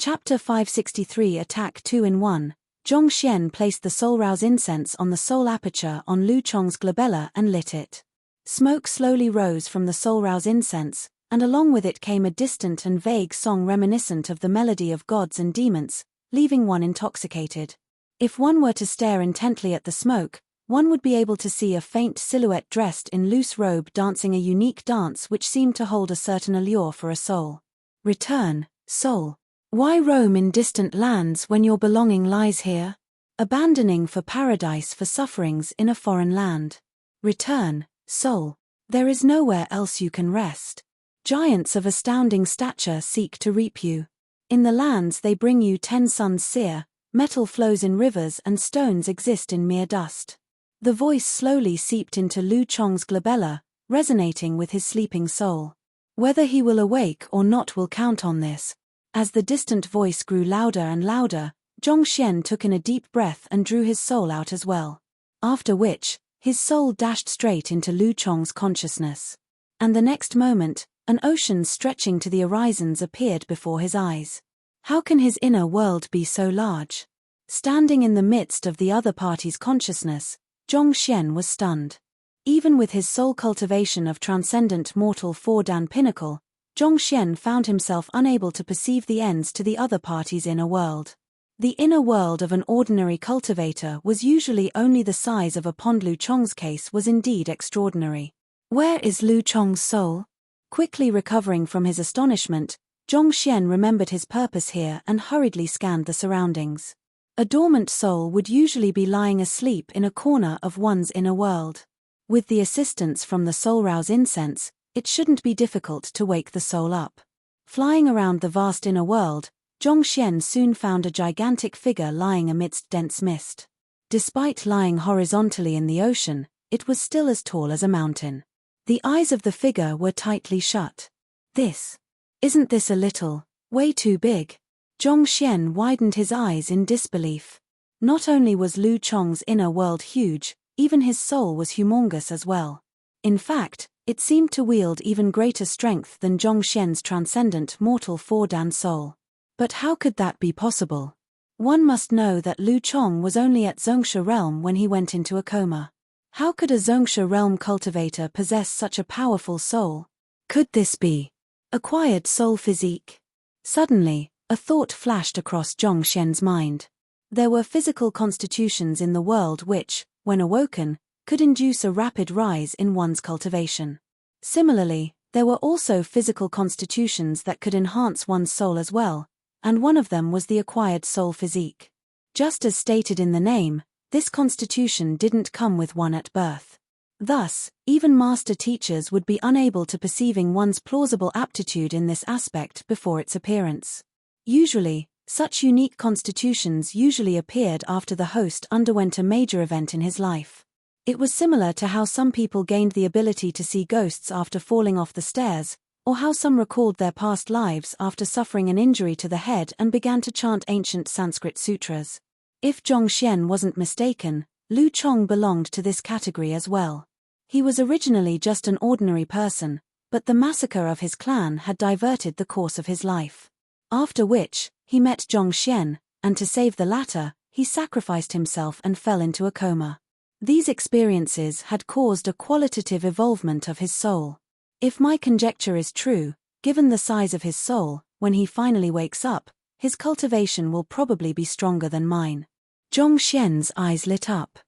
Chapter 563 Attack 2 in 1. Zhong Xian placed the soul-rouse incense on the soul aperture on Lu Chong's glabella and lit it. Smoke slowly rose from the soul-rouse incense, and along with it came a distant and vague song reminiscent of the melody of gods and demons, leaving one intoxicated. If one were to stare intently at the smoke, one would be able to see a faint silhouette dressed in loose robe dancing a unique dance which seemed to hold a certain allure for a soul. Return, soul. Why roam in distant lands when your belonging lies here? Abandoning for paradise for sufferings in a foreign land. Return, soul. There is nowhere else you can rest. Giants of astounding stature seek to reap you. In the lands they bring you 10 suns sear, metal flows in rivers and stones exist in mere dust. The voice slowly seeped into Lu Chong's glabella, resonating with his sleeping soul. Whether he will awake or not will count on this. As the distant voice grew louder and louder, Zhong Xian took in a deep breath and drew his soul out as well. After which, his soul dashed straight into Lu Chong's consciousness. And the next moment, an ocean stretching to the horizons appeared before his eyes. How can his inner world be so large? Standing in the midst of the other party's consciousness, Zhong Xian was stunned. Even with his soul cultivation of transcendent mortal four-dan pinnacle, Zhong Xian found himself unable to perceive the ends to the other party's inner world. The inner world of an ordinary cultivator was usually only the size of a pond. Lu Chong's case was indeed extraordinary. Where is Lu Chong's soul? Quickly recovering from his astonishment, Zhong Xian remembered his purpose here and hurriedly scanned the surroundings. A dormant soul would usually be lying asleep in a corner of one's inner world. With the assistance from the soul-rouse incense, it shouldn't be difficult to wake the soul up. Flying around the vast inner world, Zhong Xian soon found a gigantic figure lying amidst dense mist. Despite lying horizontally in the ocean, it was still as tall as a mountain. The eyes of the figure were tightly shut. Isn't this a little, way too big? Zhong Xian widened his eyes in disbelief. Not only was Lu Chong's inner world huge, even his soul was humongous as well. In fact, it seemed to wield even greater strength than Zhong Xian's transcendent mortal four-dan soul. But how could that be possible? One must know that Lu Chong was only at Zongsha realm when he went into a coma. How could a Zongsha realm cultivator possess such a powerful soul? Could this be acquired soul physique? Suddenly, a thought flashed across Zhong Xian's mind. There were physical constitutions in the world which, when awoken, could induce a rapid rise in one's cultivation. Similarly, there were also physical constitutions that could enhance one's soul as well, and one of them was the acquired soul physique. Just as stated in the name, this constitution didn't come with one at birth. Thus, even master teachers would be unable to perceiving one's plausible aptitude in this aspect before its appearance. Usually, such unique constitutions usually appeared after the host underwent a major event in his life. It was similar to how some people gained the ability to see ghosts after falling off the stairs, or how some recalled their past lives after suffering an injury to the head and began to chant ancient Sanskrit sutras. If Zhong Xian wasn't mistaken, Lu Chong belonged to this category as well. He was originally just an ordinary person, but the massacre of his clan had diverted the course of his life. After which, he met Zhong Xian, and to save the latter, he sacrificed himself and fell into a coma. These experiences had caused a qualitative evolvement of his soul. If my conjecture is true, given the size of his soul, when he finally wakes up, his cultivation will probably be stronger than mine. Zhong Xian's eyes lit up.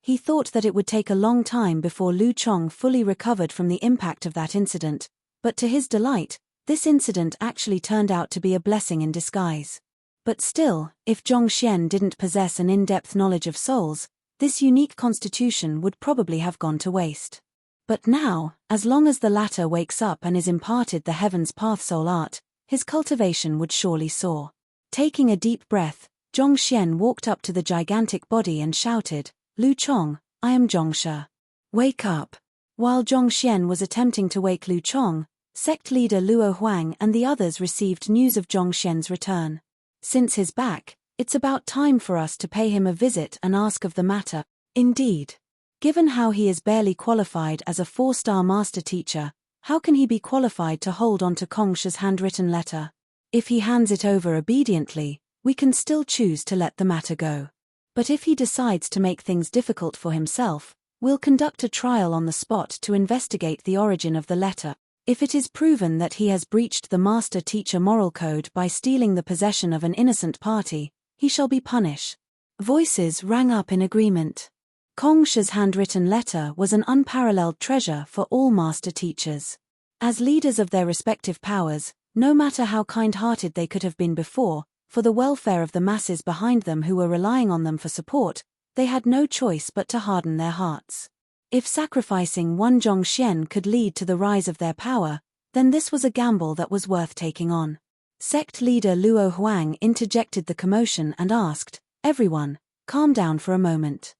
He thought that it would take a long time before Lu Chong fully recovered from the impact of that incident, but to his delight, this incident actually turned out to be a blessing in disguise. But still, if Zhong Xian didn't possess an in-depth knowledge of souls, this unique constitution would probably have gone to waste. But now, as long as the latter wakes up and is imparted the Heaven's Path soul art, his cultivation would surely soar. Taking a deep breath, Zhong Xian walked up to the gigantic body and shouted, "Lu Chong, I am Zhongsha. Wake up." While Zhong Xian was attempting to wake Lu Chong, sect leader Luo Huang and the others received news of Zhong Xian's return. Since he's back, it's about time for us to pay him a visit and ask of the matter. Indeed. Given how he is barely qualified as a 4-star master teacher, how can he be qualified to hold on to Kongsha's handwritten letter? If he hands it over obediently, we can still choose to let the matter go. But if he decides to make things difficult for himself, we'll conduct a trial on the spot to investigate the origin of the letter. If it is proven that he has breached the master-teacher moral code by stealing the possession of an innocent party, he shall be punished. Voices rang up in agreement. Kong Shi's handwritten letter was an unparalleled treasure for all master-teachers. As leaders of their respective powers, no matter how kind-hearted they could have been before, for the welfare of the masses behind them who were relying on them for support, they had no choice but to harden their hearts. If sacrificing one Zhongxian could lead to the rise of their power, then this was a gamble that was worth taking on. Sect leader Luo Huang interjected the commotion and asked, "Everyone, calm down for a moment.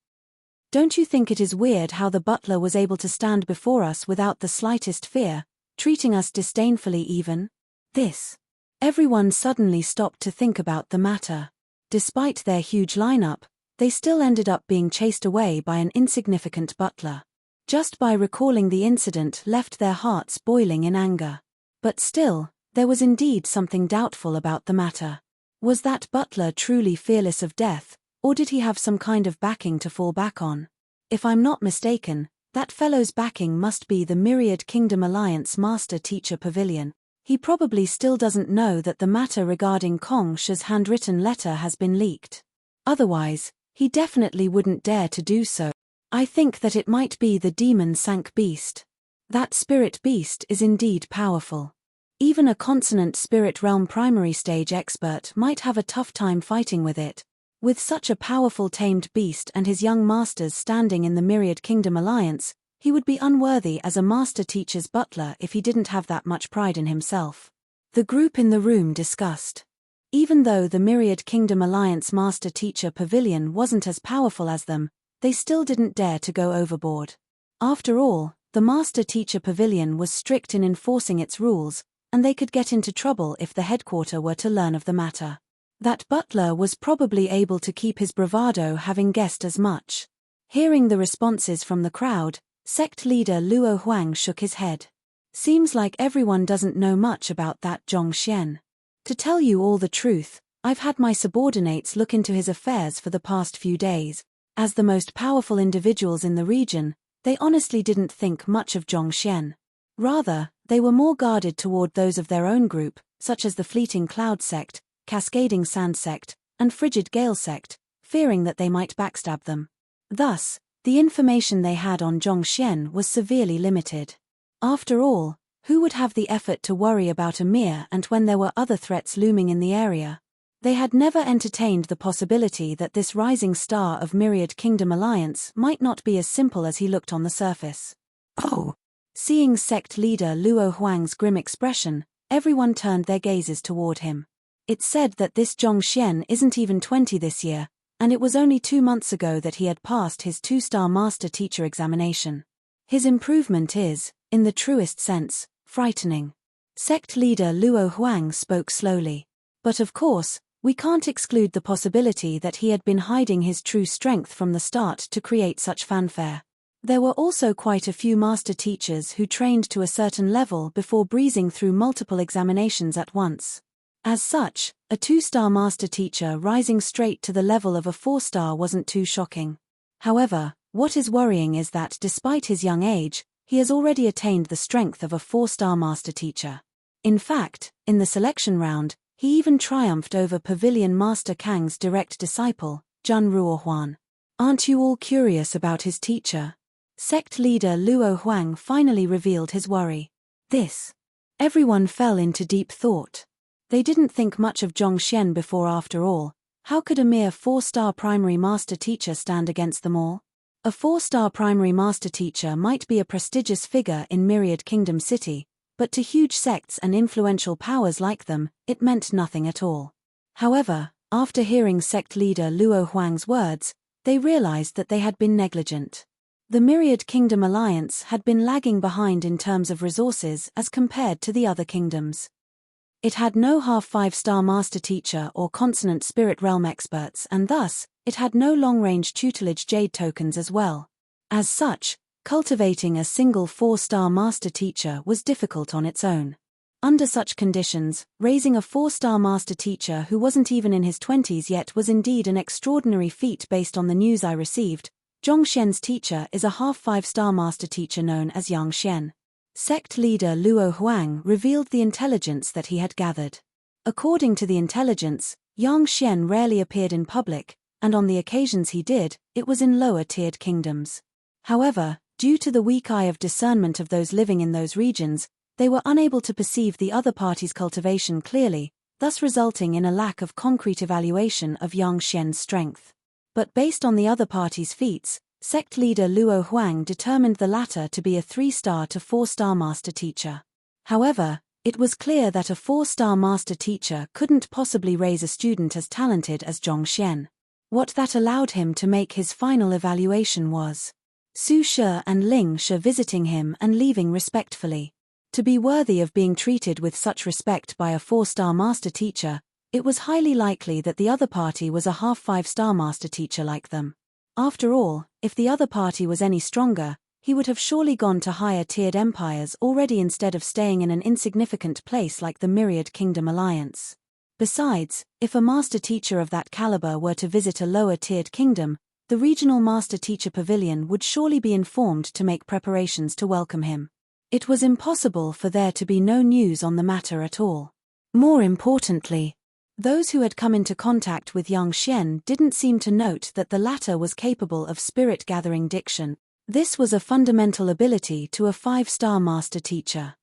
Don't you think it is weird how the butler was able to stand before us without the slightest fear, treating us disdainfully even? This." Everyone suddenly stopped to think about the matter. Despite their huge lineup, they still ended up being chased away by an insignificant butler. Just by recalling the incident left their hearts boiling in anger. But still, there was indeed something doubtful about the matter. Was that butler truly fearless of death, or did he have some kind of backing to fall back on? If I'm not mistaken, that fellow's backing must be the Myriad Kingdom Alliance Master-Teacher Pavilion. He probably still doesn't know that the matter regarding Kong Shi's handwritten letter has been leaked. Otherwise, he definitely wouldn't dare to do so. I think that it might be the demon Sank beast. That spirit beast is indeed powerful. Even a consonant spirit realm primary stage expert might have a tough time fighting with it. With such a powerful tamed beast and his young masters standing in the Myriad Kingdom Alliance, he would be unworthy as a master-teacher's butler if he didn't have that much pride in himself. The group in the room discussed. Even though the Myriad Kingdom Alliance Master-Teacher Pavilion wasn't as powerful as them, they still didn't dare to go overboard. After all, the Master-Teacher Pavilion was strict in enforcing its rules, and they could get into trouble if the headquarter were to learn of the matter. That butler was probably able to keep his bravado, having guessed as much. Hearing the responses from the crowd, sect leader Luo Huang shook his head. Seems like everyone doesn't know much about that Zhongxian. To tell you all the truth, I've had my subordinates look into his affairs for the past few days. As the most powerful individuals in the region, they honestly didn't think much of Zhongxian. Rather, they were more guarded toward those of their own group, such as the Fleeting Cloud sect, Cascading Sand sect, and Frigid Gale sect, fearing that they might backstab them. Thus, the information they had on Zhongxian was severely limited. After all, who would have the effort to worry about a mere ant when there were other threats looming in the area? They had never entertained the possibility that this rising star of Myriad Kingdom Alliance might not be as simple as he looked on the surface. Oh! Seeing sect leader Luo Huang's grim expression, everyone turned their gazes toward him. It's said that this Zhongxian isn't even 20 this year, and it was only 2 months ago that he had passed his 2-star master teacher examination. His improvement is, in the truest sense, frightening. Sect leader Luo Huang spoke slowly. But of course, we can't exclude the possibility that he had been hiding his true strength from the start to create such fanfare. There were also quite a few master teachers who trained to a certain level before breezing through multiple examinations at once. As such, a 2-star master teacher rising straight to the level of a 4-star wasn't too shocking. However, what is worrying is that despite his young age, he has already attained the strength of a 4-star master teacher. In fact, in the selection round, he even triumphed over Pavilion Master Kang's direct disciple, Jun Ruohuan. Aren't you all curious about his teacher? Sect leader Luo Huang finally revealed his worry. This. Everyone fell into deep thought. They didn't think much of Zhongxian before. After all, how could a mere 4-star primary master teacher stand against them all? A 4-star primary master teacher might be a prestigious figure in Myriad Kingdom City, but to huge sects and influential powers like them, it meant nothing at all. However, after hearing sect leader Luo Huang's words, they realized that they had been negligent. The Myriad Kingdom Alliance had been lagging behind in terms of resources as compared to the other kingdoms. It had no half 5-star master teacher or consonant spirit realm experts, and thus, it had no long-range tutelage jade tokens as well. As such, cultivating a single 4-star master teacher was difficult on its own. Under such conditions, raising a 4-star master teacher who wasn't even in his 20s yet was indeed an extraordinary feat based on the news I received. Zhongxian's teacher is a half 5-star master teacher known as Yang Xian. Sect leader Luo Huang revealed the intelligence that he had gathered. According to the intelligence, Yang Xian rarely appeared in public, and on the occasions he did, it was in lower-tiered kingdoms. However, due to the weak eye of discernment of those living in those regions, they were unable to perceive the other party's cultivation clearly, thus resulting in a lack of concrete evaluation of Yang Xian's strength. But based on the other party's feats, sect leader Luo Huang determined the latter to be a 3-star to 4-star master teacher. However, it was clear that a 4-star master teacher couldn't possibly raise a student as talented as Zhongxian. What that allowed him to make his final evaluation was Su Shi and Ling Shi visiting him and leaving respectfully. To be worthy of being treated with such respect by a 4-star master teacher, it was highly likely that the other party was a half 5-star master teacher like them. After all, if the other party was any stronger, he would have surely gone to higher-tiered empires already instead of staying in an insignificant place like the Myriad Kingdom Alliance. Besides, if a master teacher of that caliber were to visit a lower-tiered kingdom, the regional master teacher pavilion would surely be informed to make preparations to welcome him. It was impossible for there to be no news on the matter at all. More importantly, those who had come into contact with Yang Xian didn't seem to note that the latter was capable of spirit-gathering diction. This was a fundamental ability to a 5-star master teacher.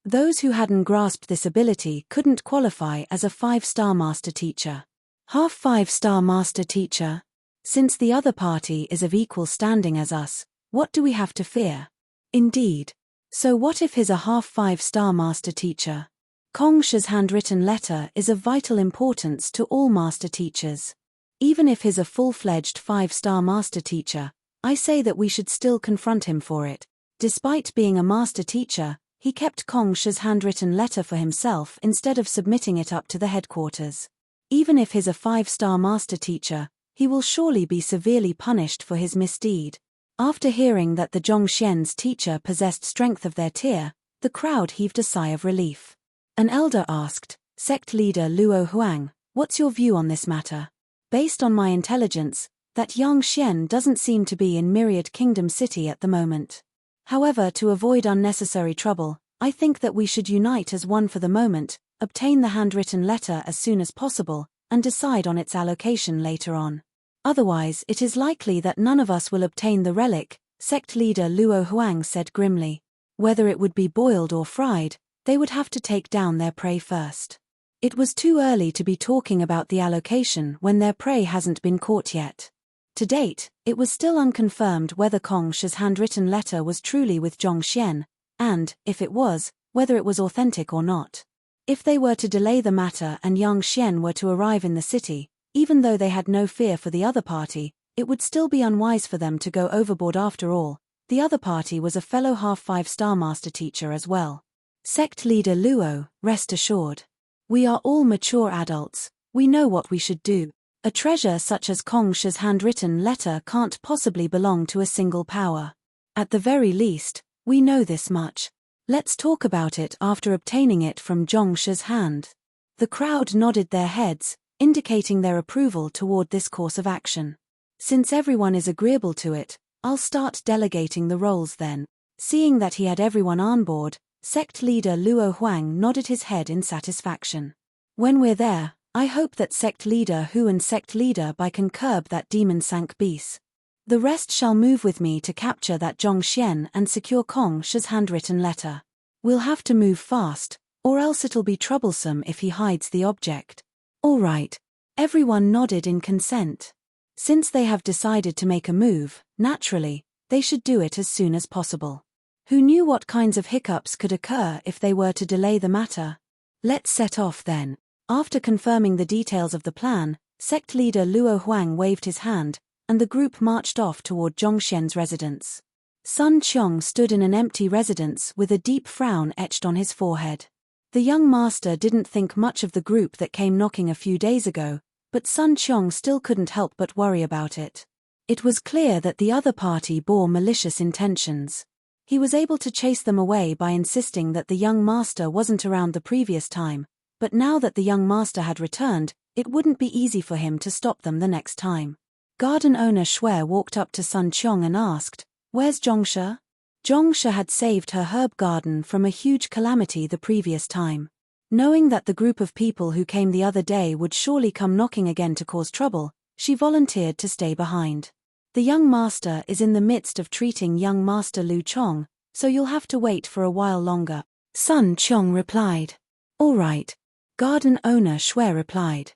Those who hadn't grasped this ability couldn't qualify as a 5-star master teacher. Half 5-star master teacher? Since the other party is of equal standing as us, what do we have to fear? Indeed. So what if he's a half 5-star master teacher? Kong Shi's handwritten letter is of vital importance to all master teachers. Even if he's a full-fledged 5-star master teacher, I say that we should still confront him for it. Despite being a master teacher, he kept Kong Shi's handwritten letter for himself instead of submitting it up to the headquarters. Even if he's a 5-star master teacher, he will surely be severely punished for his misdeed. After hearing that the Zhongxian's teacher possessed strength of their tier, the crowd heaved a sigh of relief. An elder asked, "Sect leader Luo Huang, what's your view on this matter? Based on my intelligence, that Yang Xian doesn't seem to be in Myriad Kingdom City at the moment. However, to avoid unnecessary trouble, I think that we should unite as one for the moment, obtain the handwritten letter as soon as possible, and decide on its allocation later on. Otherwise, it is likely that none of us will obtain the relic," sect leader Luo Huang said grimly. Whether it would be boiled or fried, they would have to take down their prey first. It was too early to be talking about the allocation when their prey hasn't been caught yet. To date, it was still unconfirmed whether Kong Shi's handwritten letter was truly with Zhongxian, and, if it was, whether it was authentic or not. If they were to delay the matter and Yang Xian were to arrive in the city, even though they had no fear for the other party, it would still be unwise for them to go overboard after all. The other party was a fellow half 5-star master teacher as well. Sect leader Luo, rest assured. We are all mature adults, we know what we should do. A treasure such as Kong Shi's handwritten letter can't possibly belong to a single power. At the very least, we know this much. Let's talk about it after obtaining it from Zhong Shi's hand. The crowd nodded their heads, indicating their approval toward this course of action. Since everyone is agreeable to it, I'll start delegating the roles then. Seeing that he had everyone on board, sect leader Luo Huang nodded his head in satisfaction. When we're there, I hope that sect leader Hu and sect leader Bai can curb that demon-sank beast. The rest shall move with me to capture that Zhongxian and secure Kong Shi's handwritten letter. We'll have to move fast, or else it'll be troublesome if he hides the object. All right. Everyone nodded in consent. Since they have decided to make a move, naturally, they should do it as soon as possible. Who knew what kinds of hiccups could occur if they were to delay the matter? Let's set off then. After confirming the details of the plan, sect leader Luo Huang waved his hand, and the group marched off toward Zhongxian's residence. Sun Qiong stood in an empty residence with a deep frown etched on his forehead. The young master didn't think much of the group that came knocking a few days ago, but Sun Qiong still couldn't help but worry about it. It was clear that the other party bore malicious intentions. He was able to chase them away by insisting that the young master wasn't around the previous time, but now that the young master had returned, it wouldn't be easy for him to stop them the next time. Garden owner Shui walked up to Sun Qiong and asked, "Where's Zhongshe?" Zhongshe had saved her herb garden from a huge calamity the previous time. Knowing that the group of people who came the other day would surely come knocking again to cause trouble, she volunteered to stay behind. "The young master is in the midst of treating young master Lu Chong, so you'll have to wait for a while longer," Sun Qiong replied. "All right," garden owner Shui replied.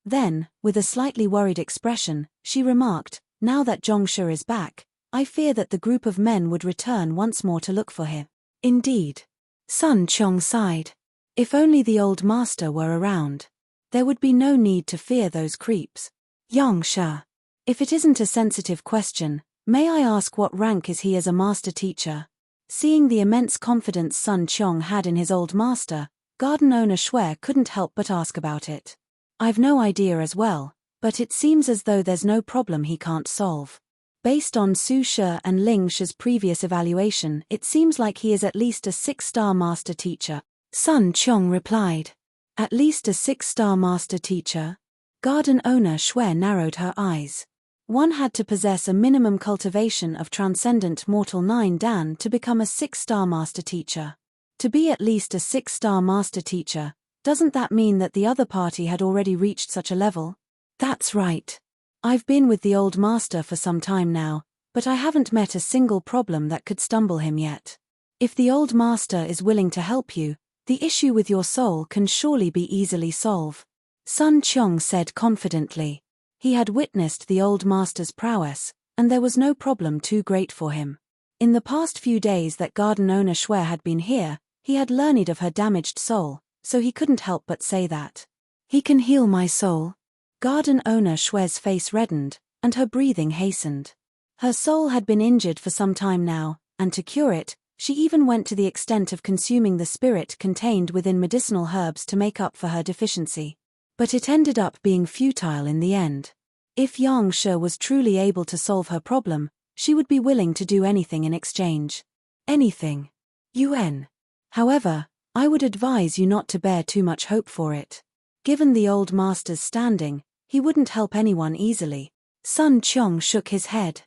Then, with a slightly worried expression, she remarked, "Now that Zhongshe is back, I fear that the group of men would return once more to look for him." "Indeed." Sun Qiong sighed. "If only the old master were around. There would be no need to fear those creeps." "Zhongshe. If it isn't a sensitive question, may I ask what rank is he as a master teacher?" Seeing the immense confidence Sun Qiong had in his old master, garden owner Shui couldn't help but ask about it. "I've no idea as well, but it seems as though there's no problem he can't solve. Based on Su Shi and Ling Shi's previous evaluation, it seems like he is at least a 6-star master teacher," Sun Qiong replied. "At least a 6-star master teacher?" Garden owner Shui narrowed her eyes. One had to possess a minimum cultivation of transcendent mortal 9 Dan to become a 6-star master teacher. To be at least a 6-star master teacher, doesn't that mean that the other party had already reached such a level? "That's right. I've been with the old master for some time now, but I haven't met a single problem that could stumble him yet. If the old master is willing to help you, the issue with your soul can surely be easily solved," Sun Qiong said confidently. He had witnessed the old master's prowess, and there was no problem too great for him. In the past few days that garden owner Shui had been here, he had learned of her damaged soul, so he couldn't help but say that. "He can heal my soul." Garden owner Shui's face reddened, and her breathing hastened. Her soul had been injured for some time now, and to cure it, she even went to the extent of consuming the spirit contained within medicinal herbs to make up for her deficiency. But it ended up being futile in the end. If Zhongshe was truly able to solve her problem, she would be willing to do anything in exchange. Anything. UN. However, I would advise you not to bear too much hope for it. Given the old master's standing, he wouldn't help anyone easily. Sun Qiong shook his head.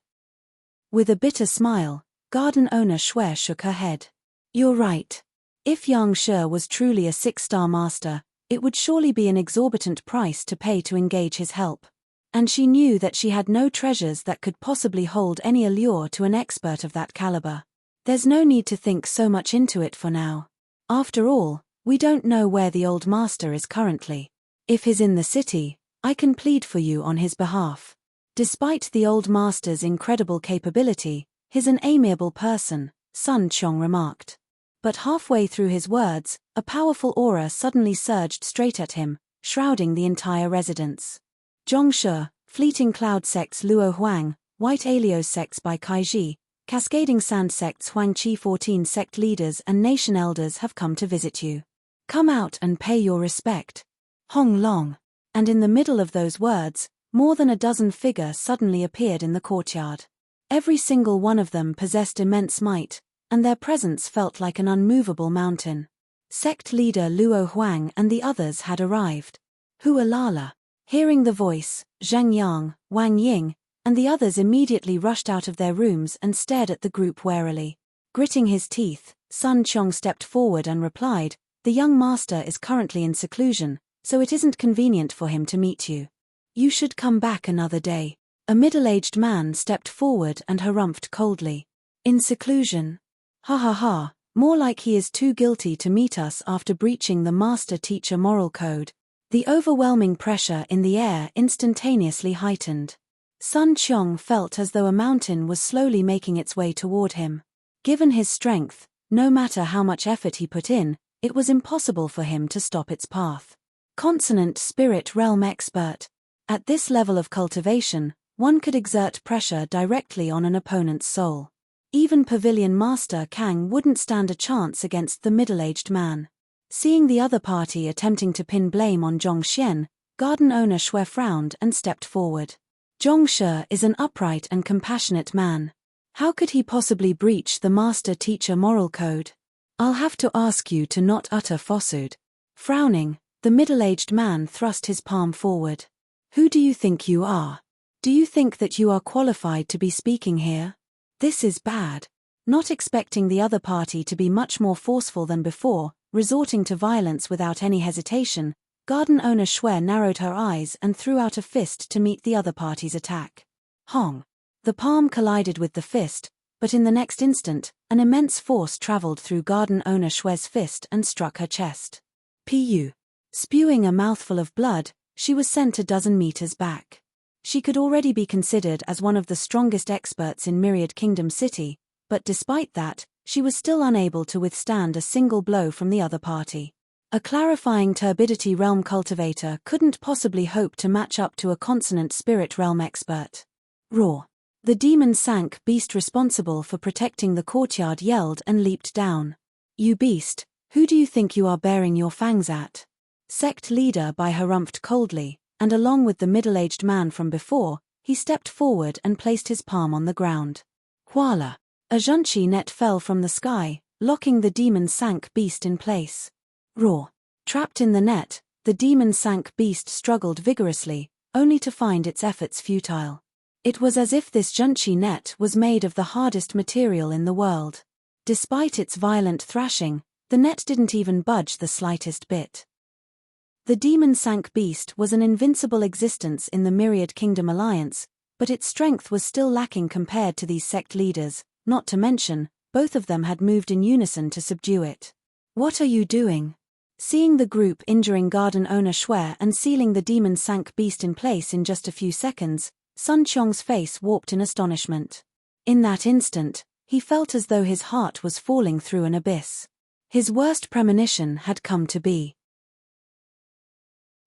With a bitter smile, garden owner Shui shook her head. "You're right. If Zhongshe was truly a 6-star master, it would surely be an exorbitant price to pay to engage his help. And she knew that she had no treasures that could possibly hold any allure to an expert of that caliber. There's no need to think so much into it for now. After all, we don't know where the old master is currently. If he's in the city, I can plead for you on his behalf. Despite the old master's incredible capability, he's an amiable person," Sun Qiong remarked. But halfway through his words, a powerful aura suddenly surged straight at him, shrouding the entire residence. Zhongshe, Fleeting Cloud Sect's Luo Huang, White Alios Sects by Kaiji, Cascading Sand Sect's Huang Qi 14 sect leaders and nation elders have come to visit you. Come out and pay your respect. Hong Long. And in the middle of those words, more than a dozen figures suddenly appeared in the courtyard. Every single one of them possessed immense might, and their presence felt like an unmovable mountain. Sect leader Luo Huang and the others had arrived. Hualala. Hearing the voice, Zhang Yang, Wang Ying, and the others immediately rushed out of their rooms and stared at the group warily. Gritting his teeth, Sun Qiong stepped forward and replied, "The young master is currently in seclusion, so it isn't convenient for him to meet you. You should come back another day." A middle-aged man stepped forward and harumphed coldly. "In seclusion? Ha ha ha, more like he is too guilty to meet us after breaching the master-teacher moral code." The overwhelming pressure in the air instantaneously heightened. Sun Qiong felt as though a mountain was slowly making its way toward him. Given his strength, no matter how much effort he put in, it was impossible for him to stop its path. Consonant Spirit Realm Expert. At this level of cultivation, one could exert pressure directly on an opponent's soul. Even Pavilion Master Kang wouldn't stand a chance against the middle-aged man. Seeing the other party attempting to pin blame on Zhongshe, garden owner Shui frowned and stepped forward. "Zhongshe is an upright and compassionate man. How could he possibly breach the master-teacher moral code? I'll have to ask you to not utter falsehood. Frowning, the middle-aged man thrust his palm forward. Who do you think you are? Do you think that you are qualified to be speaking here? This is bad. Not expecting the other party to be much more forceful than before, resorting to violence without any hesitation, garden owner Shui narrowed her eyes and threw out a fist to meet the other party's attack. Hong! The palm collided with the fist, but in the next instant, an immense force traveled through garden owner Shui's fist and struck her chest. Pu. Spewing a mouthful of blood, she was sent a dozen meters back. She could already be considered as one of the strongest experts in Myriad Kingdom City, but despite that, she was still unable to withstand a single blow from the other party. A clarifying turbidity realm cultivator couldn't possibly hope to match up to a consonant spirit realm expert. Roar. The demon-sank beast responsible for protecting the courtyard yelled and leaped down. You beast, who do you think you are bearing your fangs at? Sect leader Bai harumphed coldly, and along with the middle-aged man from before, he stepped forward and placed his palm on the ground. Huala. A junchi net fell from the sky, locking the demon-sank beast in place. Roar. Trapped in the net, the demon-sank beast struggled vigorously, only to find its efforts futile. It was as if this junchi net was made of the hardest material in the world. Despite its violent thrashing, the net didn't even budge the slightest bit. The demon-sank beast was an invincible existence in the Myriad Kingdom Alliance, but its strength was still lacking compared to these sect leaders, not to mention, both of them had moved in unison to subdue it. What are you doing? Seeing the group injuring garden owner Shui and sealing the demon-sank beast in place in just a few seconds, Sun Qiong's face warped in astonishment. In that instant, he felt as though his heart was falling through an abyss. His worst premonition had come to be.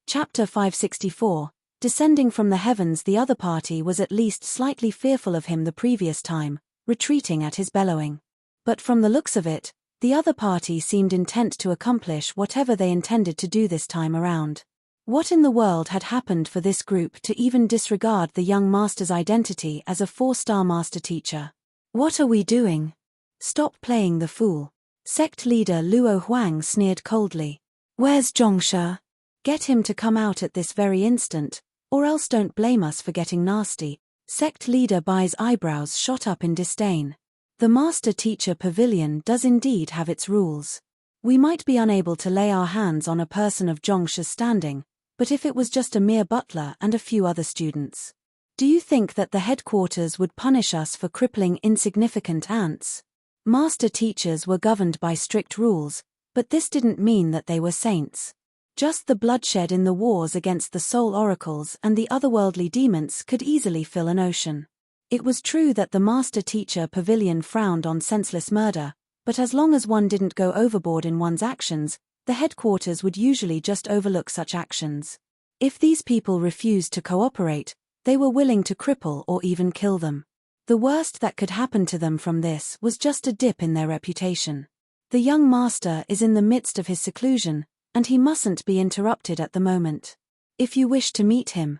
Chapter 564. Descending from the heavens, the other party was at least slightly fearful of him the previous time, retreating at his bellowing. But from the looks of it, the other party seemed intent to accomplish whatever they intended to do this time around. What in the world had happened for this group to even disregard the young master's identity as a 4-star master teacher? What are we doing? Stop playing the fool. Sect leader Luo Huang sneered coldly. Where's Zhongshe? Get him to come out at this very instant, or else don't blame us for getting nasty. Sect leader Bai's eyebrows shot up in disdain. The master teacher pavilion does indeed have its rules. We might be unable to lay our hands on a person of Zhongshe's standing, but if it was just a mere butler and a few other students, do you think that the headquarters would punish us for crippling insignificant ants? Master teachers were governed by strict rules, but this didn't mean that they were saints. Just the bloodshed in the wars against the soul oracles and the otherworldly demons could easily fill an ocean. It was true that the master teacher pavilion frowned on senseless murder, but as long as one didn't go overboard in one's actions, the headquarters would usually just overlook such actions. If these people refused to cooperate, they were willing to cripple or even kill them. The worst that could happen to them from this was just a dip in their reputation. The young master is in the midst of his seclusion, and he mustn't be interrupted at the moment. If you wish to meet him,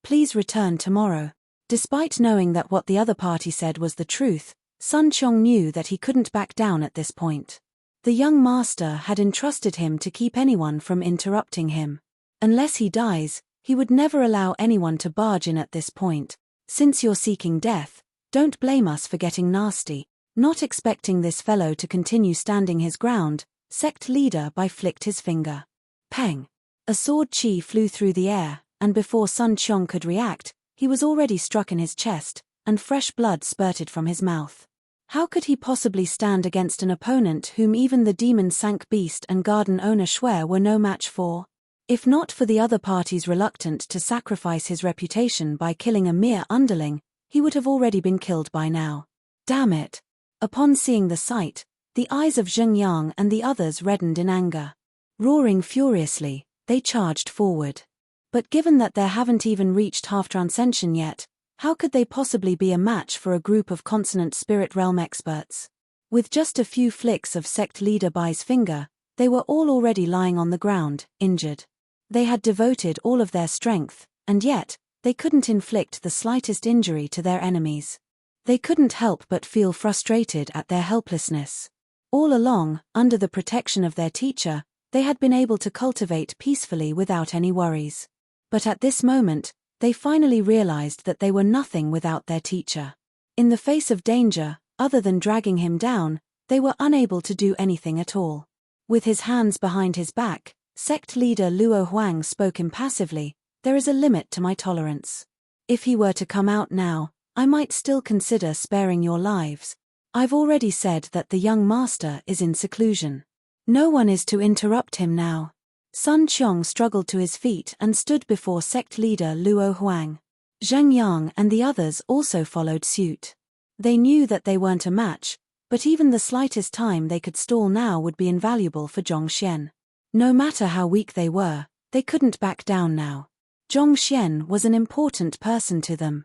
please return tomorrow. Despite knowing that what the other party said was the truth, Sun Qiong knew that he couldn't back down at this point. The young master had entrusted him to keep anyone from interrupting him. Unless he dies, he would never allow anyone to barge in at this point. Since you're seeking death, don't blame us for getting nasty. Not expecting this fellow to continue standing his ground, sect leader Bai flicked his finger. Peng! A sword chi flew through the air, and before Sun Qiong could react, he was already struck in his chest, and fresh blood spurted from his mouth. How could he possibly stand against an opponent whom even the demon-sank beast and garden owner Shui were no match for? If not for the other party's reluctance to sacrifice his reputation by killing a mere underling, he would have already been killed by now. Damn it! Upon seeing the sight, the eyes of Zheng Yang and the others reddened in anger. Roaring furiously, they charged forward. But given that they haven't even reached half-transcension yet, how could they possibly be a match for a group of consonant spirit realm experts? With just a few flicks of sect leader Bai's finger, they were all already lying on the ground, injured. They had devoted all of their strength, and yet, they couldn't inflict the slightest injury to their enemies. They couldn't help but feel frustrated at their helplessness. All along, under the protection of their teacher, they had been able to cultivate peacefully without any worries. But at this moment, they finally realized that they were nothing without their teacher. In the face of danger, other than dragging him down, they were unable to do anything at all. With his hands behind his back, sect leader Luo Huang spoke impassively, "There is a limit to my tolerance. If he were to come out now, I might still consider sparing your lives. I've already said that the young master is in seclusion. No one is to interrupt him now." Sun Qiong struggled to his feet and stood before sect leader Luo Huang. Zhang Yang and the others also followed suit. They knew that they weren't a match, but even the slightest time they could stall now would be invaluable for Zhongxian. No matter how weak they were, they couldn't back down now. Zhongxian was an important person to them.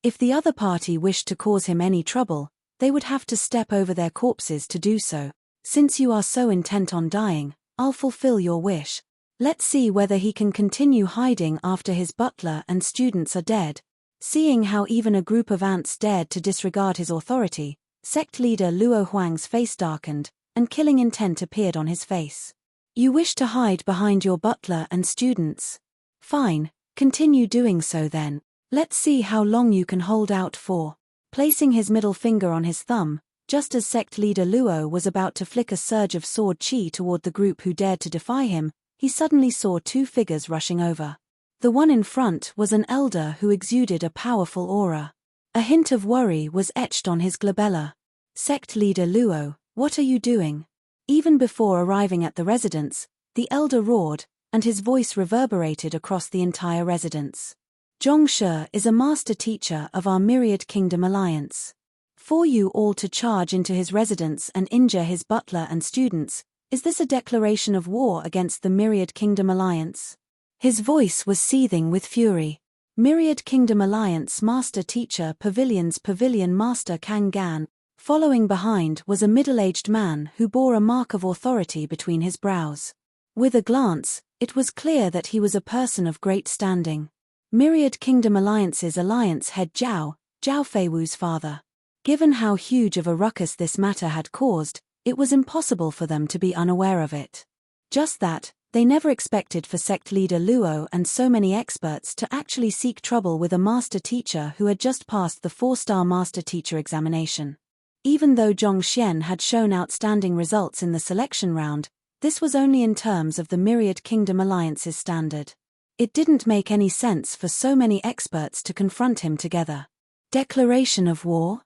If the other party wished to cause him any trouble, they would have to step over their corpses to do so. "Since you are so intent on dying, I'll fulfill your wish. Let's see whether he can continue hiding after his butler and students are dead." Seeing how even a group of ants dared to disregard his authority, sect leader Luo Huang's face darkened, and killing intent appeared on his face. "You wish to hide behind your butler and students? Fine, continue doing so then. Let's see how long you can hold out for." Placing his middle finger on his thumb, just as sect leader Luo was about to flick a surge of sword chi toward the group who dared to defy him, he suddenly saw two figures rushing over. The one in front was an elder who exuded a powerful aura. A hint of worry was etched on his glabella. "Sect leader Luo, what are you doing?" Even before arriving at the residence, the elder roared, and his voice reverberated across the entire residence. "Zhongshe is a master teacher of our Myriad Kingdom Alliance. For you all to charge into his residence and injure his butler and students, is this a declaration of war against the Myriad Kingdom Alliance?" His voice was seething with fury. Myriad Kingdom Alliance Master Teacher Pavilion's Pavilion Master Kang Gan. Following behind was a middle-aged man who bore a mark of authority between his brows. With a glance, it was clear that he was a person of great standing. Myriad Kingdom Alliance's alliance head Zhao Feigu's father. Given how huge of a ruckus this matter had caused, it was impossible for them to be unaware of it. Just that, they never expected for sect leader Luo and so many experts to actually seek trouble with a master teacher who had just passed the 4-star master teacher examination. Even though Zhongxian had shown outstanding results in the selection round, this was only in terms of the Myriad Kingdom Alliance's standard. It didn't make any sense for so many experts to confront him together. Declaration of war?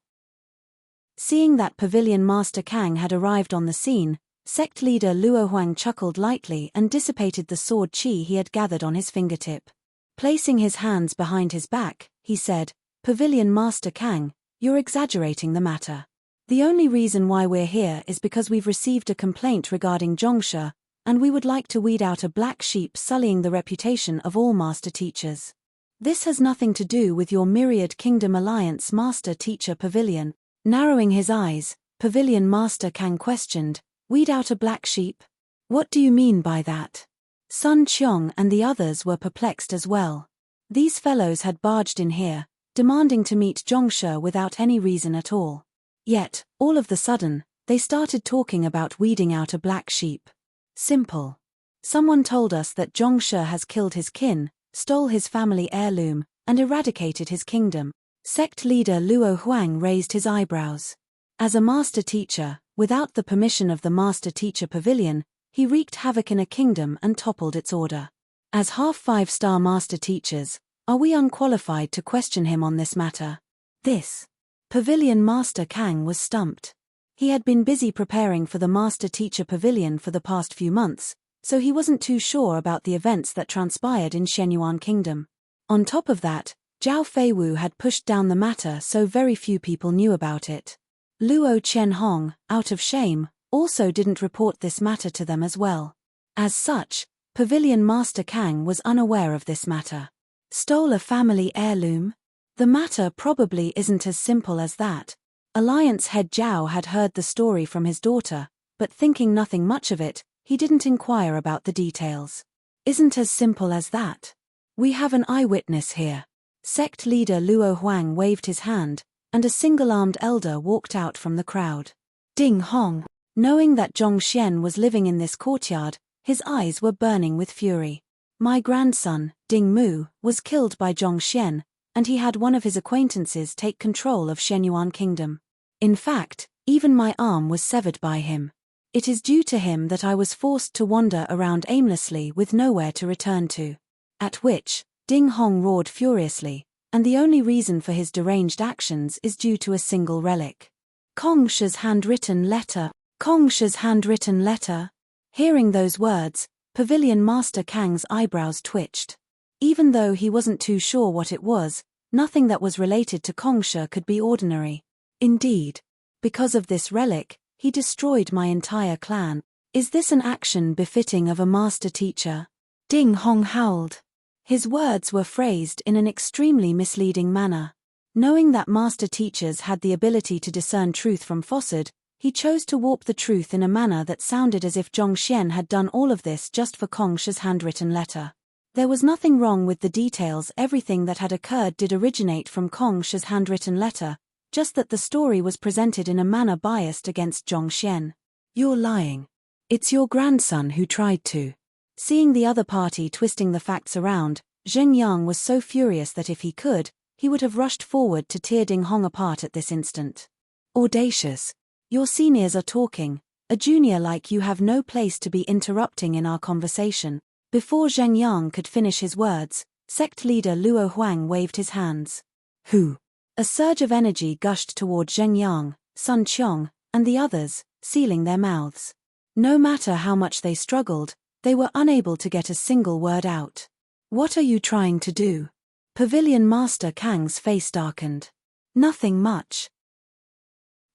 Seeing that Pavilion Master Kang had arrived on the scene, sect leader Luo Huang chuckled lightly and dissipated the sword chi he had gathered on his fingertip. Placing his hands behind his back, he said, "Pavilion Master Kang, you're exaggerating the matter. The only reason why we're here is because we've received a complaint regarding Zhongshe, and we would like to weed out a black sheep sullying the reputation of all master teachers. This has nothing to do with your Myriad Kingdom Alliance Master Teacher Pavilion." Narrowing his eyes, Pavilion Master Kang questioned, "Weed out a black sheep? What do you mean by that?" Sun Qiong and the others were perplexed as well. These fellows had barged in here, demanding to meet Zhongshe without any reason at all. Yet, all of the sudden, they started talking about weeding out a black sheep. Simple. Someone told us that Zhongshe has killed his kin, stole his family heirloom, and eradicated his kingdom. Sect leader Luo Huang raised his eyebrows. As a master teacher, without the permission of the master teacher pavilion, he wreaked havoc in a kingdom and toppled its order. As half 5-star master teachers, are we unqualified to question him on this matter? This Pavilion Master Kang was stumped. He had been busy preparing for the master teacher pavilion for the past few months, so he wasn't too sure about the events that transpired in Shenyuan Kingdom. On top of that, Zhao Feiwu had pushed down the matter so very few people knew about it. Luo Qianhong, out of shame, also didn't report this matter to them as well. As such, Pavilion Master Kang was unaware of this matter. Stole a family heirloom? The matter probably isn't as simple as that. Alliance head Zhao had heard the story from his daughter, but thinking nothing much of it, he didn't inquire about the details. Isn't as simple as that. We have an eyewitness here. Sect leader Luo Huang waved his hand, and a single-armed elder walked out from the crowd. Ding Hong, knowing that Zhongxian was living in this courtyard, his eyes were burning with fury. My grandson, Ding Mu, was killed by Zhongxian, and he had one of his acquaintances take control of Shenyuan Kingdom. In fact, even my arm was severed by him. It is due to him that I was forced to wander around aimlessly with nowhere to return to. At which, Ding Hong roared furiously, and the only reason for his deranged actions is due to a single relic. Kong Shi's handwritten letter. Kong Shi's handwritten letter. Hearing those words, Pavilion Master Kang's eyebrows twitched. Even though he wasn't too sure what it was, nothing that was related to Kong Shi could be ordinary. Indeed, because of this relic, he destroyed my entire clan. Is this an action befitting of a master teacher? Ding Hong howled. His words were phrased in an extremely misleading manner. Knowing that master teachers had the ability to discern truth from falsehood, he chose to warp the truth in a manner that sounded as if Zhongxian had done all of this just for Kong Shi's handwritten letter. There was nothing wrong with the details. Everything that had occurred did originate from Kong Shi's handwritten letter, just that the story was presented in a manner biased against Zhongxian. You're lying. It's your grandson who tried to. Seeing the other party twisting the facts around, Zheng Yang was so furious that if he could, he would have rushed forward to tear Ding Hong apart at this instant. Audacious. Your seniors are talking. A junior like you have no place to be interrupting in our conversation. Before Zheng Yang could finish his words, sect leader Luo Huang waved his hands. Who? A surge of energy gushed toward Zheng Yang, Sun Qiong, and the others, sealing their mouths. No matter how much they struggled, they were unable to get a single word out. What are you trying to do? Pavilion Master Kang's face darkened. Nothing much.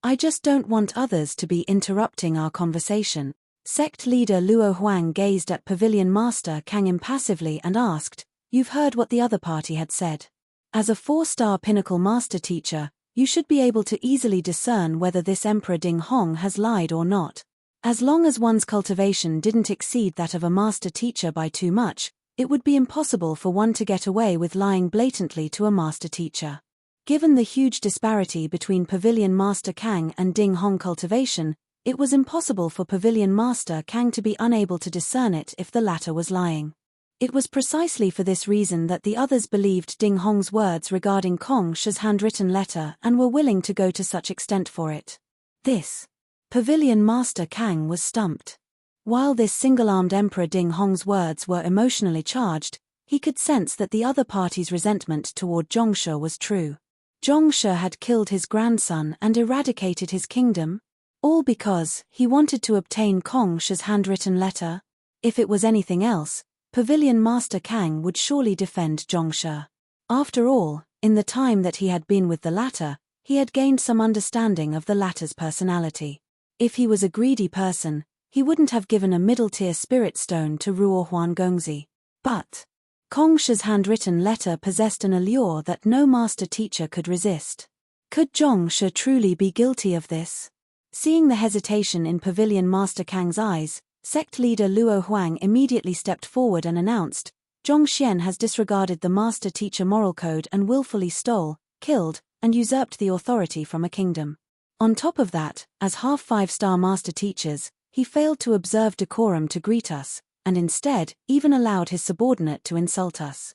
I just don't want others to be interrupting our conversation. Sect leader Luo Huang gazed at Pavilion Master Kang impassively and asked, You've heard what the other party had said. As a 4-star pinnacle master teacher, you should be able to easily discern whether this Emperor Ding Hong has lied or not. As long as one's cultivation didn't exceed that of a master teacher by too much, it would be impossible for one to get away with lying blatantly to a master teacher. Given the huge disparity between Pavilion Master Kang and Ding Hong cultivation, it was impossible for Pavilion Master Kang to be unable to discern it if the latter was lying. It was precisely for this reason that the others believed Ding Hong's words regarding Kong Shi's handwritten letter and were willing to go to such extent for it. This. Pavilion Master Kang was stumped. While this single-armed Emperor Ding Hong's words were emotionally charged, he could sense that the other party's resentment toward Zhongshi was true. Zhongshi had killed his grandson and eradicated his kingdom? All because he wanted to obtain Kong Shi's handwritten letter? If it was anything else, Pavilion Master Kang would surely defend Zhongshi. After all, in the time that he had been with the latter, he had gained some understanding of the latter's personality. If he was a greedy person, he wouldn't have given a middle-tier spirit stone to Ruo Huan Gongzi. But Kong Shi's handwritten letter possessed an allure that no master teacher could resist. Could Zhongshi truly be guilty of this? Seeing the hesitation in Pavilion Master Kang's eyes, sect leader Luo Huang immediately stepped forward and announced, Zhongxian has disregarded the master teacher moral code and willfully stole, killed, and usurped the authority from a kingdom. On top of that, as half 5-star master teachers, he failed to observe decorum to greet us, and instead, even allowed his subordinate to insult us.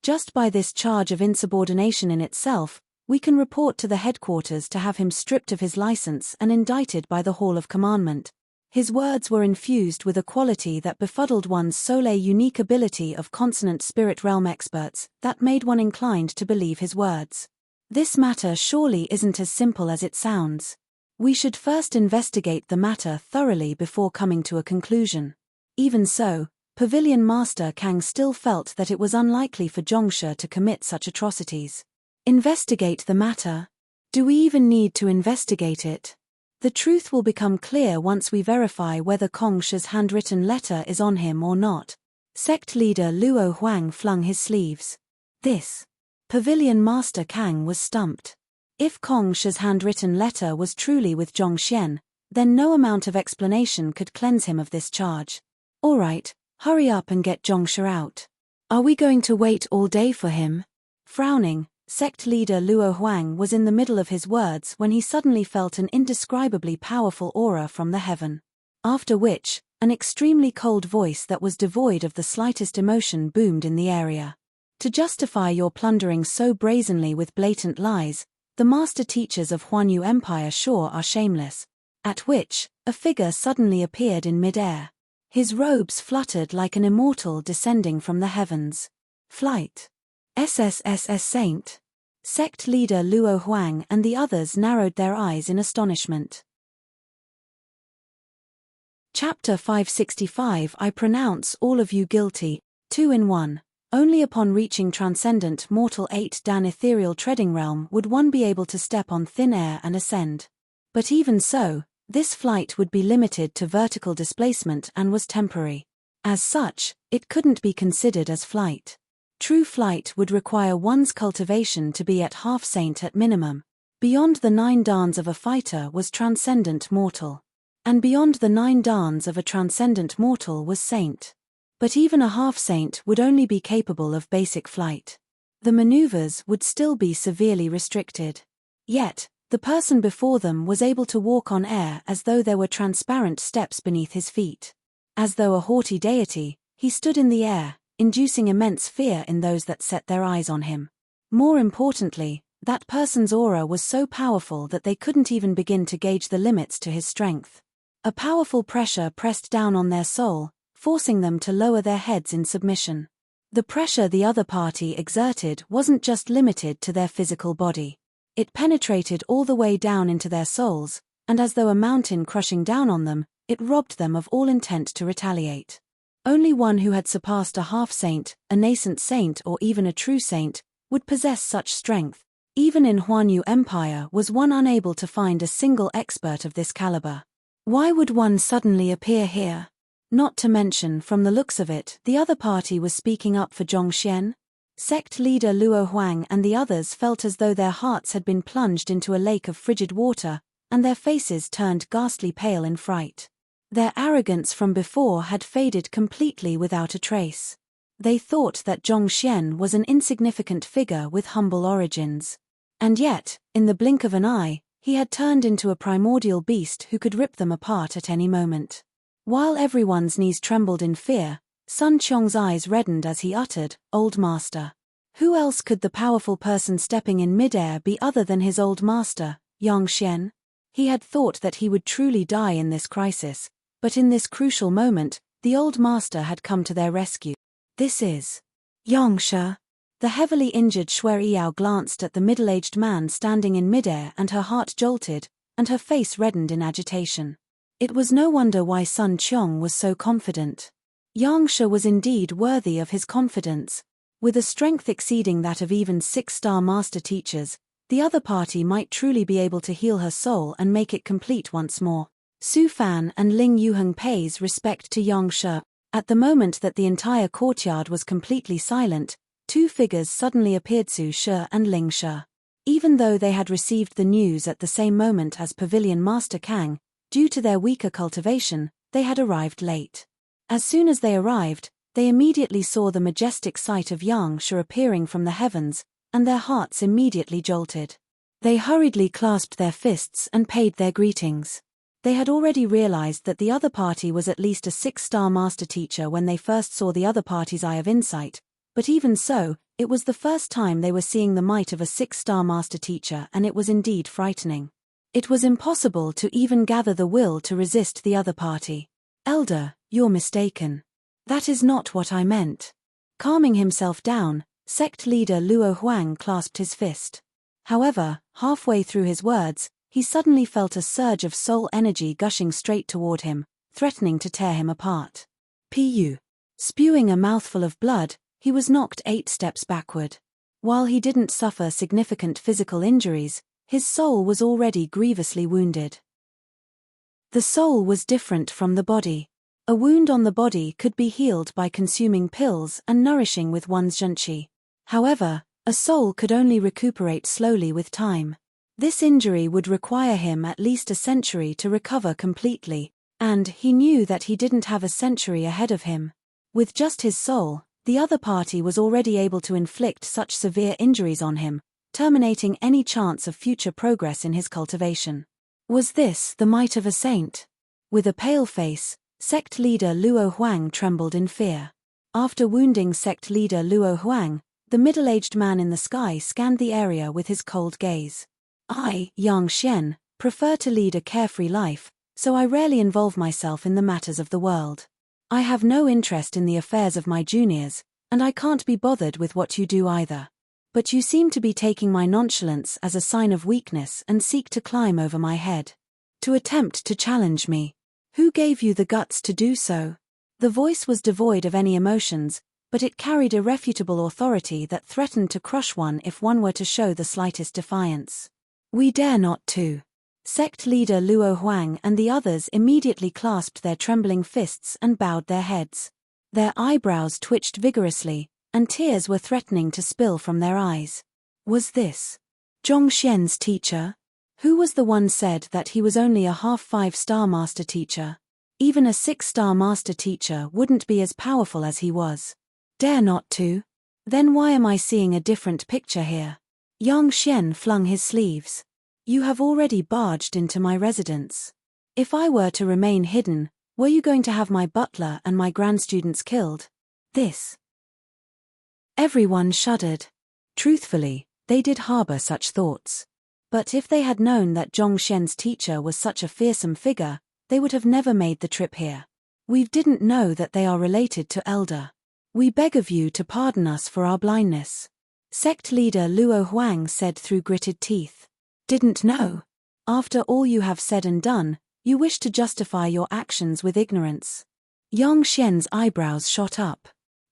Just by this charge of insubordination in itself, we can report to the headquarters to have him stripped of his license and indicted by the Hall of Commandment. His words were infused with a quality that befuddled one's unique ability of consonant spirit realm experts that made one inclined to believe his words. This matter surely isn't as simple as it sounds. We should first investigate the matter thoroughly before coming to a conclusion. Even so, Pavilion Master Kang still felt that it was unlikely for Zhongshi to commit such atrocities. Investigate the matter? Do we even need to investigate it? The truth will become clear once we verify whether Kong Shi's handwritten letter is on him or not. Sect leader Luo Huang flung his sleeves. This. Pavilion Master Kang was stumped. If Kong Shi's handwritten letter was truly with Zhongxian, then no amount of explanation could cleanse him of this charge. All right, hurry up and get Zhongxi out. Are we going to wait all day for him? Frowning, Sect leader Luo Huang was in the middle of his words when he suddenly felt an indescribably powerful aura from the heaven. After which, an extremely cold voice that was devoid of the slightest emotion boomed in the area. To justify your plundering so brazenly with blatant lies, the master teachers of Huanyu Empire sure are shameless. At which, a figure suddenly appeared in mid-air. His robes fluttered like an immortal descending from the heavens. Flight. SSSS Saint. Sect leader Luo Huang and the others narrowed their eyes in astonishment. Chapter 565 I pronounce all of you guilty, 2 in 1. Only upon reaching transcendent mortal 8 Dan ethereal treading realm would one be able to step on thin air and ascend. But even so, this flight would be limited to vertical displacement and was temporary. As such, it couldn't be considered as flight. True flight would require one's cultivation to be at half saint at minimum. Beyond the 9 dans of a fighter was transcendent mortal. And beyond the 9 dans of a transcendent mortal was saint. But even a half saint would only be capable of basic flight. The maneuvers would still be severely restricted. Yet, the person before them was able to walk on air as though there were transparent steps beneath his feet. As though a haughty deity, he stood in the air, inducing immense fear in those that set their eyes on him. More importantly, that person's aura was so powerful that they couldn't even begin to gauge the limits to his strength. A powerful pressure pressed down on their soul, forcing them to lower their heads in submission. The pressure the other party exerted wasn't just limited to their physical body. It penetrated all the way down into their souls, and as though a mountain crushing down on them, it robbed them of all intent to retaliate. Only one who had surpassed a half-saint, a nascent saint or even a true saint, would possess such strength. Even in Huanyu Empire was one unable to find a single expert of this caliber. Why would one suddenly appear here? Not to mention, from the looks of it, the other party was speaking up for Zhongxian. Sect leader Luo Huang and the others felt as though their hearts had been plunged into a lake of frigid water, and their faces turned ghastly pale in fright. Their arrogance from before had faded completely without a trace. They thought that Zhongxian was an insignificant figure with humble origins. And yet, in the blink of an eye, he had turned into a primordial beast who could rip them apart at any moment. While everyone's knees trembled in fear, Sun Qiong's eyes reddened as he uttered, "Old master." Who else could the powerful person stepping in midair be other than his old master, Yang Xian? He had thought that he would truly die in this crisis, but in this crucial moment, the old master had come to their rescue. This is Yang Shi. The heavily injured Shui Yao glanced at the middle-aged man standing in midair and her heart jolted, and her face reddened in agitation. It was no wonder why Sun Qiong was so confident. Yang Shi was indeed worthy of his confidence. With a strength exceeding that of even 6-star master teachers, the other party might truly be able to heal her soul and make it complete once more. Su Fan and Ling Yuheng pays respect to Yang Shi. At the moment that the entire courtyard was completely silent, 2 figures suddenly appeared, Su Shi and Ling Shi. Even though they had received the news at the same moment as Pavilion Master Kang, due to their weaker cultivation, they had arrived late. As soon as they arrived, they immediately saw the majestic sight of Yang Shi appearing from the heavens, and their hearts immediately jolted. They hurriedly clasped their fists and paid their greetings. They had already realized that the other party was at least a 6-star master teacher when they first saw the other party's eye of insight, but even so, it was the first time they were seeing the might of a 6-star master teacher, and it was indeed frightening. It was impossible to even gather the will to resist the other party. "Elder, you're mistaken. That is not what I meant." Calming himself down, sect leader Luo Huang clasped his fist. However, halfway through his words, he suddenly felt a surge of soul energy gushing straight toward him, threatening to tear him apart. Pu. Spewing a mouthful of blood, he was knocked 8 steps backward. While he didn't suffer significant physical injuries, his soul was already grievously wounded. The soul was different from the body. A wound on the body could be healed by consuming pills and nourishing with one's zhenqi. However, a soul could only recuperate slowly with time. This injury would require him at least a century to recover completely, and he knew that he didn't have a century ahead of him. With just his soul, the other party was already able to inflict such severe injuries on him, terminating any chance of future progress in his cultivation. Was this the might of a saint? With a pale face, sect leader Luo Huang trembled in fear. After wounding sect leader Luo Huang, the middle-aged man in the sky scanned the area with his cold gaze. I, Yang Xian, prefer to lead a carefree life, so I rarely involve myself in the matters of the world. I have no interest in the affairs of my juniors, and I can't be bothered with what you do either. But you seem to be taking my nonchalance as a sign of weakness and seek to climb over my head. To attempt to challenge me. Who gave you the guts to do so? The voice was devoid of any emotions, but it carried irrefutable authority that threatened to crush one if one were to show the slightest defiance. We dare not to. Sect leader Luo Huang and the others immediately clasped their trembling fists and bowed their heads. Their eyebrows twitched vigorously, and tears were threatening to spill from their eyes. Was this Zhong Xian's teacher? Who was the one said that he was only a half 5-star master teacher? Even a 6-star master teacher wouldn't be as powerful as he was. Dare not to? Then why am I seeing a different picture here? Yang Xian flung his sleeves. You have already barged into my residence. If I were to remain hidden, were you going to have my butler and my grandstudents killed? This. Everyone shuddered. Truthfully, they did harbor such thoughts. But if they had known that Zhong Xian's teacher was such a fearsome figure, they would have never made the trip here. We didn't know that they are related to Elder. We beg of you to pardon us for our blindness. Sect leader Luo Huang said through gritted teeth. Didn't know? After all you have said and done, you wish to justify your actions with ignorance. Yang Xian's eyebrows shot up.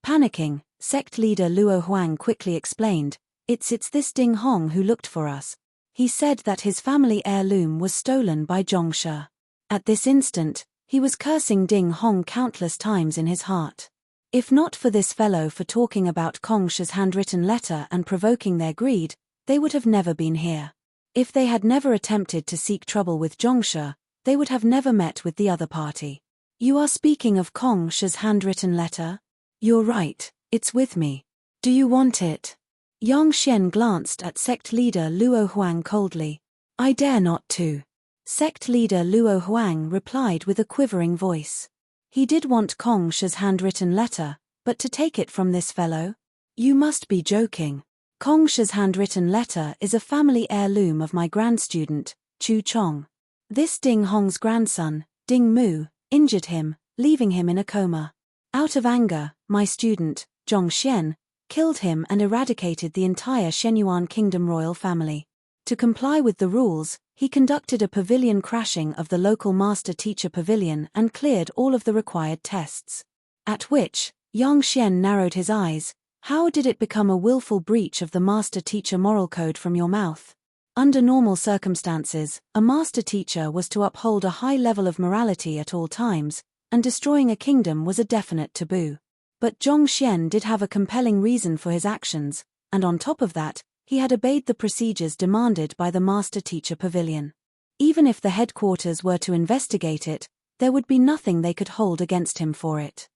Panicking, sect leader Luo Huang quickly explained, It's this Ding Hong who looked for us. He said that his family heirloom was stolen by Zhongshe. At this instant, he was cursing Ding Hong countless times in his heart. If not for this fellow for talking about Kongshe's handwritten letter and provoking their greed, they would have never been here. If they had never attempted to seek trouble with Zhongshe, they would have never met with the other party. You are speaking of Kongshe's handwritten letter? You're right, it's with me. Do you want it? Yang Xian glanced at sect leader Luo Huang coldly. I dare not to. Sect leader Luo Huang replied with a quivering voice. He did want Kongshe's handwritten letter, but to take it from this fellow? You must be joking. Kongshe's handwritten letter is a family heirloom of my grandstudent, Chu Chong. This Ding Hong's grandson, Ding Mu, injured him, leaving him in a coma. Out of anger, my student, Zhong Xian, killed him and eradicated the entire Shenyuan Kingdom royal family. To comply with the rules, he conducted a pavilion crashing of the local master-teacher pavilion and cleared all of the required tests. At which, Yang Xian narrowed his eyes. How did it become a willful breach of the master-teacher moral code from your mouth? Under normal circumstances, a master-teacher was to uphold a high level of morality at all times, and destroying a kingdom was a definite taboo. But Zhong Xian did have a compelling reason for his actions, and on top of that, he had obeyed the procedures demanded by the master-teacher pavilion. Even if the headquarters were to investigate it, there would be nothing they could hold against him for it.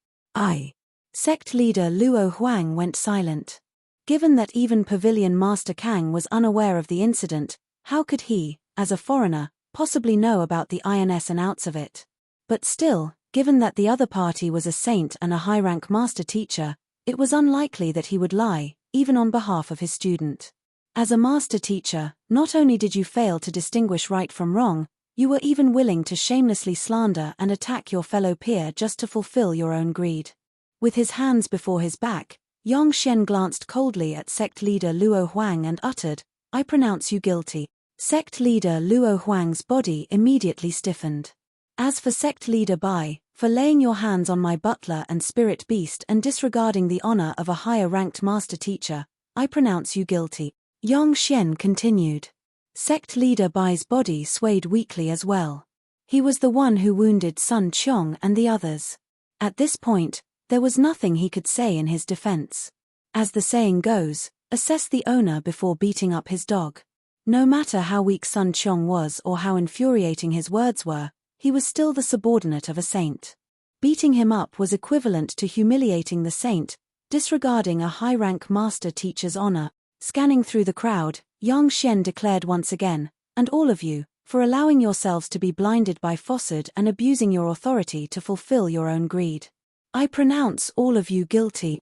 Sect leader Luo Huang went silent. Given that even Pavilion Master Kang was unaware of the incident, how could he, as a foreigner, possibly know about the ins and outs of it? But still, given that the other party was a saint and a high-rank master teacher, it was unlikely that he would lie, even on behalf of his student. As a master teacher, not only did you fail to distinguish right from wrong, you were even willing to shamelessly slander and attack your fellow peer just to fulfill your own greed. With his hands before his back, Yang Xian glanced coldly at sect leader Luo Huang and uttered, I pronounce you guilty. Sect leader Luo Huang's body immediately stiffened. As for sect leader Bai, for laying your hands on my butler and spirit beast and disregarding the honor of a higher-ranked master teacher, I pronounce you guilty. Yang Xian continued. Sect leader Bai's body swayed weakly as well. He was the one who wounded Sun Qiong and the others. At this point, there was nothing he could say in his defense. As the saying goes, assess the owner before beating up his dog. No matter how weak Sun Qiong was or how infuriating his words were, he was still the subordinate of a saint. Beating him up was equivalent to humiliating the saint, disregarding a high-rank master teacher's honor. Scanning through the crowd, Yang Xian declared once again, and all of you, for allowing yourselves to be blinded by falsehood and abusing your authority to fulfill your own greed. I pronounce all of you guilty.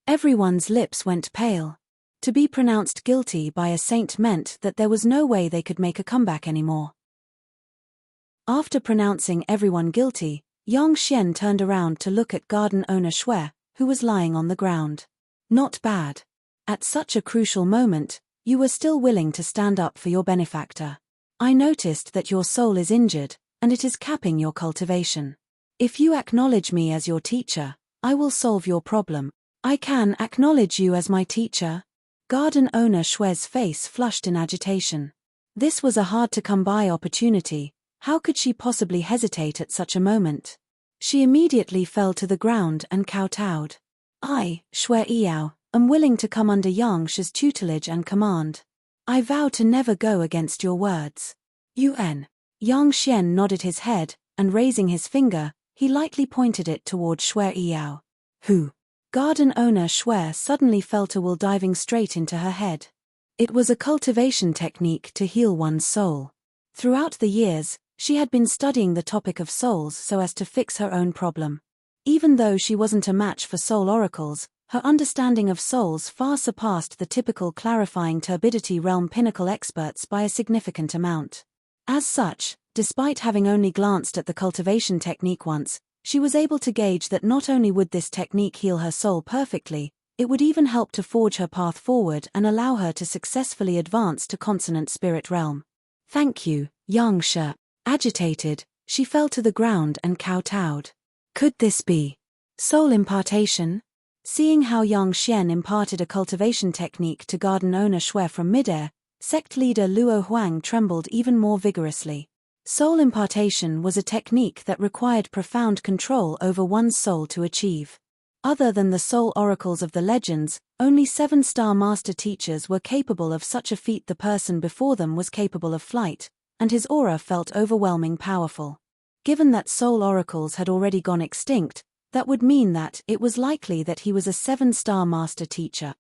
Everyone's lips went pale. To be pronounced guilty by a saint meant that there was no way they could make a comeback anymore. After pronouncing everyone guilty, Yang Xian turned around to look at garden owner Shui, who was lying on the ground. Not bad. At such a crucial moment, you were still willing to stand up for your benefactor. I noticed that your soul is injured, and it is capping your cultivation. If you acknowledge me as your teacher, I will solve your problem. I can acknowledge you as my teacher. Garden owner Shui's face flushed in agitation. This was a hard-to-come-by opportunity. How could she possibly hesitate at such a moment? She immediately fell to the ground and kowtowed. I, Shui Yao, am willing to come under Yang Shi's tutelage and command. I vow to never go against your words. Yang Xian nodded his head, and raising his finger, he lightly pointed it toward Shui Yao. Who? Garden owner Shui suddenly felt a will diving straight into her head. It was a cultivation technique to heal one's soul. Throughout the years, she had been studying the topic of souls so as to fix her own problem. Even though she wasn't a match for soul oracles, her understanding of souls far surpassed the typical clarifying turbidity realm pinnacle experts by a significant amount. As such, despite having only glanced at the cultivation technique once, she was able to gauge that not only would this technique heal her soul perfectly, it would even help to forge her path forward and allow her to successfully advance to consonant spirit realm. Thank you, Yang Shi. Agitated, she fell to the ground and kowtowed. Could this be soul impartation? Seeing how Yang Xian imparted a cultivation technique to garden owner Shui from midair, sect leader Luo Huang trembled even more vigorously. Soul impartation was a technique that required profound control over one's soul to achieve. Other than the soul oracles of the legends, only 7-star master teachers were capable of such a feat. The person before them was capable of flight, and his aura felt overwhelming powerful. Given that soul oracles had already gone extinct, that would mean that it was likely that he was a 7-star master teacher.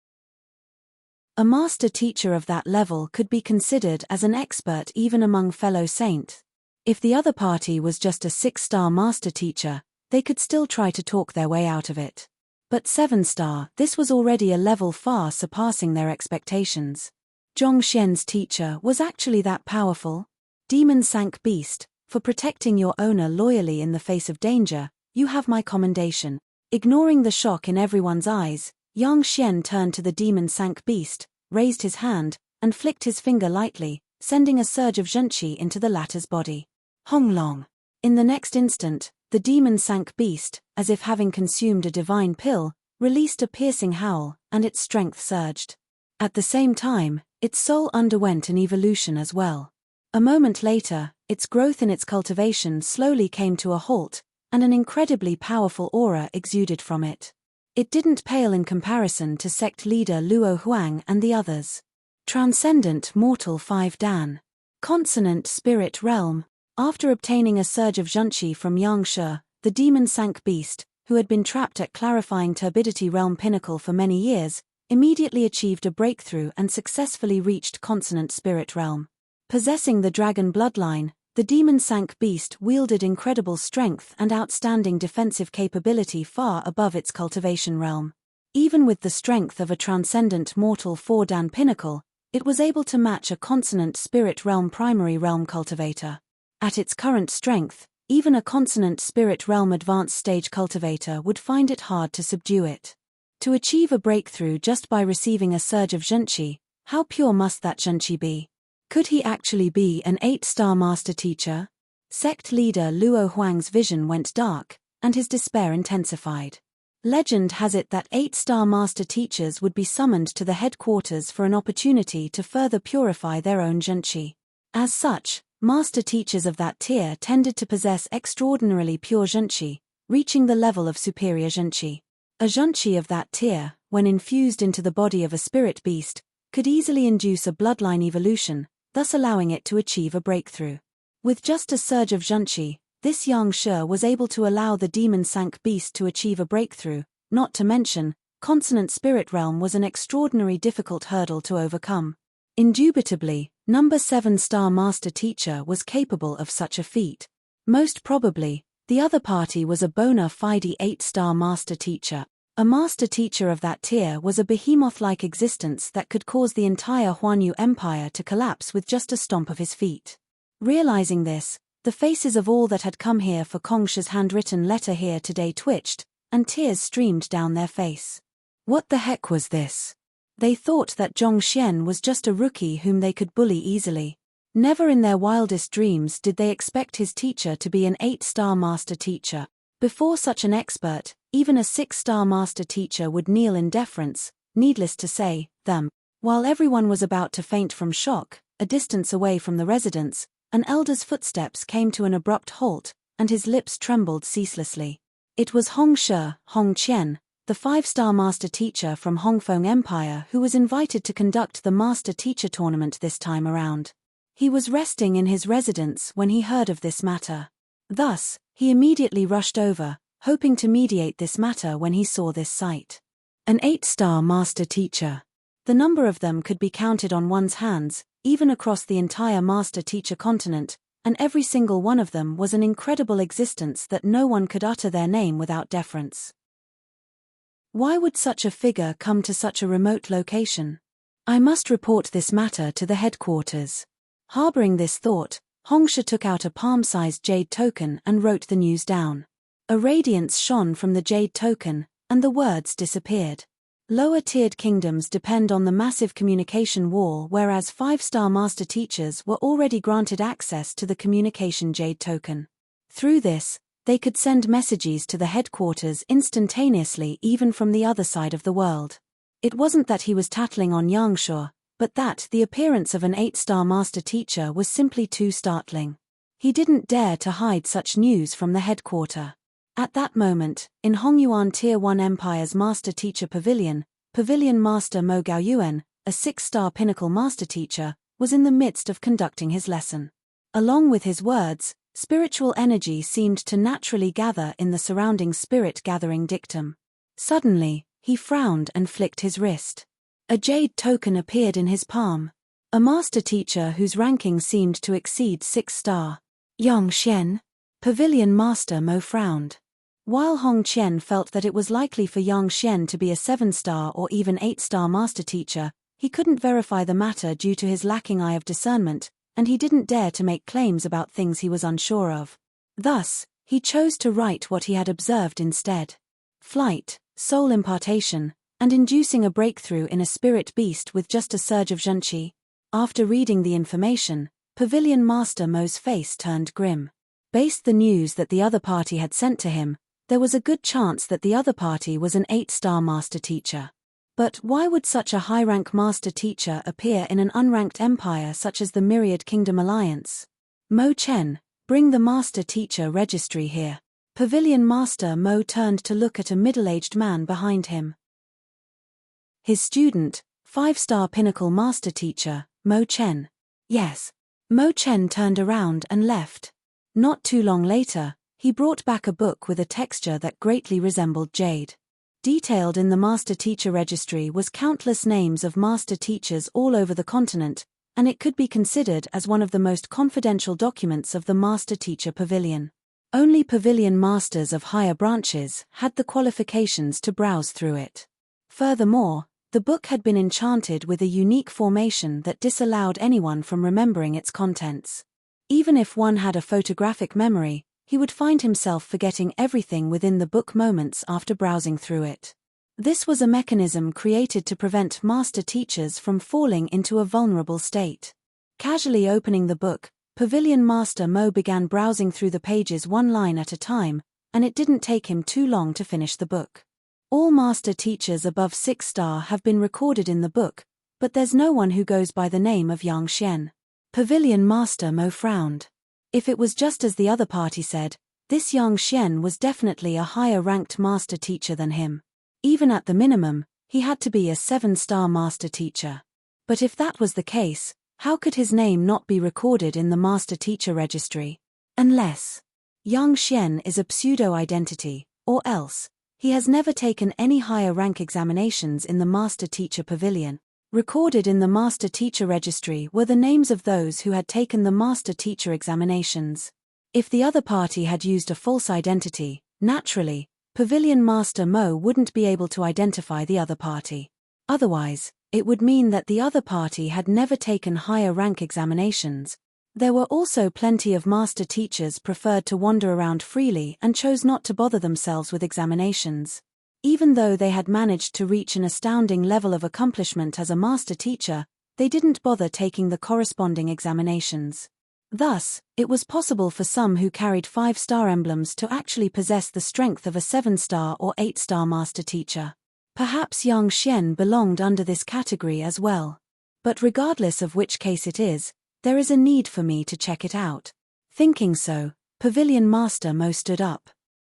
A master teacher of that level could be considered as an expert even among fellow saints. If the other party was just a 6-star master teacher, they could still try to talk their way out of it. But 7-star, this was already a level far surpassing their expectations. Zhong Xian's teacher was actually that powerful? Demon Sank Beast, for protecting your owner loyally in the face of danger, you have my commendation. Ignoring the shock in everyone's eyes, Yang Xian turned to the Demon Sank Beast, raised his hand, and flicked his finger lightly, sending a surge of zhenqi into the latter's body. Honglong. In the next instant, the Demon Sank Beast, as if having consumed a divine pill, released a piercing howl, and its strength surged. At the same time, its soul underwent an evolution as well. A moment later, its growth in its cultivation slowly came to a halt, and an incredibly powerful aura exuded from it. It didn't pale in comparison to sect leader Luo Huang and the others. Transcendent Mortal 5 Dan. Consonant Spirit Realm. After obtaining a surge of zhenqi from Yang Shi, the Demon Sank Beast, who had been trapped at clarifying turbidity realm pinnacle for many years, immediately achieved a breakthrough and successfully reached consonant spirit realm. Possessing the dragon bloodline, the Demon Sank Beast wielded incredible strength and outstanding defensive capability far above its cultivation realm. Even with the strength of a transcendent mortal 4 Dan pinnacle, it was able to match a consonant spirit realm primary realm cultivator. At its current strength, even a consonant spirit realm advanced stage cultivator would find it hard to subdue it. To achieve a breakthrough just by receiving a surge of zhenqi, how pure must that zhenqi be? Could he actually be an 8-star master teacher? Sect leader Luo Huang's vision went dark, and his despair intensified. Legend has it that 8-star master teachers would be summoned to the headquarters for an opportunity to further purify their own zhenqi. As such, master teachers of that tier tended to possess extraordinarily pure zhenqi, reaching the level of superior zhenqi. A zhenqi of that tier, when infused into the body of a spirit beast, could easily induce a bloodline evolution, thus allowing it to achieve a breakthrough. With just a surge of zhenqi, this Yang Shi was able to allow the Demon Sank Beast to achieve a breakthrough, not to mention, consonant spirit realm was an extraordinary difficult hurdle to overcome. Indubitably, number 7-star master teacher was capable of such a feat. Most probably, the other party was a bona fide 8-star master teacher. A master teacher of that tier was a behemoth-like existence that could cause the entire Huanyu Empire to collapse with just a stomp of his feet. Realizing this, the faces of all that had come here for Kongsha's handwritten letter here today twitched, and tears streamed down their face. What the heck was this? They thought that Zhongxian was just a rookie whom they could bully easily. Never in their wildest dreams did they expect his teacher to be an 8-star master teacher. Before such an expert, even a 6-star master teacher would kneel in deference, needless to say, them. While everyone was about to faint from shock, a distance away from the residence, an elder's footsteps came to an abrupt halt, and his lips trembled ceaselessly. It was Hong Qian, the 5-star master teacher from Hongfeng Empire who was invited to conduct the master teacher tournament this time around. He was resting in his residence when he heard of this matter. Thus, he immediately rushed over, hoping to mediate this matter when he saw this sight. An 8-star master teacher. The number of them could be counted on one's hands, even across the entire master teacher continent, and every single one of them was an incredible existence that no one could utter their name without deference. Why would such a figure come to such a remote location? I must report this matter to the headquarters. Harboring this thought, Hongsha took out a palm-sized jade token and wrote the news down. A radiance shone from the jade token, and the words disappeared. Lower-tiered kingdoms depend on the massive communication wall, whereas 5-star master teachers were already granted access to the communication jade token. Through this, they could send messages to the headquarters instantaneously even from the other side of the world. It wasn't that he was tattling on Yangshuo, but that the appearance of an 8-star master teacher was simply too startling. He didn't dare to hide such news from the headquarter. At that moment, in Hongyuan Tier 1 Empire's Master Teacher Pavilion, Pavilion Master Mo Gaoyuan, a 6-star pinnacle master teacher, was in the midst of conducting his lesson. Along with his words, spiritual energy seemed to naturally gather in the surrounding spirit-gathering dictum. Suddenly, he frowned and flicked his wrist. A jade token appeared in his palm. A master teacher whose ranking seemed to exceed 6-star. Yang Xian? Pavilion Master Mo frowned. While Hong Qian felt that it was likely for Yang Xian to be a 7-star or even 8-star master teacher, he couldn't verify the matter due to his lacking eye of discernment, and he didn't dare to make claims about things he was unsure of. Thus, he chose to write what he had observed instead. Flight, soul impartation, and inducing a breakthrough in a spirit beast with just a surge of zhenqi. After reading the information, Pavilion Master Mo's face turned grim. Based the news that the other party had sent to him, there was a good chance that the other party was an 8-star master teacher. But why would such a high-rank master teacher appear in an unranked empire such as the Myriad Kingdom Alliance? Mo Chen, bring the master teacher registry here. Pavilion Master Mo turned to look at a middle-aged man behind him. His student, 5-star pinnacle master teacher, Mo Chen. Yes. Mo Chen turned around and left. Not too long later, he brought back a book with a texture that greatly resembled jade. Detailed in the master teacher registry was countless names of master teachers all over the continent, and it could be considered as one of the most confidential documents of the master teacher pavilion. Only pavilion masters of higher branches had the qualifications to browse through it. Furthermore, the book had been enchanted with a unique formation that disallowed anyone from remembering its contents. Even if one had a photographic memory, he would find himself forgetting everything within the book moments after browsing through it. This was a mechanism created to prevent master teachers from falling into a vulnerable state. Casually opening the book, Pavilion Master Mo began browsing through the pages one line at a time, and it didn't take him too long to finish the book. All master teachers above 6-star have been recorded in the book, but there's no one who goes by the name of Yang Xian. Pavilion Master Mo frowned. If it was just as the other party said, this Yang Xian was definitely a higher-ranked master teacher than him. Even at the minimum, he had to be a 7-star master teacher. But if that was the case, how could his name not be recorded in the master teacher registry? Unless Yang Xian is a pseudo-identity, or else he has never taken any higher rank examinations in the master teacher pavilion. Recorded in the Master Teacher Registry were the names of those who had taken the Master Teacher examinations. If the other party had used a false identity, naturally, Pavilion Master Mo wouldn't be able to identify the other party. Otherwise, it would mean that the other party had never taken higher rank examinations. There were also plenty of master teachers preferred to wander around freely and chose not to bother themselves with examinations. Even though they had managed to reach an astounding level of accomplishment as a master teacher, they didn't bother taking the corresponding examinations. Thus, it was possible for some who carried 5-star emblems to actually possess the strength of a 7-star or 8-star master teacher. Perhaps Yang Xian belonged under this category as well. But regardless of which case it is, there is a need for me to check it out. Thinking so, Pavilion Master Mo stood up.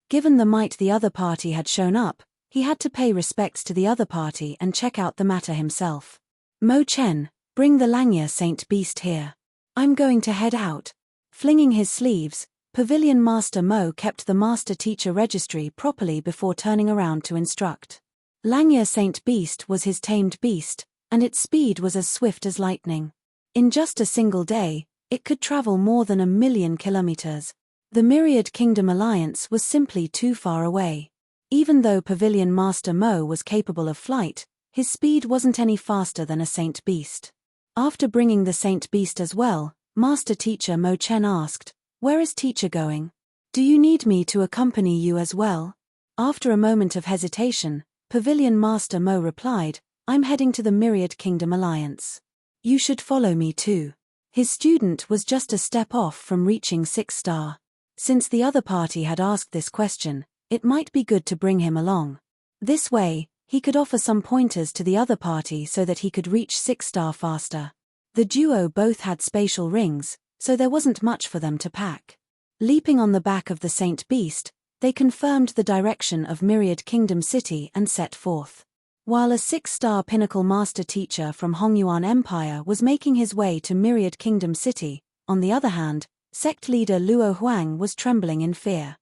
Given the might the other party had shown up, he had to pay respects to the other party and check out the matter himself. Mo Chen, bring the Langya Saint Beast here. I'm going to head out. Flinging his sleeves, Pavilion Master Mo kept the Master Teacher Registry properly before turning around to instruct. Langya Saint Beast was his tamed beast, and its speed was as swift as lightning. In just a single day, it could travel more than 1,000,000 kilometers. The Myriad Kingdom Alliance was simply too far away. Even though Pavilion Master Mo was capable of flight, his speed wasn't any faster than a Saint Beast. After bringing the Saint Beast as well, Master Teacher Mo Chen asked, "Where is Teacher going? Do you need me to accompany you as well?" After a moment of hesitation, Pavilion Master Mo replied, "I'm heading to the Myriad Kingdom Alliance. You should follow me too." His student was just a step off from reaching 6-star. Since the other party had asked this question, it might be good to bring him along. This way, he could offer some pointers to the other party so that he could reach 6-star faster. The duo both had spatial rings, so there wasn't much for them to pack. Leaping on the back of the Saint Beast, they confirmed the direction of Myriad Kingdom City and set forth. While a 6-star pinnacle master teacher from Hongyuan Empire was making his way to Myriad Kingdom City, on the other hand, sect leader Luo Huang was trembling in fear.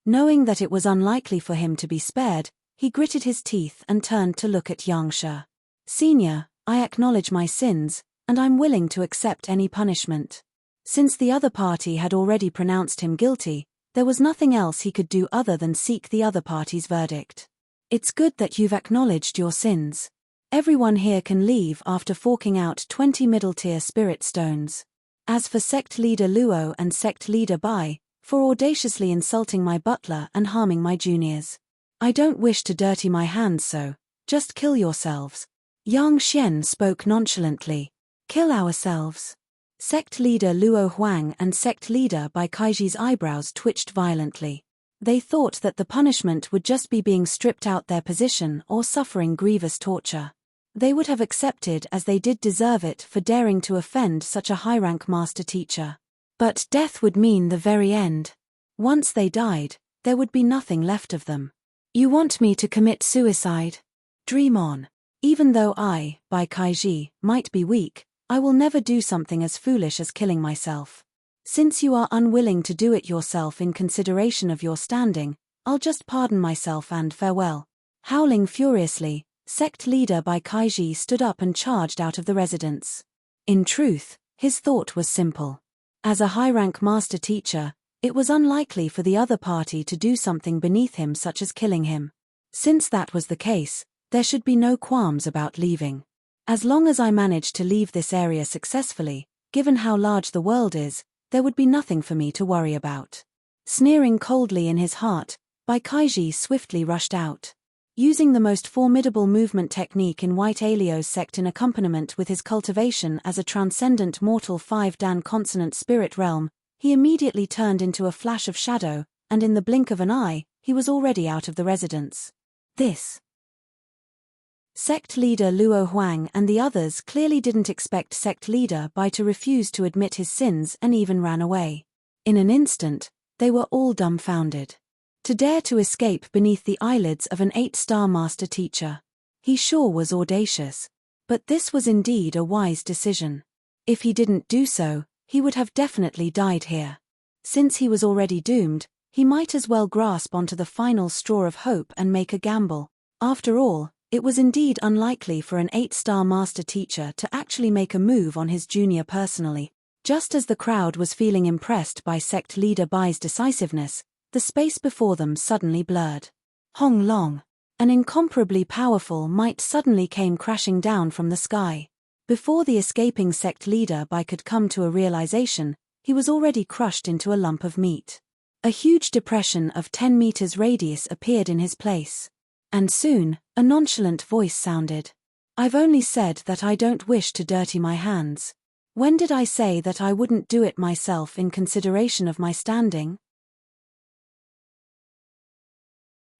Knowing that it was unlikely for him to be spared, he gritted his teeth and turned to look at Yang Shi. "Senior, I acknowledge my sins, and I'm willing to accept any punishment." Since the other party had already pronounced him guilty, there was nothing else he could do other than seek the other party's verdict. "It's good that you've acknowledged your sins. Everyone here can leave after forking out 20 middle-tier spirit stones. As for sect leader Luo and sect leader Bai, for audaciously insulting my butler and harming my juniors, I don't wish to dirty my hands, so just kill yourselves." Yang Xian spoke nonchalantly. "Kill ourselves?" Sect leader Luo Huang and sect leader Bai Kaiji's eyebrows twitched violently. They thought that the punishment would just be being stripped out their position or suffering grievous torture. They would have accepted as they did deserve it for daring to offend such a high-rank master teacher. But death would mean the very end. Once they died, there would be nothing left of them. "You want me to commit suicide? Dream on. Even though I, Bai Kaiji, might be weak, I will never do something as foolish as killing myself. Since you are unwilling to do it yourself in consideration of your standing, I'll just pardon myself and farewell." Howling furiously, sect leader Bai Kaiji stood up and charged out of the residence. In truth, his thought was simple. As a high-rank master teacher, it was unlikely for the other party to do something beneath him such as killing him. Since that was the case, there should be no qualms about leaving. As long as I manage to leave this area successfully, given how large the world is, there would be nothing for me to worry about. Sneering coldly in his heart, Bai Kaiji swiftly rushed out. Using the most formidable movement technique in White Alio's sect in accompaniment with his cultivation as a transcendent mortal 5-dan consonant spirit realm, he immediately turned into a flash of shadow, and in the blink of an eye, he was already out of the residence. This sect leader Luo Huang and the others clearly didn't expect sect leader Bai to refuse to admit his sins and even ran away. In an instant, they were all dumbfounded. To dare to escape beneath the eyelids of an 8-star master teacher. He sure was audacious. But this was indeed a wise decision. If he didn't do so, he would have definitely died here. Since he was already doomed, he might as well grasp onto the final straw of hope and make a gamble. After all, It was indeed unlikely for an 8-star master teacher to actually make a move on his junior personally. Just as the crowd was feeling impressed by sect leader Bai's decisiveness, the space before them suddenly blurred. Hong Long. An incomparably powerful might suddenly came crashing down from the sky. Before the escaping sect leader Bai could come to a realization, he was already crushed into a lump of meat. A huge depression of 10 meters radius appeared in his place. And soon, a nonchalant voice sounded. "I've only said that I don't wish to dirty my hands. When did I say that I wouldn't do it myself in consideration of my standing?"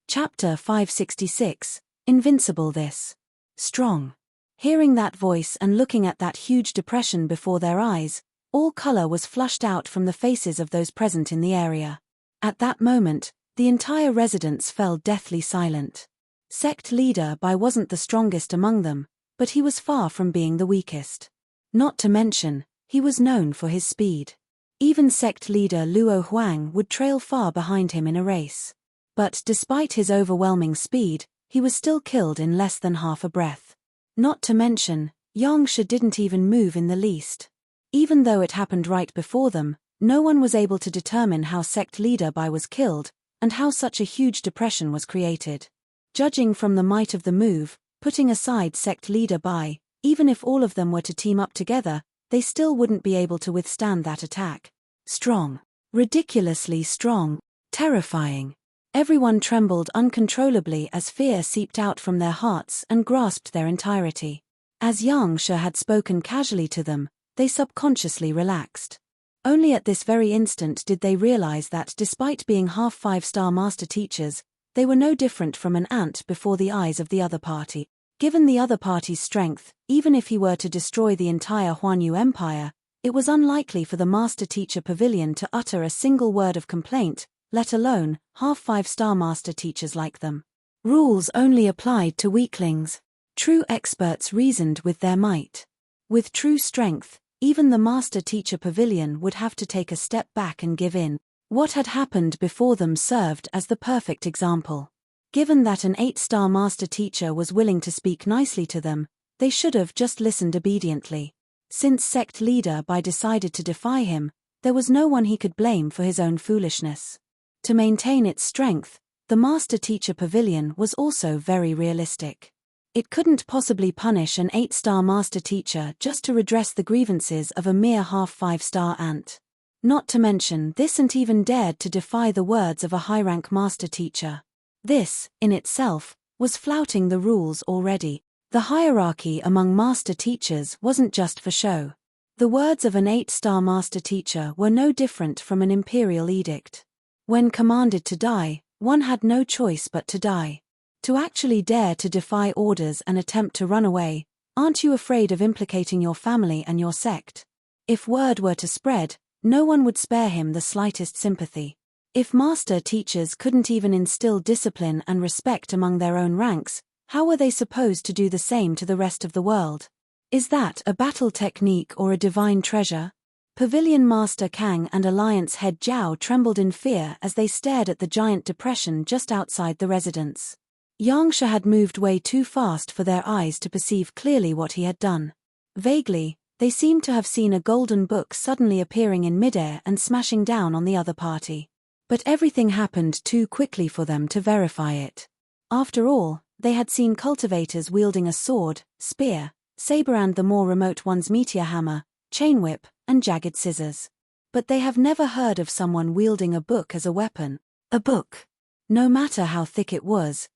Chapter 566, Invincible This. Strong. Hearing that voice and looking at that huge depression before their eyes, all color was flushed out from the faces of those present in the area. At that moment, the entire residence fell deathly silent. Sect leader Bai wasn't the strongest among them, but he was far from being the weakest. Not to mention, he was known for his speed. Even sect leader Luo Huang would trail far behind him in a race. But despite his overwhelming speed, he was still killed in less than half a breath. Not to mention, Yangsha didn't even move in the least. Even though it happened right before them, no one was able to determine how sect leader Bai was killed, and how such a huge depression was created. Judging from the might of the move, putting aside sect leader Bai, even if all of them were to team up together, they still wouldn't be able to withstand that attack. Strong. Ridiculously strong. Terrifying. Everyone trembled uncontrollably as fear seeped out from their hearts and grasped their entirety. As Yangsha had spoken casually to them, they subconsciously relaxed. Only at this very instant did they realize that despite being half 5-star master teachers, they were no different from an ant before the eyes of the other party. Given the other party's strength, even if he were to destroy the entire Huanyu Empire, it was unlikely for the master teacher pavilion to utter a single word of complaint, let alone half 5-star master teachers like them. Rules only applied to weaklings. True experts reasoned with their might. With true strength, even the master teacher pavilion would have to take a step back and give in. What had happened before them served as the perfect example. Given that an 8-star master teacher was willing to speak nicely to them, they should have just listened obediently. Since sect leader Bai decided to defy him, there was no one he could blame for his own foolishness. To maintain its strength, the master teacher pavilion was also very realistic. It couldn't possibly punish an 8-star master teacher just to redress the grievances of a mere half 5-star ant. Not to mention this ant even dared to defy the words of a high-rank master teacher. This, in itself, was flouting the rules already. The hierarchy among master teachers wasn't just for show. The words of an 8-star master teacher were no different from an imperial edict. When commanded to die, one had no choice but to die. To actually dare to defy orders and attempt to run away, aren't you afraid of implicating your family and your sect? If word were to spread, no one would spare him the slightest sympathy. If master teachers couldn't even instill discipline and respect among their own ranks, how were they supposed to do the same to the rest of the world? Is that a battle technique or a divine treasure? Pavilion Master Kang and Alliance Head Zhao trembled in fear as they stared at the giant depression just outside the residence. Yangsha had moved way too fast for their eyes to perceive clearly what he had done. Vaguely, they seemed to have seen a golden book suddenly appearing in midair and smashing down on the other party. But everything happened too quickly for them to verify it. After all, they had seen cultivators wielding a sword, spear, saber and the more remote one's meteor hammer, chain whip, and jagged scissors. But they have never heard of someone wielding a book as a weapon. A book. No matter how thick it was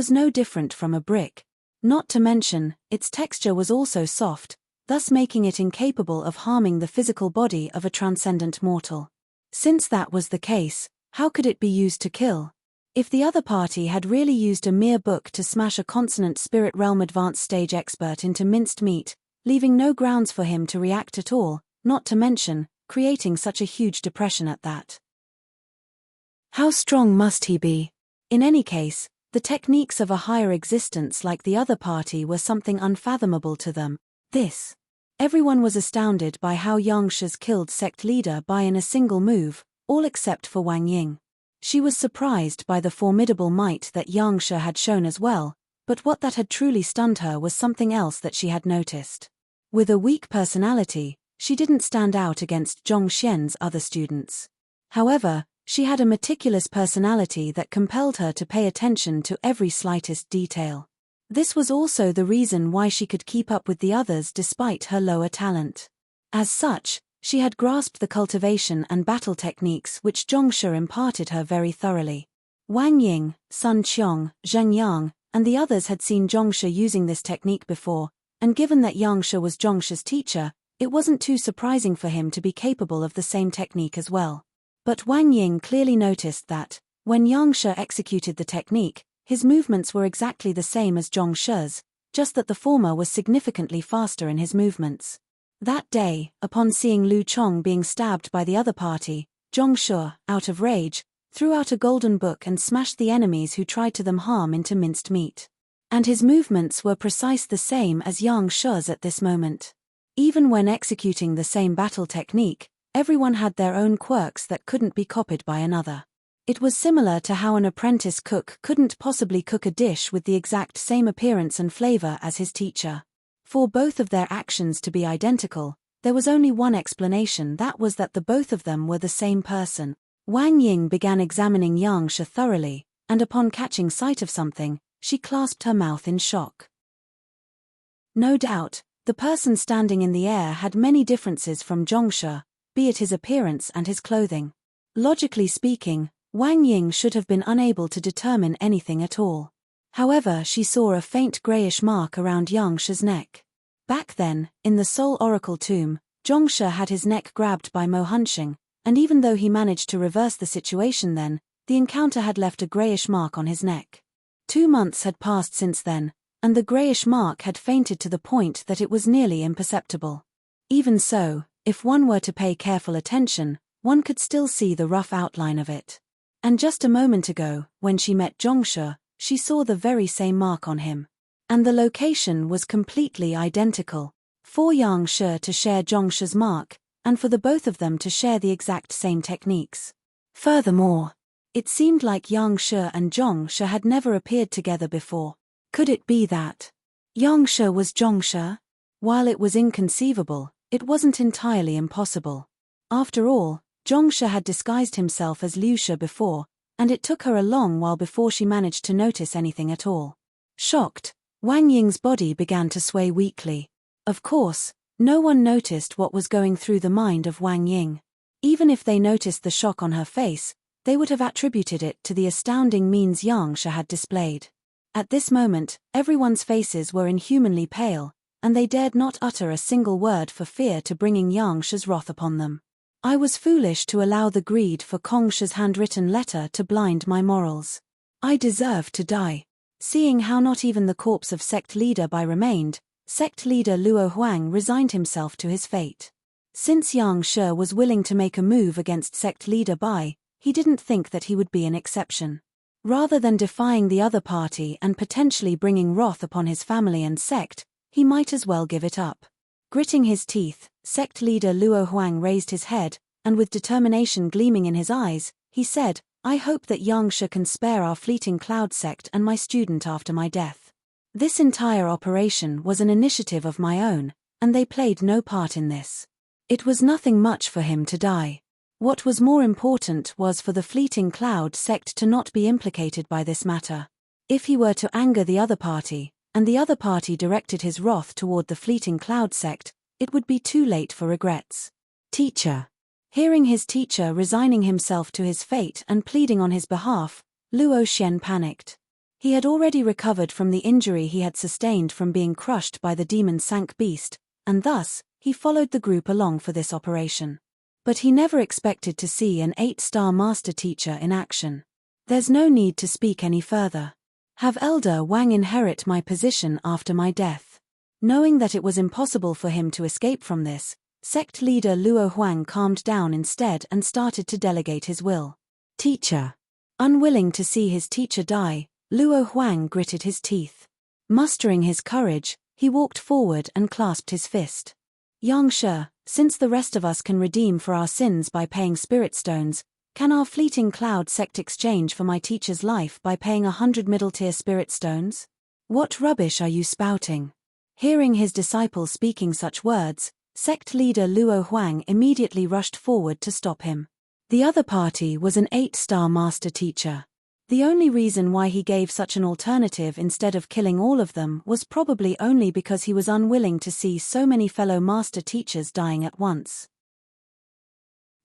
no different from a brick. Not to mention, its texture was also soft, thus making it incapable of harming the physical body of a transcendent mortal. Since that was the case, how could it be used to kill? If the other party had really used a mere book to smash a consonant spirit realm advanced stage expert into minced meat, leaving no grounds for him to react at all, not to mention, creating such a huge depression at that. How strong must he be? In any case, the techniques of a higher existence like the other party were something unfathomable to them. Everyone was astounded by how Yangsha's killed sect leader Bai in a single move, all except for Wang Ying. She was surprised by the formidable might that Yangsha had shown as well, But what that had truly stunned her was something else that she had noticed. With a weak personality, she didn't stand out against Zhongxian's other students. However, she had a meticulous personality that compelled her to pay attention to every slightest detail. This was also the reason why she could keep up with the others despite her lower talent. As such, she had grasped the cultivation and battle techniques which Zhongshe imparted her very thoroughly. Wang Ying, Sun Qiong, Zheng Yang, and the others had seen Zhongshe using this technique before, and given that Yangshe was Zhongshe's teacher, it wasn't too surprising for him to be capable of the same technique as well. But Wang Ying clearly noticed that, when Yangshe executed the technique, his movements were exactly the same as Zhongshe's, just that the former was significantly faster in his movements. That day, upon seeing Lu Chong being stabbed by the other party, Zhongshe, out of rage, threw out a golden book and smashed the enemies who tried to them harm into minced meat. And his movements were precise the same as Yangshe's at this moment. Even when executing the same battle technique, everyone had their own quirks that couldn't be copied by another. It was similar to how an apprentice cook couldn't possibly cook a dish with the exact same appearance and flavor as his teacher. For both of their actions to be identical, there was only one explanation, that was that the both of them were the same person. Wang Ying began examining Yangshe thoroughly, and upon catching sight of something, she clasped her mouth in shock. No doubt, the person standing in the air had many differences from Zhongshe, be it his appearance and his clothing. Logically speaking, Wang Ying should have been unable to determine anything at all. However, she saw a faint grayish mark around Yangshe's neck. Back then, in the Soul Oracle tomb, Zhongshe had his neck grabbed by Mo Hunsheng, and even though he managed to reverse the situation then, the encounter had left a grayish mark on his neck. 2 months had passed since then, and the grayish mark had fainted to the point that it was nearly imperceptible. Even so, if one were to pay careful attention, one could still see the rough outline of it. And just a moment ago, when she met Zhongshe, she saw the very same mark on him. And the location was completely identical. For Yangshe to share Zhongshe's mark, and for the both of them to share the exact same techniques. Furthermore, it seemed like Yangshe and Zhongshe had never appeared together before. Could it be that Yangshe was Zhongshe? While it was inconceivable, it wasn't entirely impossible. After all, Zhongshe had disguised himself as Liushe before, and it took her a long while before she managed to notice anything at all. Shocked, Wang Ying's body began to sway weakly. Of course, no one noticed what was going through the mind of Wang Ying. Even if they noticed the shock on her face, they would have attributed it to the astounding means Yangshe had displayed. At this moment, everyone's faces were inhumanly pale, and they dared not utter a single word for fear to bringing Yangshe's wrath upon them. I was foolish to allow the greed for Kongshe's handwritten letter to blind my morals. I deserved to die. Seeing how not even the corpse of sect leader Bai remained, sect leader Luo Huang resigned himself to his fate. Since Yangshe was willing to make a move against sect leader Bai, he didn't think that he would be an exception. Rather than defying the other party and potentially bringing wrath upon his family and sect, he might as well give it up. Gritting his teeth, sect leader Luo Huang raised his head, and with determination gleaming in his eyes, he said, "I hope that Yangshe can spare our fleeting cloud sect and my student after my death. This entire operation was an initiative of my own, and they played no part in this. It was nothing much for him to die. What was more important was for the fleeting cloud sect to not be implicated by this matter. If he were to anger the other party, and the other party directed his wrath toward the fleeting cloud sect, it would be too late for regrets." Teacher. Hearing his teacher resigning himself to his fate and pleading on his behalf, Luo Xian panicked. He had already recovered from the injury he had sustained from being crushed by the demon Sank beast, and thus, he followed the group along for this operation. But he never expected to see an 8-star master teacher in action. There's no need to speak any further. Have Elder Wang inherit my position after my death. Knowing that it was impossible for him to escape from this, sect leader Luo Huang calmed down instead and started to delegate his will. Teacher. Unwilling to see his teacher die, Luo Huang gritted his teeth. Mustering his courage, he walked forward and clasped his fist. Yangshe, since the rest of us can redeem for our sins by paying spirit stones, can our fleeting cloud sect exchange for my teacher's life by paying 100 middle-tier spirit stones? What rubbish are you spouting? Hearing his disciple speaking such words, sect leader Luo Huang immediately rushed forward to stop him. The other party was an 8-star master teacher. The only reason why he gave such an alternative instead of killing all of them was probably only because he was unwilling to see so many fellow master teachers dying at once.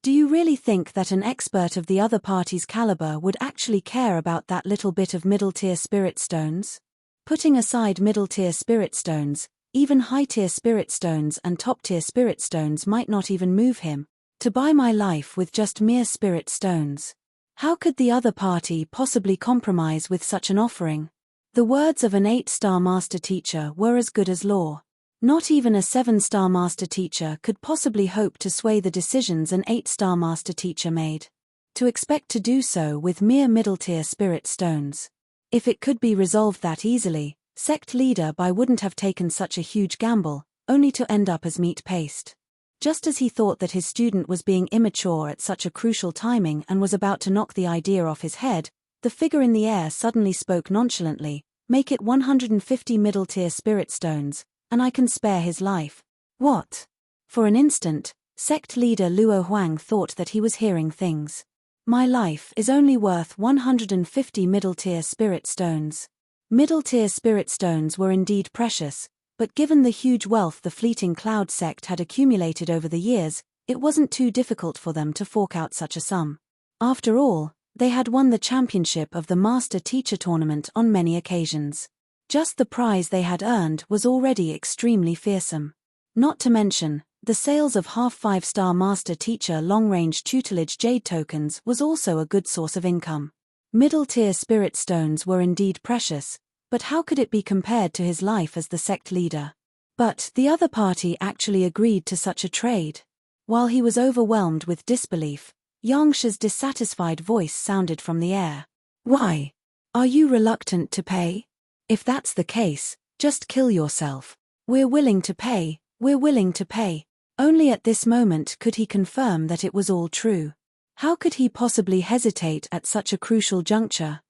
Do you really think that an expert of the other party's caliber would actually care about that little bit of middle-tier spirit stones? Putting aside middle-tier spirit stones, even high-tier spirit stones and top-tier spirit stones might not even move him. To buy my life with just mere spirit stones. How could the other party possibly compromise with such an offering? The words of an 8-star master teacher were as good as law. Not even a 7-star master teacher could possibly hope to sway the decisions an 8-star master teacher made. To expect to do so with mere middle-tier spirit stones. If it could be resolved that easily, sect leader Bai wouldn't have taken such a huge gamble, only to end up as meat paste. Just as he thought that his student was being immature at such a crucial timing and was about to knock the idea off his head, the figure in the air suddenly spoke nonchalantly, "Make it 150 middle-tier spirit stones, and I can spare his life." What? For an instant, sect leader Luo Huang thought that he was hearing things. My life is only worth 150 middle-tier spirit stones. Middle-tier spirit stones were indeed precious, but given the huge wealth the fleeting Cloud sect had accumulated over the years, it wasn't too difficult for them to fork out such a sum. After all, they had won the championship of the Master Teacher Tournament on many occasions. Just the prize they had earned was already extremely fearsome. Not to mention, the sales of half 5-star Master Teacher long-range tutelage jade tokens was also a good source of income. Middle-tier spirit stones were indeed precious, but how could it be compared to his life as the sect leader? But the other party actually agreed to such a trade. While he was overwhelmed with disbelief, Yangshi's dissatisfied voice sounded from the air. Why? Are you reluctant to pay? If that's the case, just kill yourself. We're willing to pay, we're willing to pay. Only at this moment could he confirm that it was all true. How could he possibly hesitate at such a crucial juncture?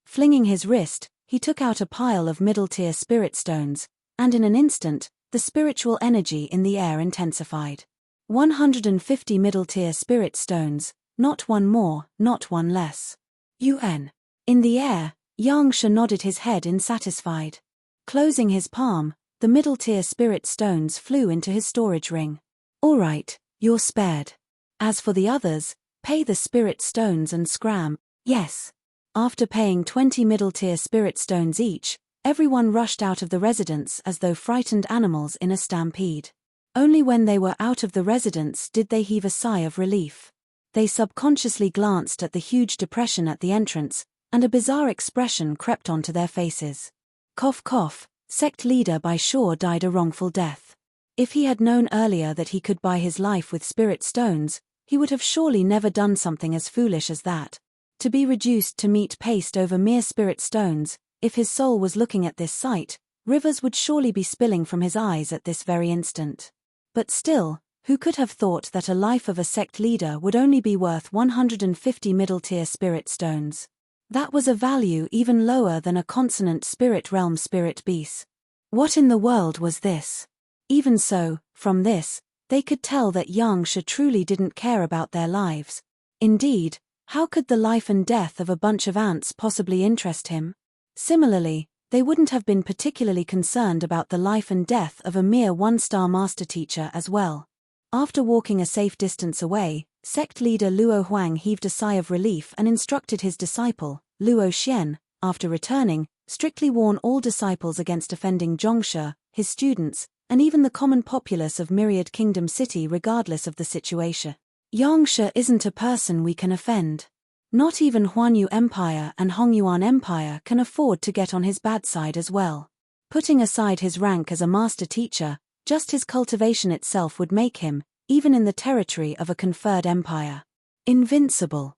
Flinging his wrist, he took out a pile of middle-tier spirit stones, and in an instant, the spiritual energy in the air intensified. 150 middle-tier spirit stones, not one more, not one less. UN. In the air, Yangsha nodded his head in satisfied. Closing his palm, the middle-tier spirit stones flew into his storage ring. All right, you're spared. As for the others, pay the spirit stones and scram. Yes. After paying 20 middle-tier spirit stones each, everyone rushed out of the residence as though frightened animals in a stampede. Only when they were out of the residence did they heave a sigh of relief. They subconsciously glanced at the huge depression at the entrance, and a bizarre expression crept onto their faces. Cough cough, sect leader Bai Shaw died a wrongful death. If he had known earlier that he could buy his life with spirit stones, he would have surely never done something as foolish as that. To be reduced to meat paste over mere spirit stones, if his soul was looking at this sight, rivers would surely be spilling from his eyes at this very instant. But still, who could have thought that a life of a sect leader would only be worth 150 middle-tier spirit stones? That was a value even lower than a consonant spirit realm spirit beast. What in the world was this? Even so, from this, they could tell that Yangsha truly didn't care about their lives. Indeed, how could the life and death of a bunch of ants possibly interest him? Similarly, they wouldn't have been particularly concerned about the life and death of a mere 1-star master teacher as well. After walking a safe distance away, sect leader Luo Huang heaved a sigh of relief and instructed his disciple, Luo Xian, after returning, strictly warn all disciples against offending Zhongshe, his students, and even the common populace of Myriad Kingdom City regardless of the situation. Yangshe isn't a person we can offend. Not even Huanyu Empire and Hongyuan Empire can afford to get on his bad side as well. Putting aside his rank as a master teacher, just his cultivation itself would make him, even in the territory of a conferred empire, invincible.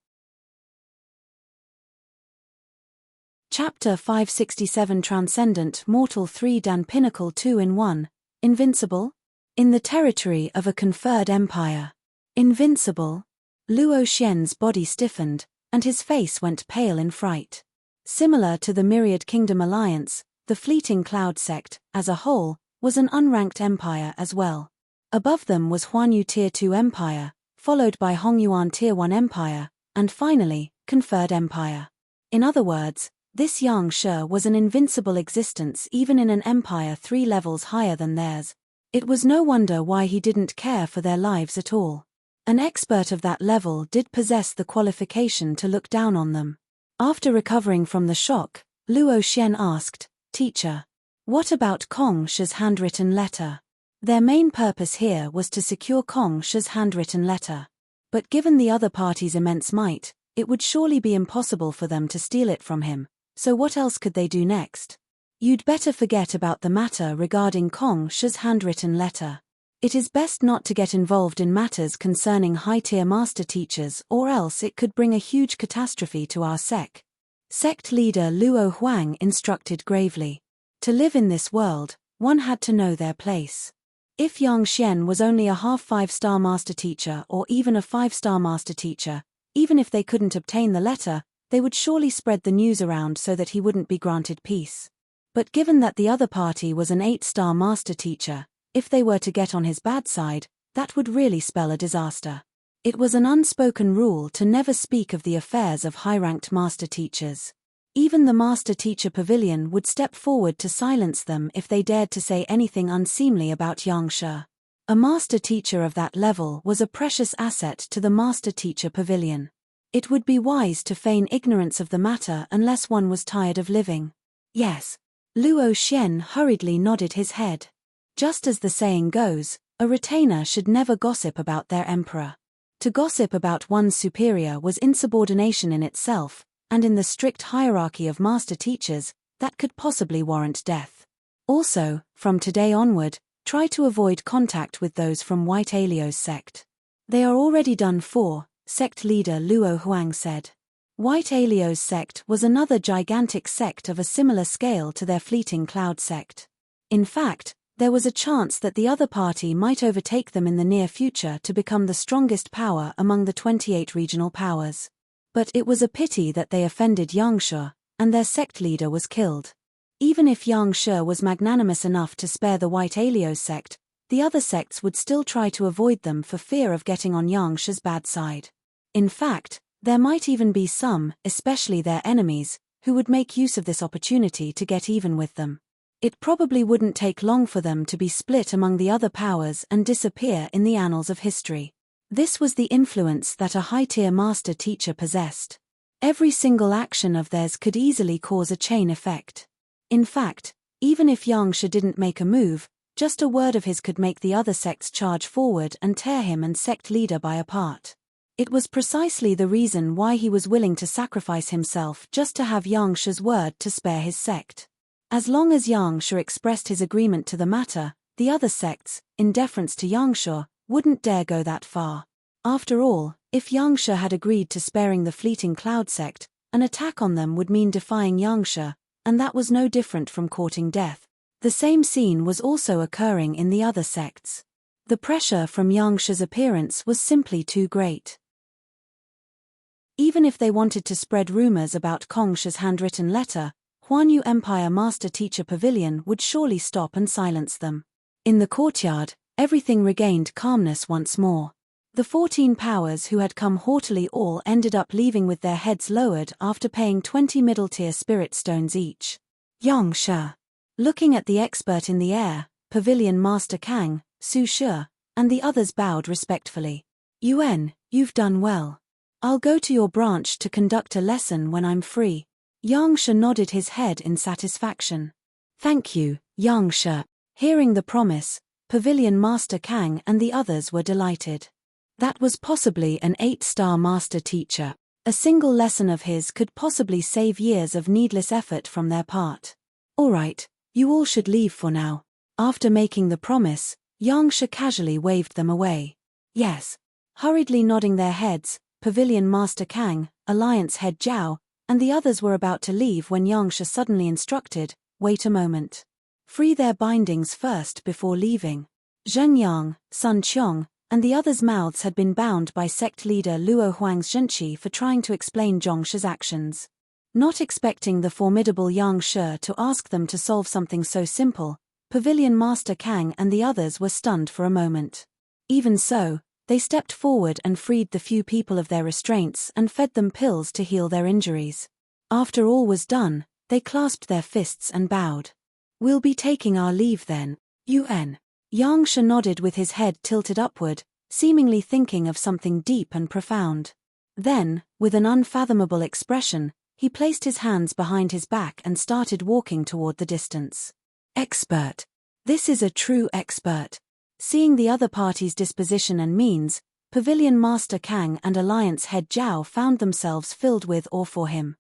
Chapter 567 Transcendent Mortal 3 Dan Pinnacle 2 in 1, Invincible? In the territory of a conferred empire. Invincible? Luo Xian's body stiffened, and his face went pale in fright. Similar to the Myriad Kingdom Alliance, the Fleeting Cloud sect, as a whole, was an unranked empire as well. Above them was Huanyu Tier 2 Empire, followed by Hongyuan Tier 1 Empire, and finally, Conferred Empire. In other words, this Yang Shi was an invincible existence even in an empire 3 levels higher than theirs. It was no wonder why he didn't care for their lives at all. An expert of that level did possess the qualification to look down on them. After recovering from the shock, Luo Xian asked, "Teacher, what about Kong Shi's handwritten letter?" Their main purpose here was to secure Kong Shi's handwritten letter. But given the other party's immense might, it would surely be impossible for them to steal it from him, so what else could they do next? "You'd better forget about the matter regarding Kong Shi's handwritten letter. It is best not to get involved in matters concerning high-tier master teachers, or else it could bring a huge catastrophe to our sect." Sect leader Luo Huang instructed gravely. To live in this world, one had to know their place. If Yang Xian was only a half 5-star master teacher or even a 5-star master teacher, even if they couldn't obtain the letter, they would surely spread the news around so that he wouldn't be granted peace. But given that the other party was an 8-star master teacher, if they were to get on his bad side, that would really spell a disaster. It was an unspoken rule to never speak of the affairs of high-ranked master teachers. Even the Master Teacher Pavilion would step forward to silence them if they dared to say anything unseemly about Yang Shi. A master teacher of that level was a precious asset to the Master Teacher Pavilion. It would be wise to feign ignorance of the matter unless one was tired of living. Yes. Luo Xian hurriedly nodded his head. Just as the saying goes, a retainer should never gossip about their emperor. To gossip about one's superior was insubordination in itself, and in the strict hierarchy of master teachers, that could possibly warrant death. Also, from today onward, try to avoid contact with those from White Alio's sect. "They are already done for," sect leader Luo Huang said. White Alio's sect was another gigantic sect of a similar scale to their Fleeting Cloud sect. In fact, there was a chance that the other party might overtake them in the near future to become the strongest power among the 28 regional powers. But it was a pity that they offended Yang Shi, and their sect leader was killed. Even if Yang Shi was magnanimous enough to spare the White Alio sect, the other sects would still try to avoid them for fear of getting on Yang Shi's bad side. In fact, there might even be some, especially their enemies, who would make use of this opportunity to get even with them. It probably wouldn't take long for them to be split among the other powers and disappear in the annals of history. This was the influence that a high-tier master teacher possessed. Every single action of theirs could easily cause a chain effect. In fact, even if Yang Shi didn't make a move, just a word of his could make the other sects charge forward and tear him and sect leader by apart. It was precisely the reason why he was willing to sacrifice himself just to have Yang Shi's word to spare his sect. As long as Yang Shi expressed his agreement to the matter, the other sects, in deference to Yang Shi, wouldn't dare go that far. After all, if Yang Shi had agreed to sparing the Fleeting Cloud sect, an attack on them would mean defying Yang Shi, and that was no different from courting death. The same scene was also occurring in the other sects. The pressure from Yang Shi's appearance was simply too great. Even if they wanted to spread rumors about Kong Shi's handwritten letter, Huanyu Empire Master Teacher Pavilion would surely stop and silence them. In the courtyard, everything regained calmness once more. The 14 powers who had come haughtily all ended up leaving with their heads lowered after paying 20 middle-tier spirit stones each. Yang Shi. Looking at the expert in the air, Pavilion Master Kang, Su Shi, and the others bowed respectfully. "Yuan, you've done well. I'll go to your branch to conduct a lesson when I'm free." Yang Shi nodded his head in satisfaction. "Thank you, Yang Shi." Hearing the promise, Pavilion Master Kang and the others were delighted. That was possibly an 8-star master teacher. A single lesson of his could possibly save years of needless effort from their part. "All right, you all should leave for now." After making the promise, Yang Shi casually waved them away. "Yes." Hurriedly nodding their heads, Pavilion Master Kang, Alliance Head Zhao, and the others were about to leave when Yang Shi suddenly instructed, "Wait a moment. Free their bindings first before leaving." Zheng Yang, Sun Qiong, and the others' mouths had been bound by sect leader Luo Huang's Zhenqi for trying to explain Zhong Shi's actions. Not expecting the formidable Yang Shi to ask them to solve something so simple, Pavilion Master Kang and the others were stunned for a moment. Even so, they stepped forward and freed the few people of their restraints and fed them pills to heal their injuries. After all was done, they clasped their fists and bowed. "We'll be taking our leave then, UN." Yang Shi nodded with his head tilted upward, seemingly thinking of something deep and profound. Then, with an unfathomable expression, he placed his hands behind his back and started walking toward the distance. Expert. This is a true expert. Seeing the other party's disposition and means, Pavilion Master Kang and Alliance Head Zhao found themselves filled with awe for him.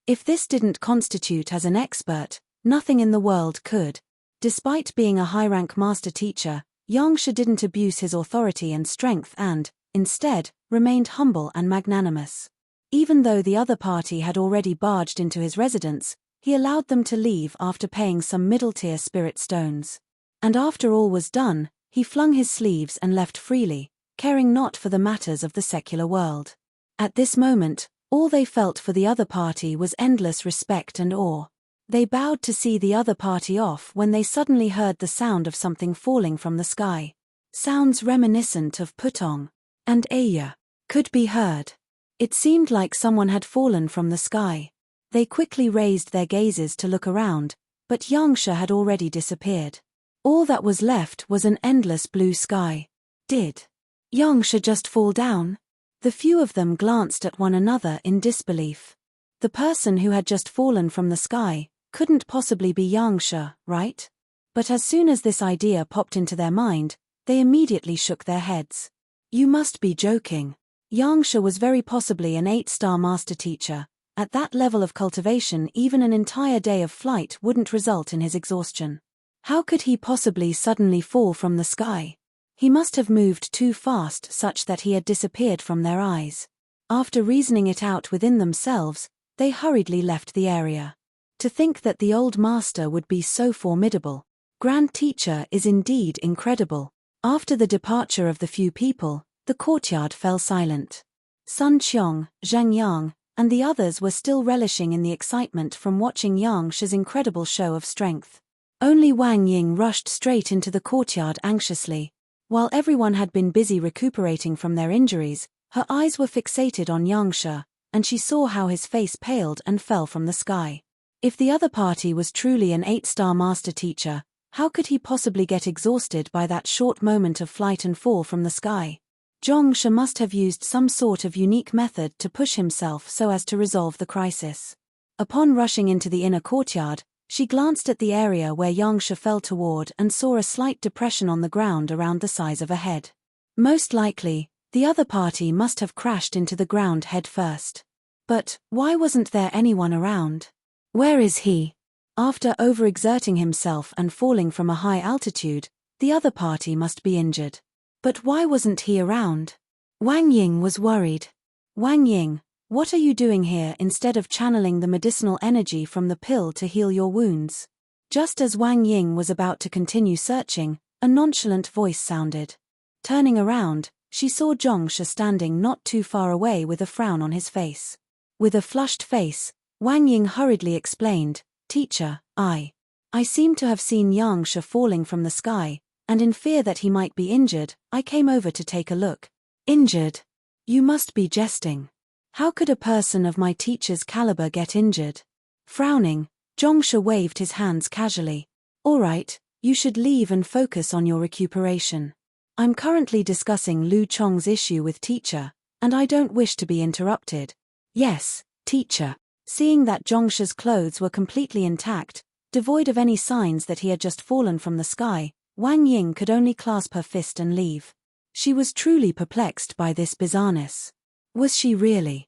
If this didn't constitute as an expert, nothing in the world could. Despite being a high-rank master teacher, Yang Shi didn't abuse his authority and strength and, instead, remained humble and magnanimous. Even though the other party had already barged into his residence, he allowed them to leave after paying some middle-tier spirit stones. And after all was done, he flung his sleeves and left freely, caring not for the matters of the secular world. At this moment, all they felt for the other party was endless respect and awe. They bowed to see the other party off when they suddenly heard the sound of something falling from the sky. Sounds reminiscent of Putong and Aya could be heard. It seemed like someone had fallen from the sky. They quickly raised their gazes to look around, but Yang Shi had already disappeared. All that was left was an endless blue sky. Did Yang Shi just fall down? The few of them glanced at one another in disbelief. The person who had just fallen from the sky couldn't possibly be Yang Shi, right? But as soon as this idea popped into their mind, they immediately shook their heads. You must be joking. Yang Shi was very possibly an 8-star master teacher. At that level of cultivation, even an entire day of flight wouldn't result in his exhaustion. How could he possibly suddenly fall from the sky? He must have moved too fast such that he had disappeared from their eyes. After reasoning it out within themselves, they hurriedly left the area. To think that the old master would be so formidable. Grand Teacher is indeed incredible. After the departure of the few people, the courtyard fell silent. Sun Qiong, Zhang Yang, and the others were still relishing in the excitement from watching Yang Shi's incredible show of strength. Only Wang Ying rushed straight into the courtyard anxiously. While everyone had been busy recuperating from their injuries, her eyes were fixated on Yang Shi, and she saw how his face paled and fell from the sky. If the other party was truly an 8-star master teacher, how could he possibly get exhausted by that short moment of flight and fall from the sky? Zhong Shi must have used some sort of unique method to push himself so as to resolve the crisis. Upon rushing into the inner courtyard, she glanced at the area where Yang Shi fell toward and saw a slight depression on the ground around the size of a head. Most likely, the other party must have crashed into the ground head first. But why wasn't there anyone around? Where is he? After overexerting himself and falling from a high altitude, the other party must be injured. But why wasn't he around? Wang Ying was worried. Wang Ying, what are you doing here instead of channeling the medicinal energy from the pill to heal your wounds? Just as Wang Ying was about to continue searching, a nonchalant voice sounded. Turning around, she saw Zhong Shi standing not too far away with a frown on his face. With a flushed face, Wang Ying hurriedly explained, "Teacher, I seem to have seen Yang Shi falling from the sky, and in fear that he might be injured, I came over to take a look." Injured? You must be jesting. How could a person of my teacher's caliber get injured? Frowning, Zhong Shi waved his hands casually. All right, you should leave and focus on your recuperation. I'm currently discussing Lu Chong's issue with teacher, and I don't wish to be interrupted. Yes, teacher. Seeing that Zhong Shi's clothes were completely intact, devoid of any signs that he had just fallen from the sky, Wang Ying could only clasp her fist and leave. She was truly perplexed by this bizarreness. Was she really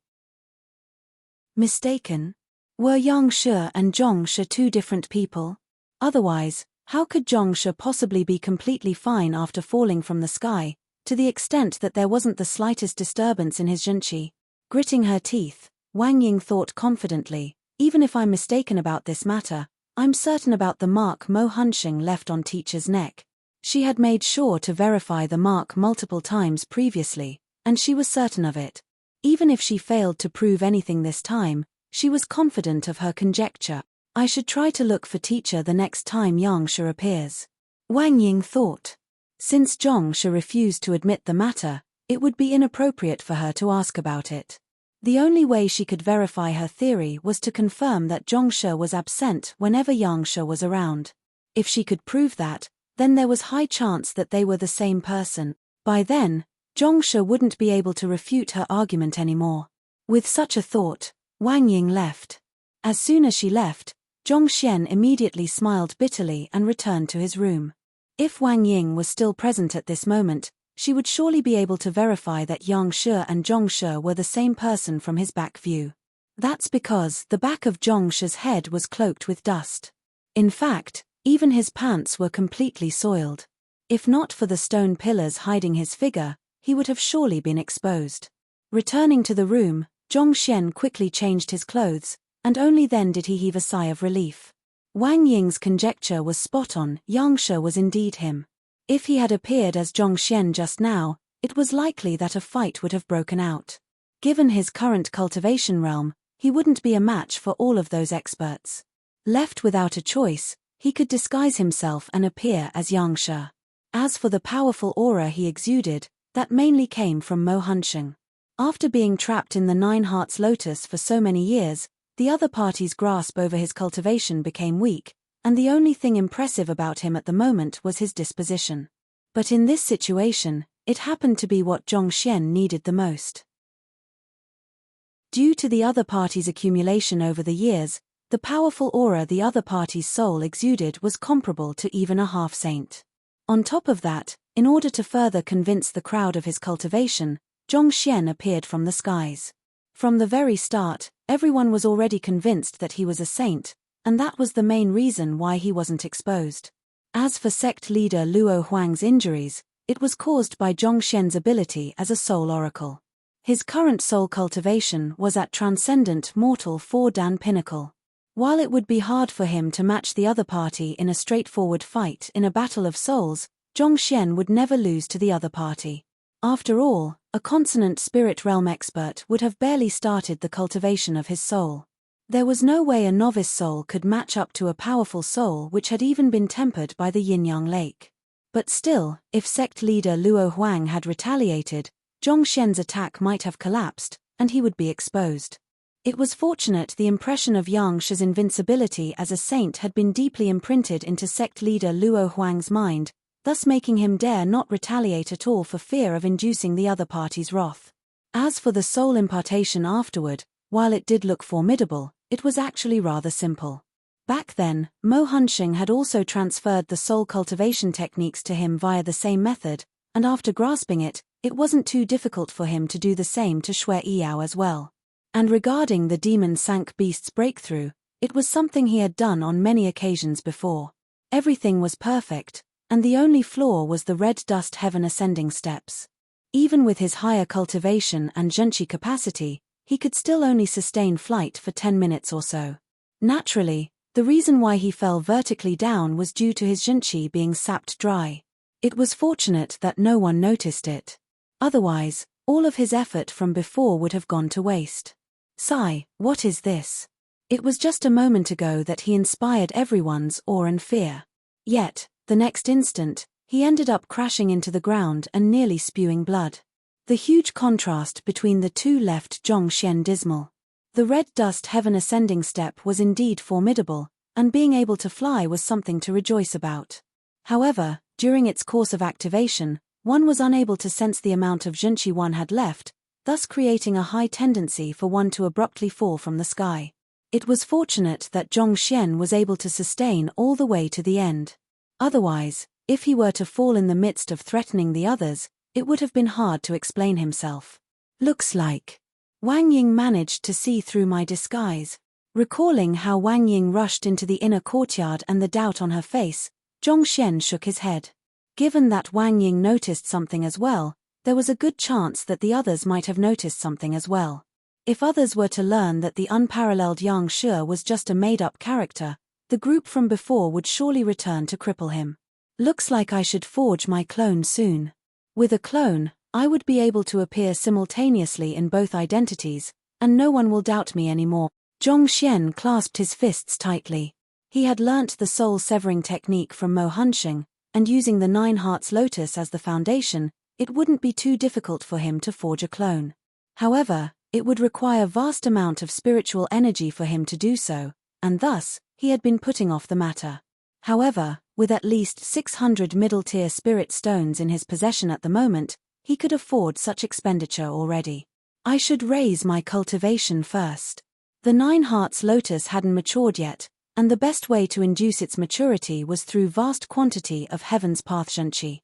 mistaken? Were Yang Shi and Zhong Shi two different people? Otherwise, how could Zhong Shi possibly be completely fine after falling from the sky, to the extent that there wasn't the slightest disturbance in his zhenqi? Gritting her teeth, Wang Ying thought confidently, even if I'm mistaken about this matter, I'm certain about the mark Mo Hunsheng left on teacher's neck. She had made sure to verify the mark multiple times previously, and she was certain of it. Even if she failed to prove anything this time, she was confident of her conjecture. I should try to look for teacher the next time Yangsha appears. Wang Ying thought. Since Zhongsha refused to admit the matter, it would be inappropriate for her to ask about it. The only way she could verify her theory was to confirm that Zhongsha was absent whenever Yangsha was around. If she could prove that, then there was high chance that they were the same person. By then, Zhongsha wouldn't be able to refute her argument anymore. With such a thought, Wang Ying left. As soon as she left, Zhongxian immediately smiled bitterly and returned to his room. If Wang Ying was still present at this moment, she would surely be able to verify that Yang Shi and Zhongsha were the same person from his back view. That's because the back of Zhongsha's head was cloaked with dust. In fact, even his pants were completely soiled. If not for the stone pillars hiding his figure, he would have surely been exposed. Returning to the room, Zhongxian quickly changed his clothes, and only then did he heave a sigh of relief. Wang Ying's conjecture was spot on. Yangsha was indeed him. If he had appeared as Zhongxian just now, it was likely that a fight would have broken out. Given his current cultivation realm, he wouldn't be a match for all of those experts. Left without a choice, he could disguise himself and appear as Yangsha. As for the powerful aura he exuded, that mainly came from Mo Hunsheng. After being trapped in the Nine Hearts Lotus for so many years, the other party's grasp over his cultivation became weak, and the only thing impressive about him at the moment was his disposition. But in this situation, it happened to be what Zhongxian needed the most. Due to the other party's accumulation over the years, the powerful aura the other party's soul exuded was comparable to even a half-saint. On top of that, in order to further convince the crowd of his cultivation, Zhongxian appeared from the skies. From the very start, everyone was already convinced that he was a saint, and that was the main reason why he wasn't exposed. As for sect leader Luo Huang's injuries, it was caused by Zhongxian's ability as a soul oracle. His current soul cultivation was at Transcendent Mortal 4 Dan Pinnacle. While it would be hard for him to match the other party in a straightforward fight in a battle of souls, Zhongxian would never lose to the other party. After all, a consonant spirit realm expert would have barely started the cultivation of his soul. There was no way a novice soul could match up to a powerful soul which had even been tempered by the yin-yang lake. But still, if sect leader Luo Huang had retaliated, Zhongxian's attack might have collapsed, and he would be exposed. It was fortunate the impression of Yang Shi's invincibility as a saint had been deeply imprinted into sect leader Luo Huang's mind, thus making him dare not retaliate at all for fear of inducing the other party's wrath. As for the soul impartation afterward, while it did look formidable, it was actually rather simple. Back then, Mo Hunsheng had also transferred the soul cultivation techniques to him via the same method, and after grasping it, it wasn't too difficult for him to do the same to Xue Yao as well. And regarding the demon sank beast's breakthrough, it was something he had done on many occasions before. Everything was perfect, and the only flaw was the red dust heaven ascending steps. Even with his higher cultivation and zhenqi capacity, he could still only sustain flight for 10 minutes or so. Naturally, the reason why he fell vertically down was due to his zhenqi being sapped dry. It was fortunate that no one noticed it. Otherwise, all of his effort from before would have gone to waste. Sigh, what is this? It was just a moment ago that he inspired everyone's awe and fear. Yet, the next instant, he ended up crashing into the ground and nearly spewing blood. The huge contrast between the two left Zhongxian dismal. The red dust heaven ascending step was indeed formidable, and being able to fly was something to rejoice about. However, during its course of activation, one was unable to sense the amount of zhenqi one had left, thus creating a high tendency for one to abruptly fall from the sky. It was fortunate that Zhongxian was able to sustain all the way to the end. Otherwise, if he were to fall in the midst of threatening the others, it would have been hard to explain himself. Looks like Wang Ying managed to see through my disguise. Recalling how Wang Ying rushed into the inner courtyard and the doubt on her face, Zhongxian shook his head. Given that Wang Ying noticed something as well, there was a good chance that the others might have noticed something as well. If others were to learn that the unparalleled Yang Shi was just a made-up character, the group from before would surely return to cripple him. Looks like I should forge my clone soon. With a clone, I would be able to appear simultaneously in both identities, and no one will doubt me anymore. Zhongxian clasped his fists tightly. He had learnt the soul-severing technique from Mo Hunsheng, and using the Nine Hearts Lotus as the foundation, it wouldn't be too difficult for him to forge a clone. However, it would require vast amount of spiritual energy for him to do so, and thus, he had been putting off the matter. However, with at least 600 middle-tier spirit stones in his possession at the moment, he could afford such expenditure already. I should raise my cultivation first. The Nine Hearts Lotus hadn't matured yet, and the best way to induce its maturity was through vast quantity of Heaven's Path Zhenqi.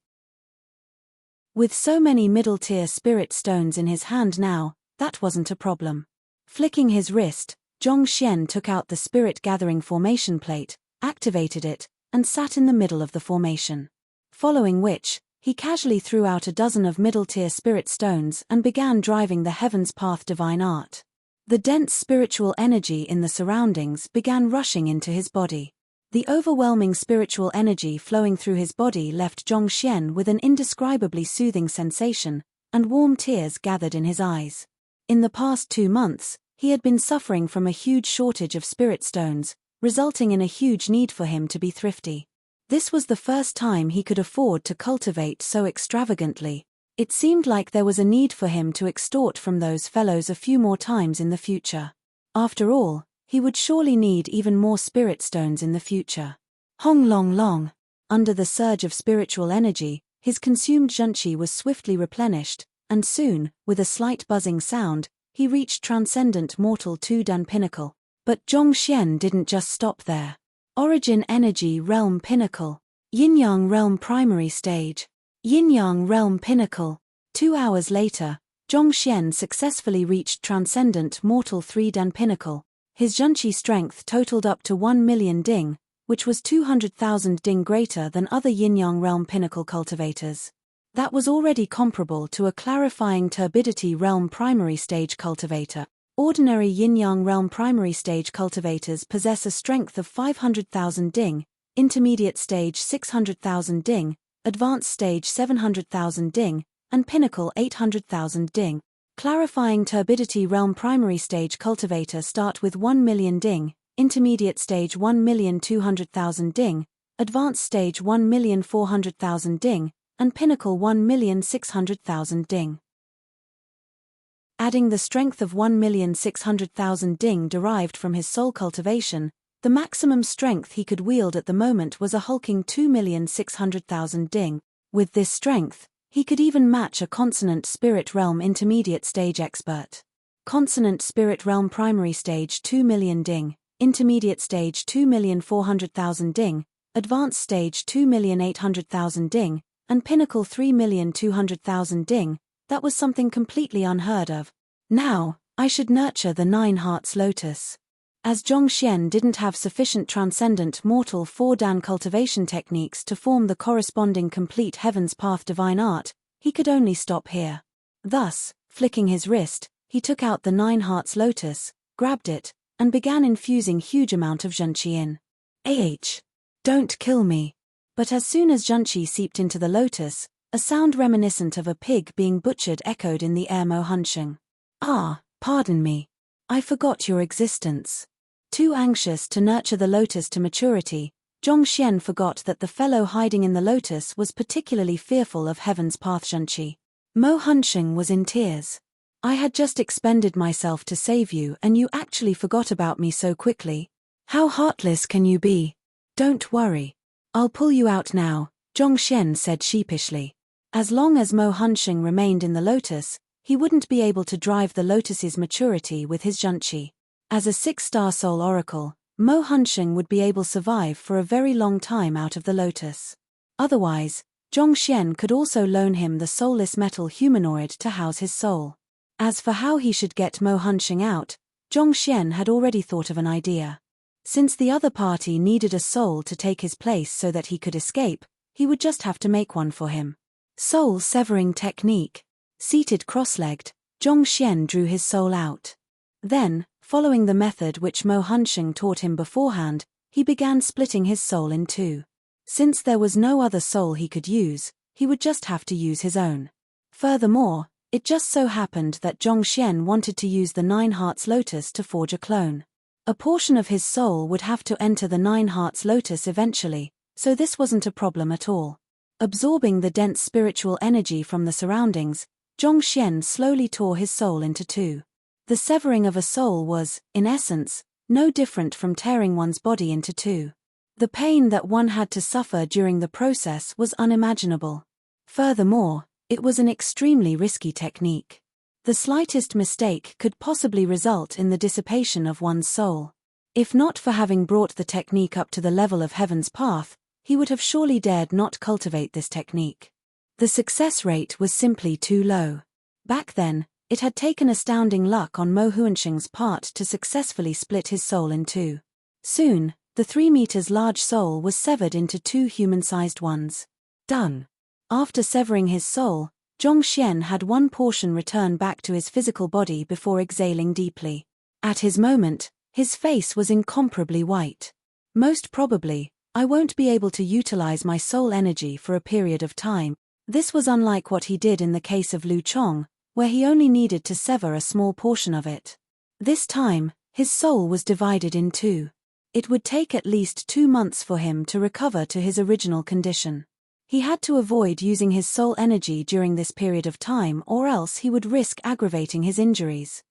With so many middle-tier spirit stones in his hand now, that wasn't a problem. Flicking his wrist, Zhongxian took out the spirit-gathering formation plate, activated it, and sat in the middle of the formation. Following which, he casually threw out a dozen of middle-tier spirit stones and began driving the Heaven's Path divine art. The dense spiritual energy in the surroundings began rushing into his body. The overwhelming spiritual energy flowing through his body left Zhongxian with an indescribably soothing sensation, and warm tears gathered in his eyes. In the past 2 months, he had been suffering from a huge shortage of spirit stones, resulting in a huge need for him to be thrifty. This was the first time he could afford to cultivate so extravagantly. It seemed like there was a need for him to extort from those fellows a few more times in the future. After all, he would surely need even more spirit stones in the future. Hong long long. Under the surge of spiritual energy, his consumed zhenqi was swiftly replenished, and soon, with a slight buzzing sound, he reached Transcendent Mortal 2 Dan Pinnacle. But Zhongxian didn't just stop there. Origin Energy Realm Pinnacle. Yin-Yang Realm Primary Stage. Yin-Yang Realm Pinnacle. 2 hours later, Zhongxian successfully reached Transcendent Mortal 3 Dan Pinnacle. His zhenqi strength totaled up to 1 million ding, which was 200,000 ding greater than other Yin-Yang Realm Pinnacle cultivators. That was already comparable to a Clarifying Turbidity Realm Primary Stage cultivator. Ordinary Yin-Yang Realm Primary Stage cultivators possess a strength of 500,000 ding, Intermediate Stage 600,000 ding, Advanced Stage 700,000 ding, and Pinnacle 800,000 ding. Clarifying Turbidity Realm Primary Stage cultivator start with 1 million ding, Intermediate Stage 1,200,000 ding, Advanced Stage 1,400,000 ding, and Pinnacle 1,600,000 ding. Adding the strength of 1,600,000 ding derived from his soul cultivation, the maximum strength he could wield at the moment was a hulking 2,600,000 ding. With this strength, he could even match a Consonant Spirit Realm Intermediate Stage expert. Consonant Spirit Realm Primary Stage 2 million ding, Intermediate Stage 2,400,000 ding, Advanced Stage 2,800,000 ding, and Pinnacle 3,200,000 ding. That was something completely unheard of. Now, I should nurture the Nine Hearts Lotus. As Zhongxian didn't have sufficient Transcendent Mortal 4 Dan cultivation techniques to form the corresponding complete Heaven's Path divine art, he could only stop here. Thus, flicking his wrist, he took out the Nine Hearts Lotus, grabbed it, and began infusing huge amount of zhenqi in. Don't kill me. But as soon as zhenqi seeped into the lotus, a sound reminiscent of a pig being butchered echoed in the air. Mo Hunsheng. Ah, pardon me. I forgot your existence. Too anxious to nurture the lotus to maturity, Zhongxian forgot that the fellow hiding in the lotus was particularly fearful of Heaven's Path zhenqi. Mo Hunsheng was in tears. I had just expended myself to save you and you actually forgot about me so quickly. How heartless can you be? Don't worry. I'll pull you out now, Zhongxian said sheepishly. As long as Mo Hunsheng remained in the lotus, he wouldn't be able to drive the lotus's maturity with his zhenqi. As a 6-star soul oracle, Mo Hunsheng would be able to survive for a very long time out of the lotus. Otherwise, Zhongxian could also loan him the soulless metal humanoid to house his soul. As for how he should get Mo Hunsheng out, Zhongxian had already thought of an idea. Since the other party needed a soul to take his place so that he could escape, he would just have to make one for him. Soul severing technique. Seated cross-legged, Zhongxian drew his soul out. Then, following the method which Mo Hunsheng taught him beforehand, he began splitting his soul in two. Since there was no other soul he could use, he would just have to use his own. Furthermore, it just so happened that Zhongxian wanted to use the Nine Hearts Lotus to forge a clone. A portion of his soul would have to enter the Nine Hearts Lotus eventually, so this wasn't a problem at all. Absorbing the dense spiritual energy from the surroundings, Zhongxian slowly tore his soul into two. The severing of a soul was, in essence, no different from tearing one's body into two. The pain that one had to suffer during the process was unimaginable. Furthermore, it was an extremely risky technique. The slightest mistake could possibly result in the dissipation of one's soul. If not for having brought the technique up to the level of Heaven's Path, he would have surely dared not cultivate this technique. The success rate was simply too low. Back then, it had taken astounding luck on Mo Huansheng's part to successfully split his soul in two. Soon, the 3 meters large soul was severed into two human-sized ones. Done. After severing his soul, Zhongxian had one portion return back to his physical body before exhaling deeply. At his moment, his face was incomparably white. Most probably, I won't be able to utilize my soul energy for a period of time. This was unlike what he did in the case of Lu Chong, where he only needed to sever a small portion of it. This time, his soul was divided in two. It would take at least 2 months for him to recover to his original condition. He had to avoid using his soul energy during this period of time, or else he would risk aggravating his injuries.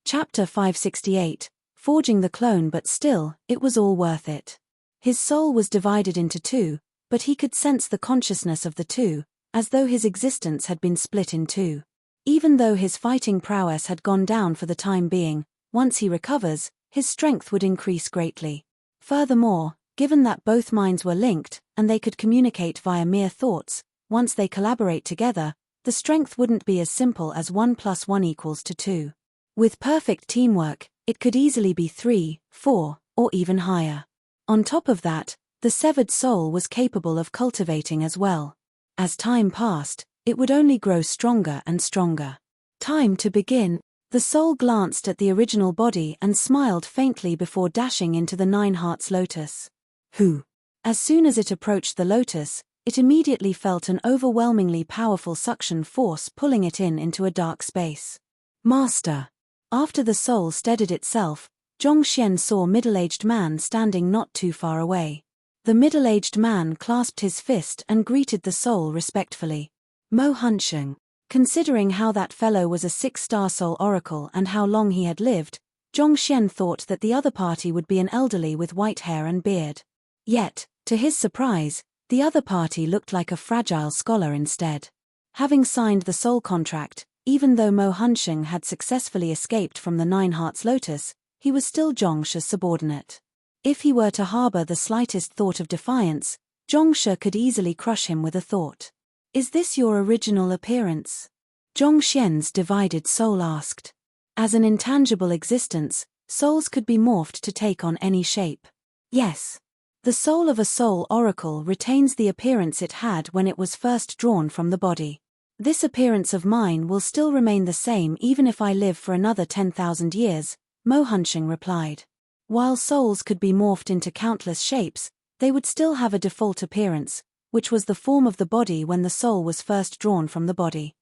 Chapter 568, Forging the Clone, but still, it was all worth it. His soul was divided into two, but he could sense the consciousness of the two, as though his existence had been split in two. Even though his fighting prowess had gone down for the time being, once he recovers, his strength would increase greatly. Furthermore, given that both minds were linked, and they could communicate via mere thoughts, once they collaborate together, the strength wouldn't be as simple as 1 + 1 = 2. With perfect teamwork, it could easily be 3, 4, or even higher. On top of that, the severed soul was capable of cultivating as well. As time passed, it would only grow stronger and stronger. Time to begin. The soul glanced at the original body and smiled faintly before dashing into the Nine Hearts Lotus. Who? As soon as it approached the lotus, it immediately felt an overwhelmingly powerful suction force pulling it into a dark space. Master! After the soul steadied itself, Zhongxian saw a middle-aged man standing not too far away. The middle-aged man clasped his fist and greeted the soul respectfully. Mo Huansheng. Considering how that fellow was a 6-star soul oracle and how long he had lived, Zhongxian thought that the other party would be an elderly with white hair and beard. Yet, to his surprise, the other party looked like a fragile scholar instead. Having signed the soul contract, even though Mo Huansheng had successfully escaped from the Nine Hearts Lotus, he was still Zhongshe's subordinate. If he were to harbor the slightest thought of defiance, Zhongshe could easily crush him with a thought. Is this your original appearance? Zhongxian's divided soul asked. As an intangible existence, souls could be morphed to take on any shape. Yes. The soul of a soul oracle retains the appearance it had when it was first drawn from the body. This appearance of mine will still remain the same even if I live for another 10,000 years, Mo Huansheng replied. While souls could be morphed into countless shapes, they would still have a default appearance, which was the form of the body when the soul was first drawn from the body.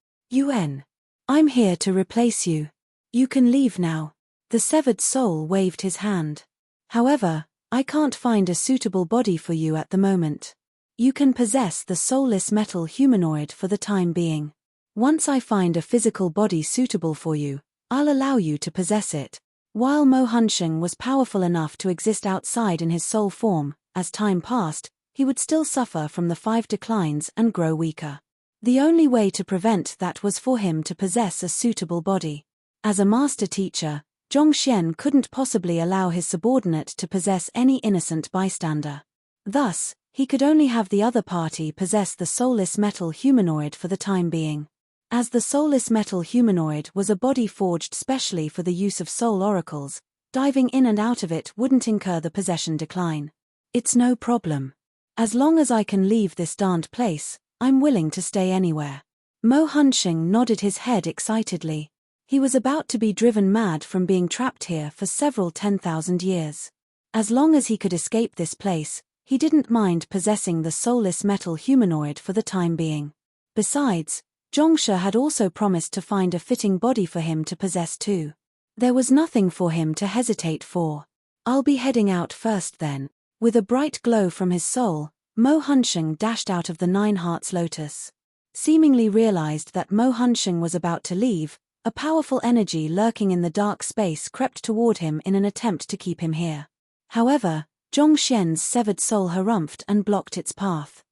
I'm here to replace you. You can leave now. The severed soul waved his hand. However, I can't find a suitable body for you at the moment. You can possess the soulless metal humanoid for the time being. Once I find a physical body suitable for you, I'll allow you to possess it. While Mo Huansheng was powerful enough to exist outside in his soul form, as time passed, he would still suffer from the 5 declines and grow weaker. The only way to prevent that was for him to possess a suitable body. As a master teacher, Zhongxian couldn't possibly allow his subordinate to possess any innocent bystander. Thus, he could only have the other party possess the soulless metal humanoid for the time being. As the soulless metal humanoid was a body forged specially for the use of soul oracles, diving in and out of it wouldn't incur the possession decline. It's no problem. As long as I can leave this darned place, I'm willing to stay anywhere. Mo Huansheng nodded his head excitedly. He was about to be driven mad from being trapped here for several 10,000 years. As long as he could escape this place, He didn't mind possessing the soulless metal humanoid for the time being. Besides, Zhongshe had also promised to find a fitting body for him to possess too. There was nothing for him to hesitate for. I'll be heading out first then. With a bright glow from his soul, Mo Hunsheng dashed out of the Nine Hearts Lotus. Seemingly realized that Mo Hunsheng was about to leave, a powerful energy lurking in the dark space crept toward him in an attempt to keep him here. However, Zhongxian's severed soul harumphed and blocked its path.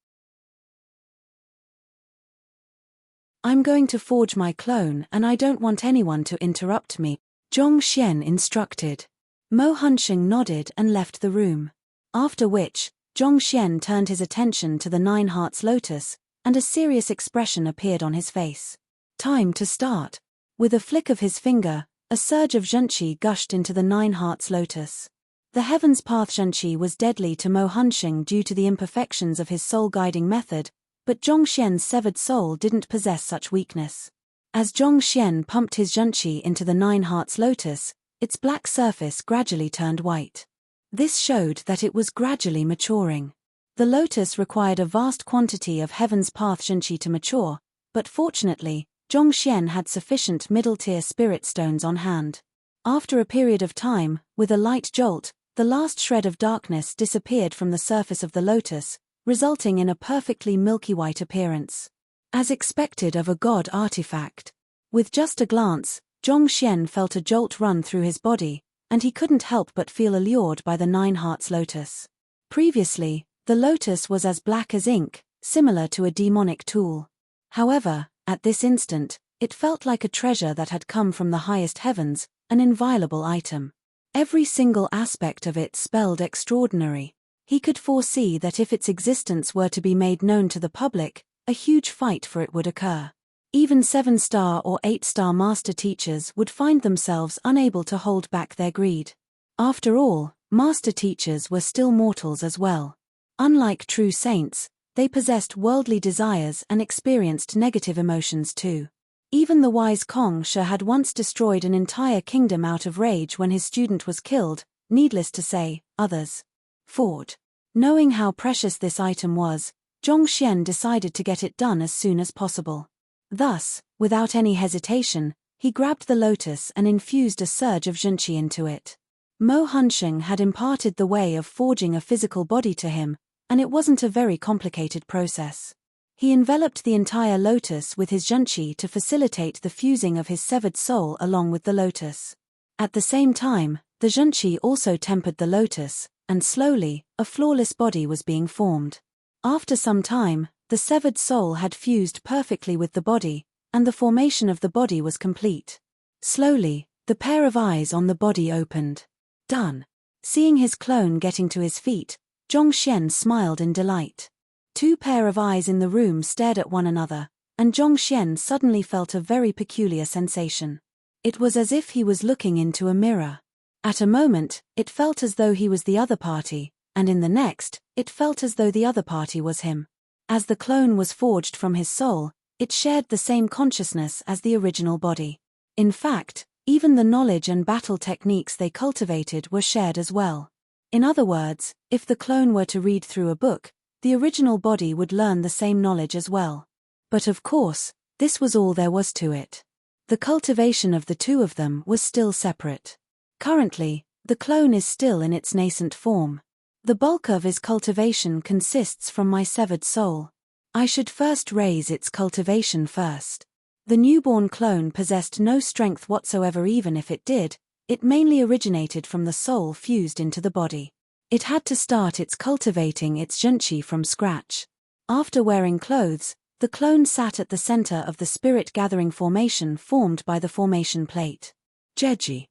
I'm going to forge my clone and I don't want anyone to interrupt me, Zhongxian instructed. Mo Hunsheng nodded and left the room. After which, Zhongxian turned his attention to the Nine Hearts Lotus, and a serious expression appeared on his face. Time to start. With a flick of his finger, a surge of zhenqi gushed into the Nine Hearts Lotus. The Heaven's Path zhenqi was deadly to Mo Hunsheng due to the imperfections of his soul-guiding method, but Zhongxian's severed soul didn't possess such weakness. As Zhongxian pumped his zhenqi into the Nine Hearts Lotus, its black surface gradually turned white. This showed that it was gradually maturing. The lotus required a vast quantity of Heaven's Path zhenqi to mature, but fortunately, Zhongxian had sufficient middle-tier spirit stones on hand. After a period of time, with a light jolt, the last shred of darkness disappeared from the surface of the lotus, resulting in a perfectly milky white appearance. As expected of a god artifact. With just a glance, Zhongxian felt a jolt run through his body, and he couldn't help but feel allured by the Nine Hearts Lotus. Previously, the lotus was as black as ink, similar to a demonic tool. However, at this instant, it felt like a treasure that had come from the highest heavens, an inviolable item. Every single aspect of it spelled extraordinary. He could foresee that if its existence were to be made known to the public, a huge fight for it would occur. Even 7-star or 8-star master teachers would find themselves unable to hold back their greed. After all, master teachers were still mortals as well. Unlike true saints, they possessed worldly desires and experienced negative emotions too. Even the wise Kong Shi had once destroyed an entire kingdom out of rage when his student was killed, needless to say, others fought. Knowing how precious this item was, Zhongxian decided to get it done as soon as possible. Thus, without any hesitation, he grabbed the lotus and infused a surge of zhenqi into it. Mo Hunsheng had imparted the way of forging a physical body to him, and it wasn't a very complicated process. He enveloped the entire lotus with his zhenqi to facilitate the fusing of his severed soul along with the lotus. At the same time, the zhenqi also tempered the lotus, and slowly, a flawless body was being formed. After some time, the severed soul had fused perfectly with the body, and the formation of the body was complete. Slowly, the pair of eyes on the body opened. Done. Seeing his clone getting to his feet, Zhongxian smiled in delight. Two pair of eyes in the room stared at one another, and Zhongxian suddenly felt a very peculiar sensation. It was as if he was looking into a mirror. At a moment, it felt as though he was the other party, and in the next, it felt as though the other party was him. As the clone was forged from his soul, it shared the same consciousness as the original body. In fact, even the knowledge and battle techniques they cultivated were shared as well. In other words, if the clone were to read through a book, the original body would learn the same knowledge as well. But of course, this was all there was to it. The cultivation of the two of them was still separate. Currently, the clone is still in its nascent form. The bulk of its cultivation consists from my severed soul. I should first raise its cultivation first. The newborn clone possessed no strength whatsoever. Even if it did, it mainly originated from the soul fused into the body. It had to start its cultivating its zhenqi from scratch. After wearing clothes, the clone sat at the center of the spirit-gathering formation formed by the formation plate. Jeji.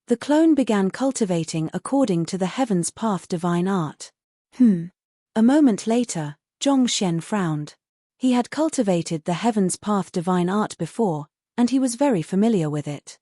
The clone began cultivating according to the Heaven's Path divine art. A moment later, Zhongxian frowned. He had cultivated the Heaven's Path divine art before, and he was very familiar with it.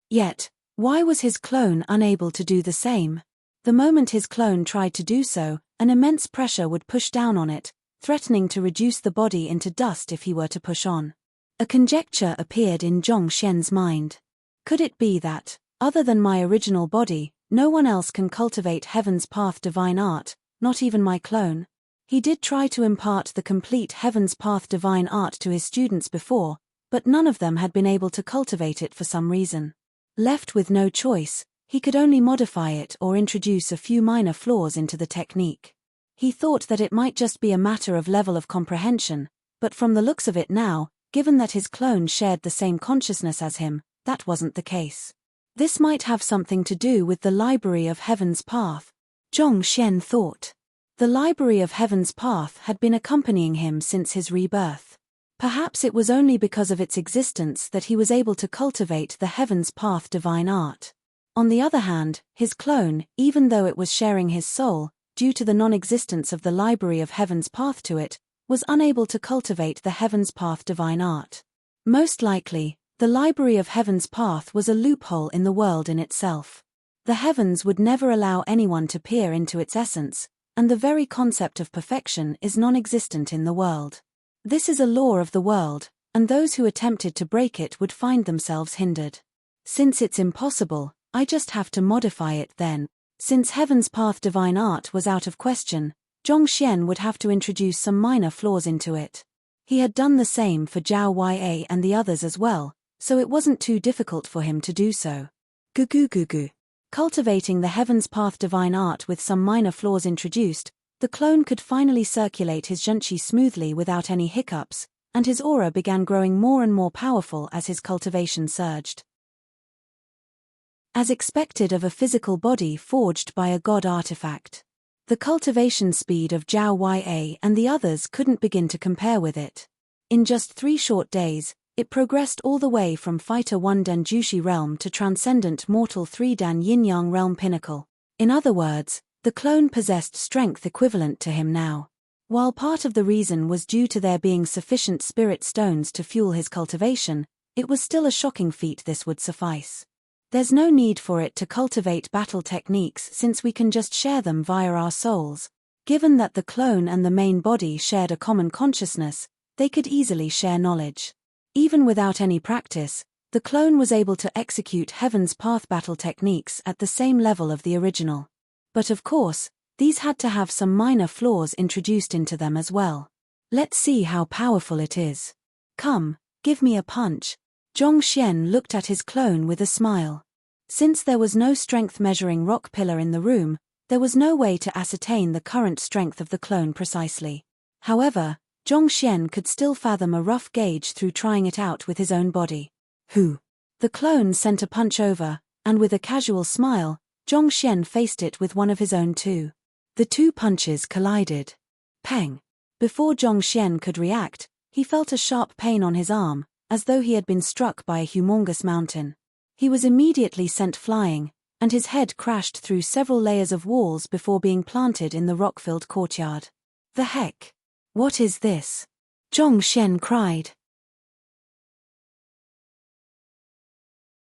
Yet, why was his clone unable to do the same? The moment his clone tried to do so, an immense pressure would push down on it, threatening to reduce the body into dust if he were to push on. A conjecture appeared in Zhongxian's mind. Could it be that, other than my original body, No one else can cultivate Heaven's Path divine art, not even my clone. He did try to impart the complete Heaven's Path divine art to his students before, but none of them had been able to cultivate it for some reason. Left with no choice, he could only modify it or introduce a few minor flaws into the technique. He thought that it might just be a matter of level of comprehension, but from the looks of it now, given that his clone shared the same consciousness as him, that wasn't the case. This might have something to do with the Library of Heaven's Path, Zhong Xian thought. The Library of Heaven's Path had been accompanying him since his rebirth. Perhaps it was only because of its existence that he was able to cultivate the Heaven's Path divine art. On the other hand, his clone, even though it was sharing his soul, due to the non-existence of the Library of Heaven's Path to it, was unable to cultivate the Heaven's Path divine art. Most likely, the Library of Heaven's Path was a loophole in the world in itself. The heavens would never allow anyone to peer into its essence, and the very concept of perfection is non-existent in the world. This is a law of the world, and those who attempted to break it would find themselves hindered. Since it's impossible, I just have to modify it then. Since Heaven's Path divine art was out of question, Zhong Xian would have to introduce some minor flaws into it. He had done the same for Zhao Ya and the others as well, so it wasn't too difficult for him to do so. Gugu. Cultivating the Heaven's Path divine art with some minor flaws introduced, the clone could finally circulate his zhenqi smoothly without any hiccups, and his aura began growing more and more powerful as his cultivation surged. As expected of a physical body forged by a god artifact, the cultivation speed of Zhao Ya and the others couldn't begin to compare with it. In just 3 short days, it progressed all the way from Fighter 1 Dan Jushi realm to Transcendent Mortal 3 Dan Yin Yang realm pinnacle. In other words, the clone possessed strength equivalent to him now. While part of the reason was due to there being sufficient spirit stones to fuel his cultivation, it was still a shocking feat this would suffice. There's no need for it to cultivate battle techniques since we can just share them via our souls. Given that the clone and the main body shared a common consciousness, they could easily share knowledge. Even without any practice, the clone was able to execute Heaven's Path battle techniques at the same level of the original. But of course, these had to have some minor flaws introduced into them as well. Let's see how powerful it is. Come, give me a punch. Zhong Xian looked at his clone with a smile. Since there was no strength measuring rock pillar in the room, there was no way to ascertain the current strength of the clone precisely. However, Zhong Xian could still fathom a rough gauge through trying it out with his own body. Who? The clone sent a punch over, and with a casual smile, Zhong Xian faced it with one of his own too. The 2 punches collided. Pang! Before Zhong Xian could react, he felt a sharp pain on his arm, as though he had been struck by a humongous mountain. He was immediately sent flying, and his head crashed through several layers of walls before being planted in the rock-filled courtyard. The heck? What is this? Zhong Xian cried.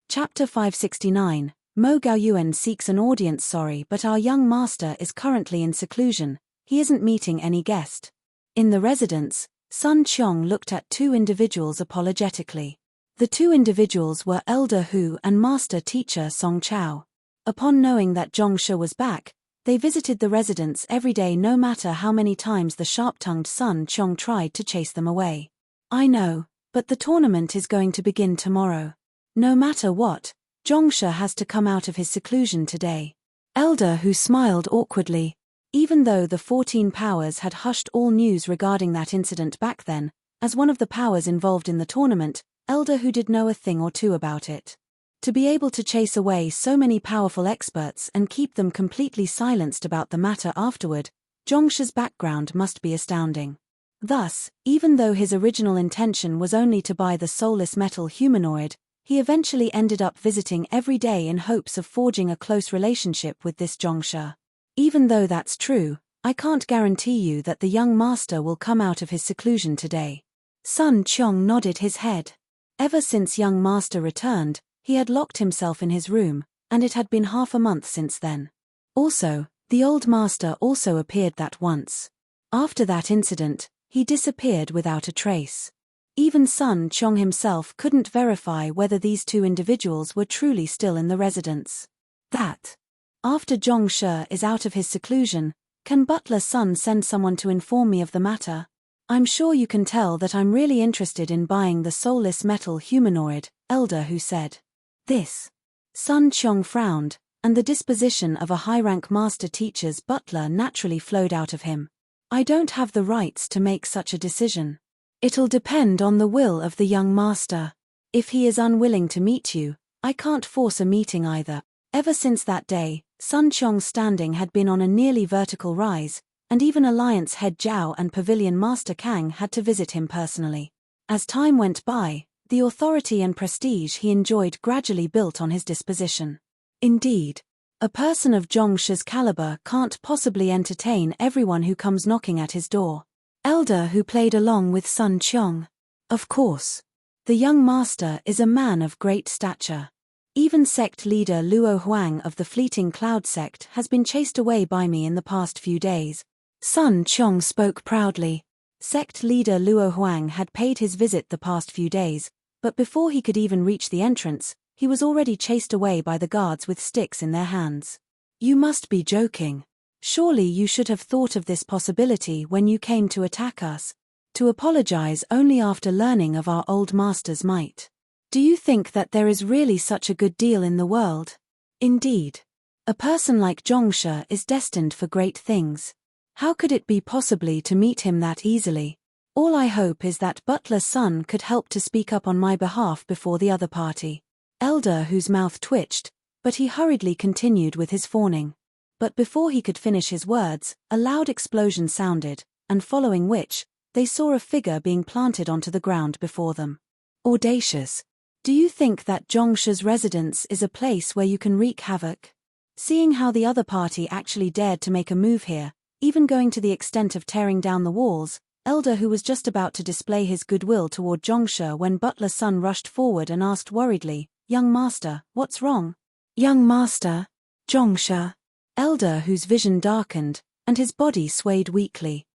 Chapter 569. Mo Gaoyuan seeks an audience. Sorry, but our young master is currently in seclusion. He isn't meeting any guest. In the residence, Sun Qiong looked at 2 individuals apologetically. The 2 individuals were Elder Hu and Master Teacher Song Chao. Upon knowing that Zhong Shi was back, they visited the residence every day no matter how many times the sharp-tongued Sun Qiong tried to chase them away. I know, but the tournament is going to begin tomorrow. No matter what, Zhong Shi has to come out of his seclusion today. Elder Hu smiled awkwardly. Even though the 14 powers had hushed all news regarding that incident back then, as one of the powers involved in the tournament, Elder Hu did know a thing or two about it. To be able to chase away so many powerful experts and keep them completely silenced about the matter afterward, Zhong Shi's background must be astounding. Thus, even though his original intention was only to buy the soulless metal humanoid, he eventually ended up visiting every day in hopes of forging a close relationship with this Zhong Shi. Even though that's true, I can't guarantee you that the young master will come out of his seclusion today. Sun Qiong nodded his head. Ever since young master returned, he had locked himself in his room, and it had been half a month since then. Also, the old master also appeared that once. After that incident, he disappeared without a trace. Even Sun Qiong himself couldn't verify whether these 2 individuals were truly still in the residence. That After Zhongshe is out of his seclusion, can Butler Sun send someone to inform me of the matter? I'm sure you can tell that I'm really interested in buying the soulless metal humanoid, Elder Who said. This. Sun Qiong frowned, and the disposition of a high-rank master teacher's butler naturally flowed out of him. I don't have the rights to make such a decision. It'll depend on the will of the young master. If he is unwilling to meet you, I can't force a meeting either. Ever since that day, Sun Qiong's standing had been on a nearly vertical rise, and even Alliance head Zhao and Pavilion Master Kang had to visit him personally. As time went by, the authority and prestige he enjoyed gradually built on his disposition. Indeed, a person of Zhongshe's caliber can't possibly entertain everyone who comes knocking at his door. Elder Who played along with Sun Qiong. Of course. The young master is a man of great stature. Even sect leader Luo Huang of the Fleeting Cloud sect has been chased away by me in the past few days. Sun Qiong spoke proudly. Sect leader Luo Huang had paid his visit the past few days, but before he could even reach the entrance, he was already chased away by the guards with sticks in their hands. You must be joking. Surely you should have thought of this possibility when you came to attack us. To apologize only after learning of our old master's might. Do you think that there is really such a good deal in the world? Indeed. A person like Zhongshe is destined for great things. How could it be possibly to meet him that easily? All I hope is that Butler Sun could help to speak up on my behalf before the other party. Elder Whose mouth twitched, but he hurriedly continued with his fawning. But before he could finish his words, a loud explosion sounded, and following which, they saw a figure being planted onto the ground before them. Audacious. Do you think that Zhongshe's residence is a place where you can wreak havoc? Seeing how the other party actually dared to make a move here, even going to the extent of tearing down the walls, Elder Who was just about to display his goodwill toward Zhongshe when Butler Sun rushed forward and asked worriedly, "Young master, what's wrong?" "Young master, Zhongshe." Elder Whose vision darkened, and his body swayed weakly.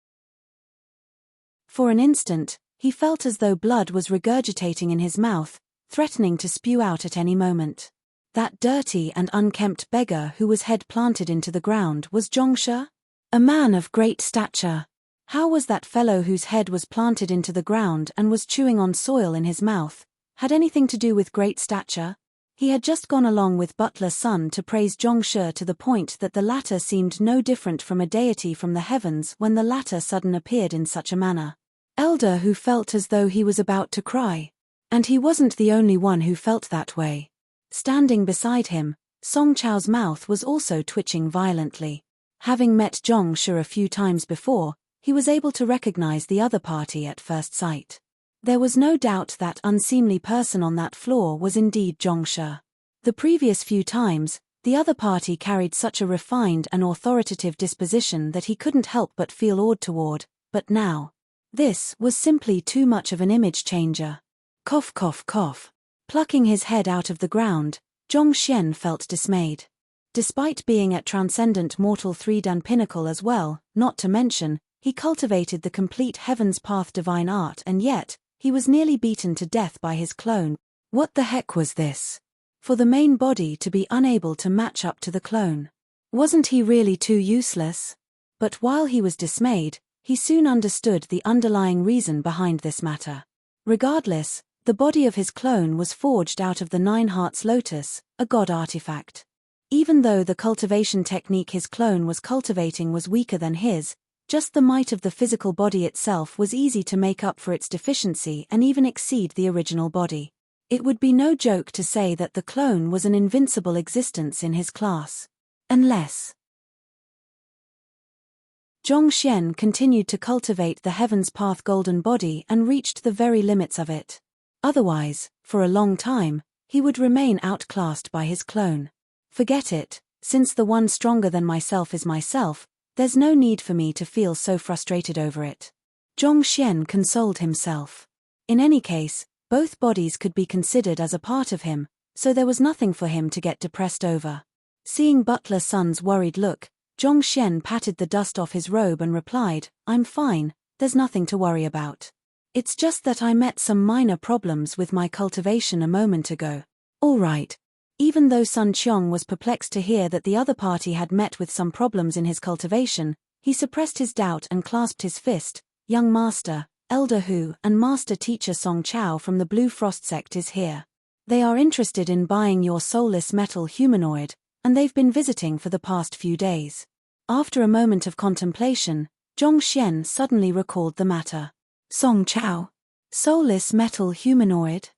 For an instant, he felt as though blood was regurgitating in his mouth, threatening to spew out at any moment. That dirty and unkempt beggar who was head planted into the ground was Zhongshe? A man of great stature. How was that fellow whose head was planted into the ground and was chewing on soil in his mouth, had anything to do with great stature? He had just gone along with Butler Sun to praise Zhongshe to the point that the latter seemed no different from a deity from the heavens when the latter sudden appeared in such a manner. Elder Who felt as though he was about to cry. And he wasn't the only one who felt that way. Standing beside him, Song Chao's mouth was also twitching violently. Having met Zhongshe a few times before, he was able to recognize the other party at first sight. There was no doubt that unseemly person on that floor was indeed Zhongshe. The previous few times, the other party carried such a refined and authoritative disposition that he couldn't help but feel awed toward, but now. This was simply too much of an image changer. Cough cough cough. Plucking his head out of the ground, Zhongshen felt dismayed. Despite being at Transcendent Mortal 3 Dan Pinnacle as well, not to mention, he cultivated the complete Heaven's Path divine art and yet, he was nearly beaten to death by his clone. What the heck was this? For the main body to be unable to match up to the clone. Wasn't he really too useless? But while he was dismayed, he soon understood the underlying reason behind this matter. Regardless, the body of his clone was forged out of the Nine Hearts Lotus, a god artifact. Even though the cultivation technique his clone was cultivating was weaker than his, just the might of the physical body itself was easy to make up for its deficiency and even exceed the original body. It would be no joke to say that the clone was an invincible existence in his class. Unless Zhongshen continued to cultivate the Heaven's Path golden body and reached the very limits of it. Otherwise, for a long time, he would remain outclassed by his clone. Forget it, since the one stronger than myself is myself, there's no need for me to feel so frustrated over it. Zhongshen consoled himself. In any case, both bodies could be considered as a part of him, so there was nothing for him to get depressed over. Seeing Butler Sun's worried look, Zhongshen patted the dust off his robe and replied, "I'm fine, there's nothing to worry about. It's just that I met some minor problems with my cultivation a moment ago." "All right. Even though Sun Qiong was perplexed to hear that the other party had met with some problems in his cultivation, he suppressed his doubt and clasped his fist. Young Master, Elder Hu and Master Teacher Song Chao from the Blue Frost sect is here. They are interested in buying your soulless metal humanoid, and they've been visiting for the past few days. After a moment of contemplation, Zhong Xian suddenly recalled the matter. Song Chao. Soulless metal humanoid?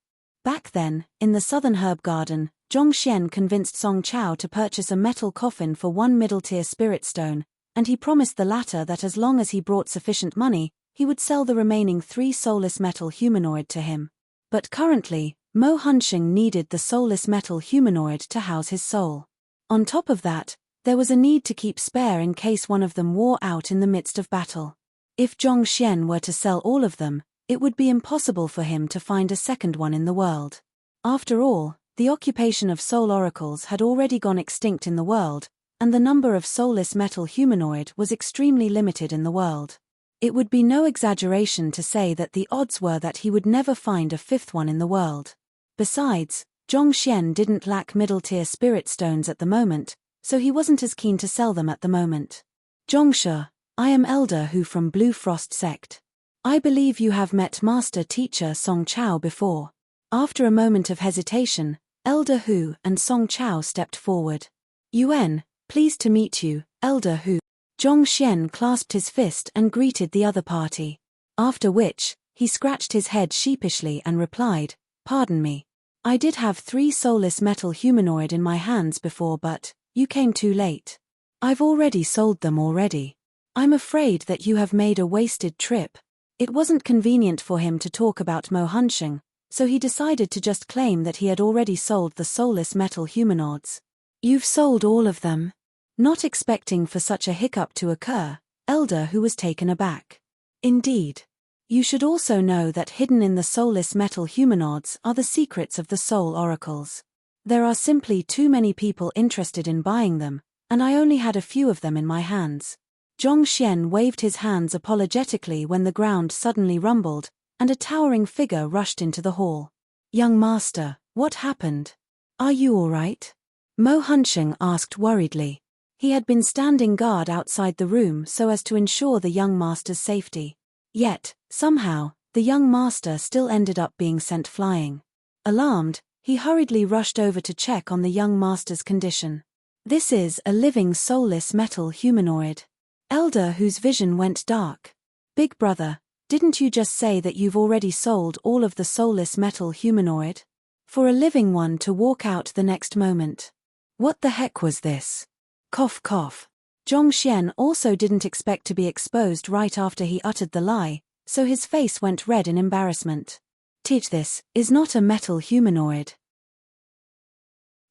Back then, in the Southern Herb Garden, Zhong Xian convinced Song Chao to purchase a metal coffin for 1 middle-tier spirit stone, and he promised the latter that as long as he brought sufficient money, he would sell the remaining 3 soulless metal humanoid to him. But currently, Mo Hunsheng needed the soulless metal humanoid to house his soul. On top of that, there was a need to keep spare in case one of them wore out in the midst of battle. If Zhong Xian were to sell all of them, it would be impossible for him to find a second one in the world. After all, the occupation of soul oracles had already gone extinct in the world, and the number of soulless metal humanoid was extremely limited in the world. It would be no exaggeration to say that the odds were that he would never find a 5th one in the world. Besides, Zhong Xian didn't lack middle-tier spirit stones at the moment, so he wasn't as keen to sell them at the moment. Zhongshe, I am Elder Hu from Blue Frost sect. I believe you have met Master Teacher Song Chao before. After a moment of hesitation, Elder Hu and Song Chao stepped forward. Yuan, pleased to meet you, Elder Hu. Zhong Xian clasped his fist and greeted the other party. After which, he scratched his head sheepishly and replied, Pardon me. I did have 3 soulless metal humanoid in my hands before, but you came too late. I've already sold them already. I'm afraid that you have made a wasted trip. It wasn't convenient for him to talk about Mo Hunsheng, so he decided to just claim that he had already sold the soulless metal humanoids. You've sold all of them? Not expecting for such a hiccup to occur, Elder Hu was taken aback. Indeed. You should also know that hidden in the soulless metal humanoids are the secrets of the soul oracles. There are simply too many people interested in buying them, and I only had a few of them in my hands. Zhong Xian waved his hands apologetically when the ground suddenly rumbled, and a towering figure rushed into the hall. Young Master, what happened? Are you all right? Mo Hunsheng asked worriedly. He had been standing guard outside the room so as to ensure the young master's safety. Yet, somehow, the young master still ended up being sent flying. Alarmed, he hurriedly rushed over to check on the young master's condition. This is a living soulless metal humanoid. Elder Hu's vision went dark. Big brother, didn't you just say that you've already sold all of the soulless metal humanoid? For a living one to walk out the next moment. What the heck was this? Cough cough. Zhong Xian also didn't expect to be exposed right after he uttered the lie, so his face went red in embarrassment. This is not a metal humanoid.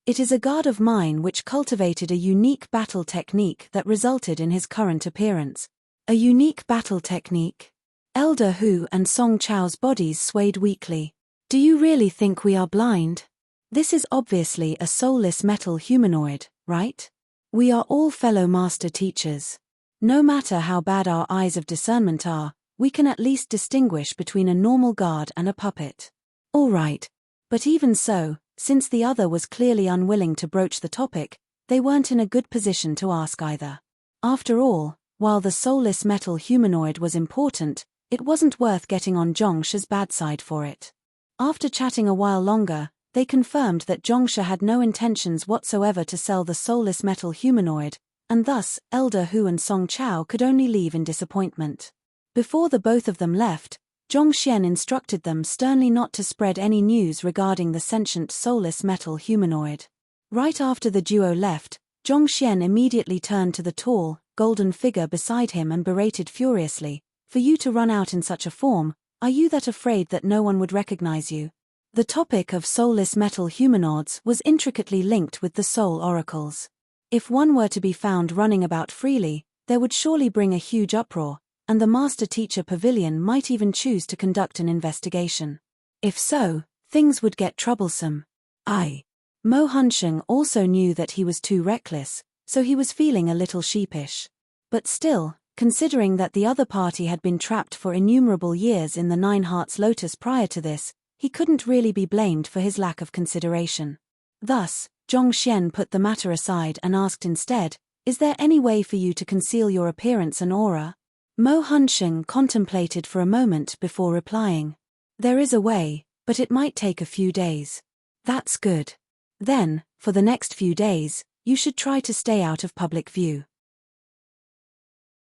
It is a god of mine which cultivated a unique battle technique that resulted in his current appearance. A unique battle technique? Elder Hu and Song Chao's bodies swayed weakly. Do you really think we are blind? This is obviously a soulless metal humanoid, right? We are all fellow master teachers. No matter how bad our eyes of discernment are, we can at least distinguish between a normal guard and a puppet. All right. But even so, since the other was clearly unwilling to broach the topic, they weren't in a good position to ask either. After all, while the soulless metal humanoid was important, it wasn't worth getting on Zhongshe's bad side for it. After chatting a while longer, they confirmed that Zhongshe had no intentions whatsoever to sell the soulless metal humanoid, and thus, Elder Hu and Song Chao could only leave in disappointment. Before the both of them left, Zhong Xian instructed them sternly not to spread any news regarding the sentient soulless metal humanoid. Right after the duo left, Zhong Xian immediately turned to the tall, golden figure beside him and berated furiously, "For you to run out in such a form, are you that afraid that no one would recognize you?" The topic of soulless metal humanoids was intricately linked with the soul oracles. If one were to be found running about freely, there would surely bring a huge uproar, and the master-teacher pavilion might even choose to conduct an investigation. If so, things would get troublesome. Mo Hunsheng also knew that he was too reckless, so he was feeling a little sheepish. But still, considering that the other party had been trapped for innumerable years in the Nine Hearts Lotus prior to this, he couldn't really be blamed for his lack of consideration. Thus, Zhongxian put the matter aside and asked instead, "Is there any way for you to conceal your appearance and aura?" Mo Hunsheng contemplated for a moment before replying. "There is a way, but it might take a few days." "That's good. Then, for the next few days, you should try to stay out of public view."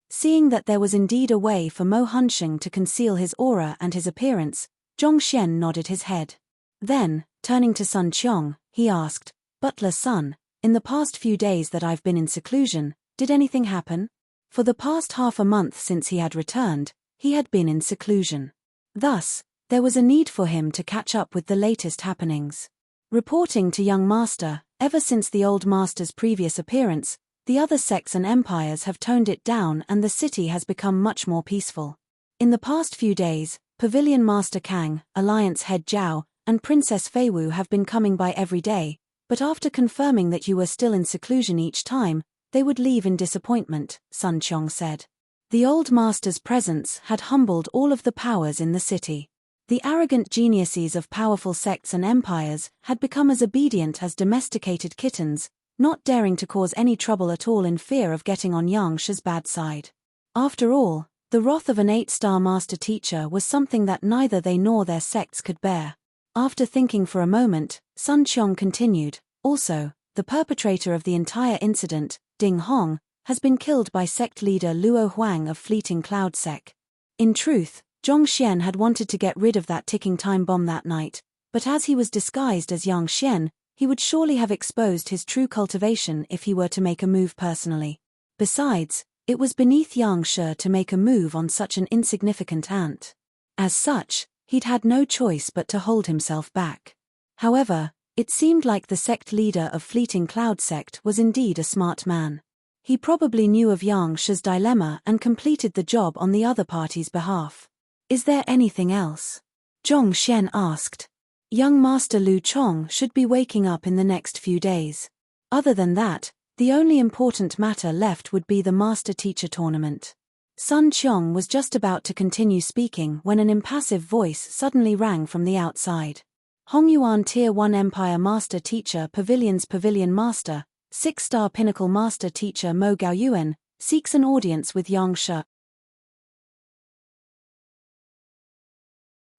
Seeing that there was indeed a way for Mo Hunsheng to conceal his aura and his appearance, Zhongxian nodded his head. Then, turning to Sun Qiong, he asked, "Butler Sun, in the past few days that I've been in seclusion, did anything happen?" For the past half a month since he had returned, he had been in seclusion. Thus, there was a need for him to catch up with the latest happenings. Reporting to young master, ever since the old master's previous appearance, the other sects and empires have toned it down and the city has become much more peaceful. In the past few days, Pavilion Master Kang, Alliance Head Zhao, and Princess Feiwu have been coming by every day, but after confirming that you were still in seclusion each time, they would leave in disappointment, Sun Qiong said. The old master's presence had humbled all of the powers in the city. The arrogant geniuses of powerful sects and empires had become as obedient as domesticated kittens, not daring to cause any trouble at all in fear of getting on Yang Shi's bad side. After all, the wrath of an 8-star master teacher was something that neither they nor their sects could bear. After thinking for a moment, Sun Qiong continued, "Also, the perpetrator of the entire incident, Ding Hong, has been killed by sect leader Luo Huang of Fleeting Cloud Sec." In truth, Zhongxian had wanted to get rid of that ticking time bomb that night, but as he was disguised as Yang Xian, he would surely have exposed his true cultivation if he were to make a move personally. Besides, it was beneath Yang Shi to make a move on such an insignificant ant. As such, he'd had no choice but to hold himself back. However, it seemed like the sect leader of Fleeting Cloud Sect was indeed a smart man. He probably knew of Yang Shi's dilemma and completed the job on the other party's behalf. "Is there anything else?" Zhongxian asked. "Young Master Lu Chong should be waking up in the next few days. Other than that, the only important matter left would be the Master-Teacher tournament." Sun Qiong was just about to continue speaking when an impassive voice suddenly rang from the outside. "Hongyuan Tier 1 Empire Master Teacher Pavilion's Pavilion Master, 6-star Pinnacle Master Teacher Mo Gaoyuan, seeks an audience with Yang Shi."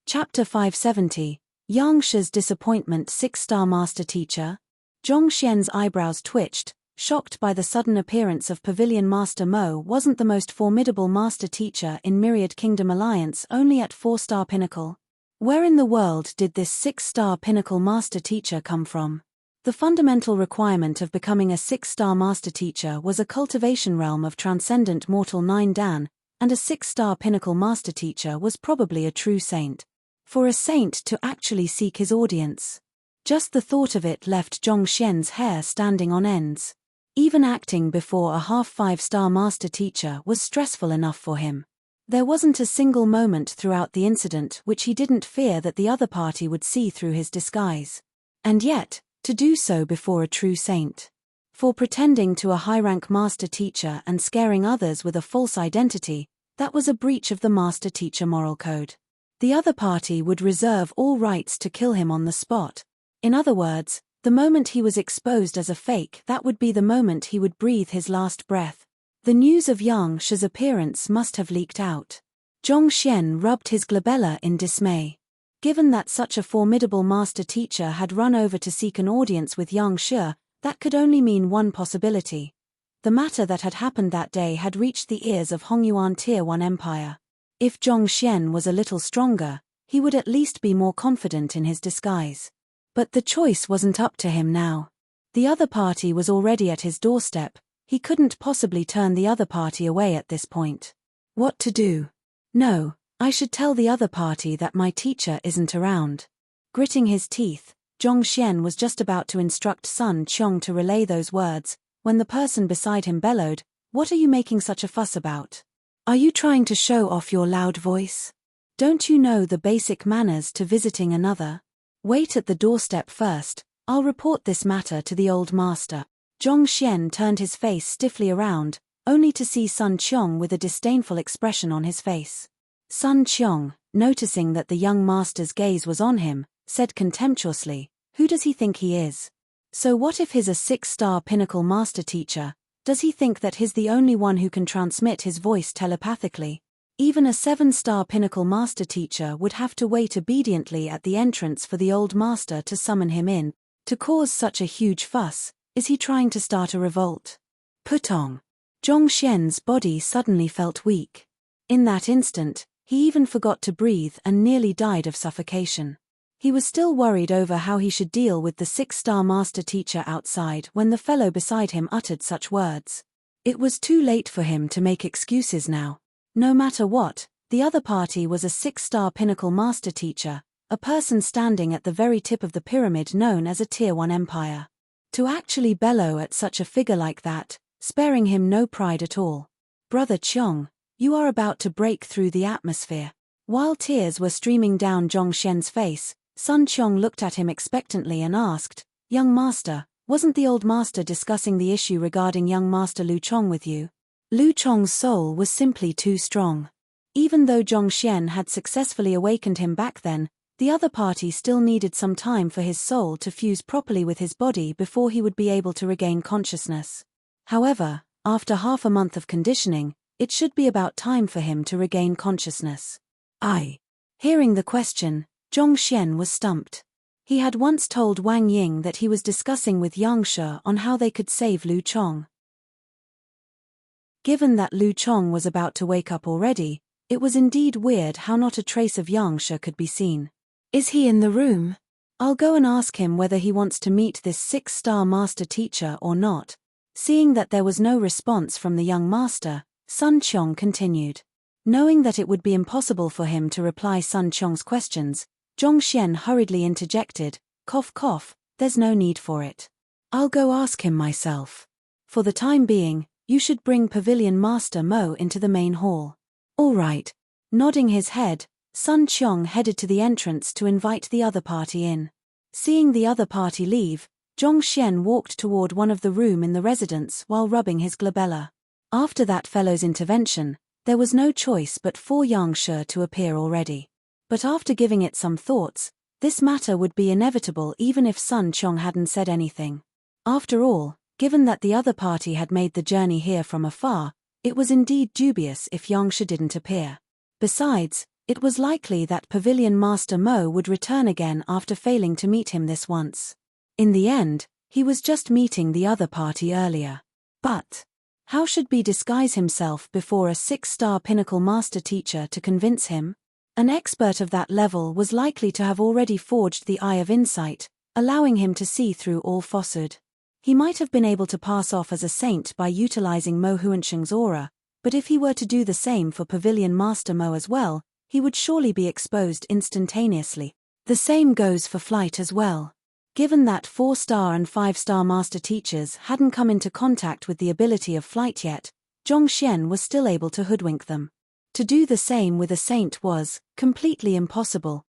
Chapter 570. Yang Shi's Disappointment. 6-star Master Teacher. Zhongxian's eyebrows twitched, shocked by the sudden appearance of Pavilion Master Mo wasn't the most formidable Master Teacher in Myriad Kingdom Alliance, only at 4-star Pinnacle. Where in the world did this 6-star Pinnacle Master Teacher come from? The fundamental requirement of becoming a 6-star Master Teacher was a cultivation realm of transcendent mortal 9 Dan, and a 6-star Pinnacle Master Teacher was probably a true saint. For a saint to actually seek his audience. Just the thought of it left Zhongxian's hair standing on ends. Even acting before a half 5-star Master Teacher was stressful enough for him. There wasn't a single moment throughout the incident which he didn't fear that the other party would see through his disguise. And yet, to do so before a true saint. For pretending to a high-rank Master Teacher and scaring others with a false identity, that was a breach of the Master Teacher moral code. The other party would reserve all rights to kill him on the spot. In other words, the moment he was exposed as a fake, that would be the moment he would breathe his last breath. The news of Yang Shi's appearance must have leaked out. Zhongxian rubbed his glabella in dismay. Given that such a formidable Master Teacher had run over to seek an audience with Yang Shi, that could only mean one possibility. The matter that had happened that day had reached the ears of Hongyuan Tier 1 Empire. If Zhongxian was a little stronger, he would at least be more confident in his disguise. But the choice wasn't up to him now. The other party was already at his doorstep, he couldn't possibly turn the other party away at this point. What to do? No, I should tell the other party that my teacher isn't around. Gritting his teeth, Zhongxian was just about to instruct Sun Qiong to relay those words, when the person beside him bellowed, "What are you making such a fuss about? Are you trying to show off your loud voice? Don't you know the basic manners to visiting another? Wait at the doorstep first, I'll report this matter to the old master." Zhongxian turned his face stiffly around, only to see Sun Qiong with a disdainful expression on his face. Sun Qiong, noticing that the young master's gaze was on him, said contemptuously, "Who does he think he is? So what if he's a 6-star pinnacle master teacher? Does he think that he's the only one who can transmit his voice telepathically? Even a 7-star pinnacle master teacher would have to wait obediently at the entrance for the old master to summon him in. To cause such a huge fuss, is he trying to start a revolt? Putong. Zhongxian's body suddenly felt weak. In that instant, he even forgot to breathe and nearly died of suffocation. He was still worried over how he should deal with the 6-star master teacher outside when the fellow beside him uttered such words. It was too late for him to make excuses now. No matter what, the other party was a 6-star pinnacle master teacher, a person standing at the very tip of the pyramid known as a Tier 1 empire. To actually bellow at such a figure like that, sparing him no pride at all. Brother Qiong, you are about to break through the atmosphere. While tears were streaming down Zhongxian's face, Sun Qiong looked at him expectantly and asked, "Young master, wasn't the old master discussing the issue regarding young master Lu Chong with you?" Lu Chong's soul was simply too strong. Even though Zhongxian had successfully awakened him back then, the other party still needed some time for his soul to fuse properly with his body before he would be able to regain consciousness. However, after half a month of conditioning, it should be about time for him to regain consciousness. Hearing the question, Zhongxian was stumped. He had once told Wang Ying that he was discussing with Yang Shi on how they could save Lu Chong. Given that Lu Chong was about to wake up already, it was indeed weird how not a trace of Yang Shi could be seen. Is he in the room? I'll go and ask him whether he wants to meet this 6-star master teacher or not. Seeing that there was no response from the young master, Sun Qiong continued. Knowing that it would be impossible for him to reply Sun Qiong's questions, Zhongxian hurriedly interjected, "Cough cough, there's no need for it. I'll go ask him myself. For the time being, you should bring Pavilion Master Mo into the main hall." "All right." Nodding his head, Sun Qiong headed to the entrance to invite the other party in. Seeing the other party leave, Zhongxian walked toward one of the room in the residence while rubbing his glabella. After that fellow's intervention, there was no choice but for Yang Shi to appear already. But after giving it some thoughts, this matter would be inevitable even if Sun Qiong hadn't said anything. After all, given that the other party had made the journey here from afar, it was indeed dubious if Yang Shi didn't appear. Besides, it was likely that Pavilion Master Mo would return again after failing to meet him this once. In the end, he was just meeting the other party earlier. But how should he disguise himself before a 6-star pinnacle master teacher to convince him? An expert of that level was likely to have already forged the Eye of Insight, allowing him to see through all falsehood. He might have been able to pass off as a saint by utilizing Mo Huansheng's aura, but if he were to do the same for Pavilion Master Mo as well, he would surely be exposed instantaneously. The same goes for flight as well. Given that 4-star and 5-star master teachers hadn't come into contact with the ability of flight yet, Zhongxian was still able to hoodwink them. To do the same with a saint was completely impossible.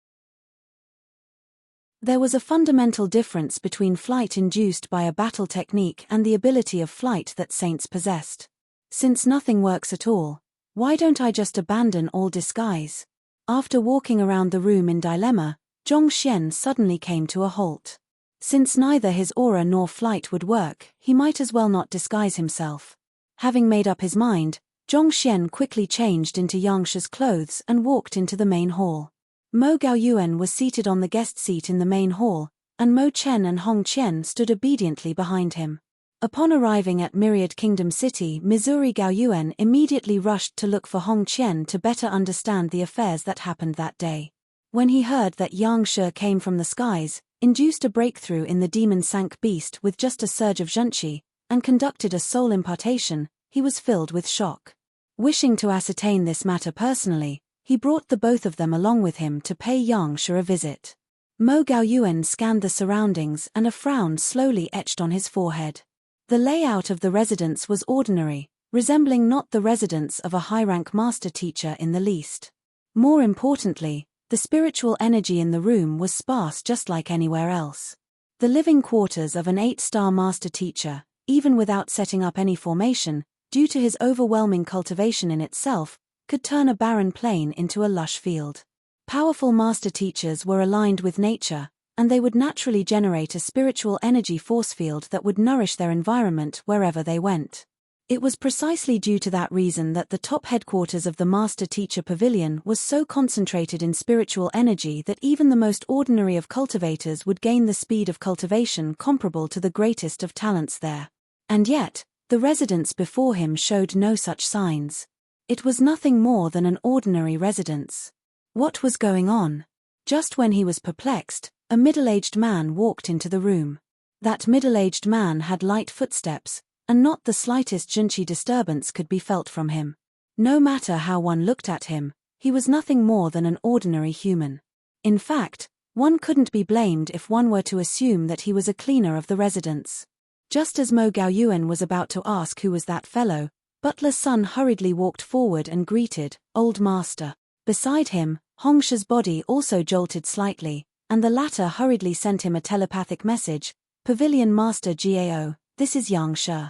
There was a fundamental difference between flight induced by a battle technique and the ability of flight that saints possessed. Since nothing works at all, why don't I just abandon all disguise? After walking around the room in dilemma, Zhongxian suddenly came to a halt. Since neither his aura nor flight would work, he might as well not disguise himself. Having made up his mind, Zhongxian quickly changed into Yang Shi's clothes and walked into the main hall. Mo Gaoyuan was seated on the guest seat in the main hall, and Mo Chen and Hong Qian stood obediently behind him. Upon arriving at Myriad Kingdom City, Missouri Gaoyuan immediately rushed to look for Hong Qian to better understand the affairs that happened that day. When he heard that Yang Shi came from the skies, induced a breakthrough in the demon-sank beast with just a surge of zhenqi, and conducted a soul impartation, he was filled with shock. Wishing to ascertain this matter personally, he brought the both of them along with him to pay Yang Shi a visit. Mo Gaoyuan scanned the surroundings and a frown slowly etched on his forehead. The layout of the residence was ordinary, resembling not the residence of a high-rank master teacher in the least. More importantly, the spiritual energy in the room was sparse just like anywhere else. The living quarters of an 8-star master teacher, even without setting up any formation, due to his overwhelming cultivation in itself, could turn a barren plain into a lush field. Powerful master teachers were aligned with nature, and they would naturally generate a spiritual energy force field that would nourish their environment wherever they went. It was precisely due to that reason that the top headquarters of the Master Teacher Pavilion was so concentrated in spiritual energy that even the most ordinary of cultivators would gain the speed of cultivation comparable to the greatest of talents there. And yet, the residence before him showed no such signs. It was nothing more than an ordinary residence. What was going on? Just when he was perplexed, a middle-aged man walked into the room. That middle-aged man had light footsteps, and not the slightest Junchi disturbance could be felt from him. No matter how one looked at him, he was nothing more than an ordinary human. In fact, one couldn't be blamed if one were to assume that he was a cleaner of the residence. Just as Mo Gaoyuan was about to ask who was that fellow, Butler's son hurriedly walked forward and greeted, "Old Master." Beside him, Hongsha's body also jolted slightly, and the latter hurriedly sent him a telepathic message, "Pavilion Master Gao, this is Yang Shi."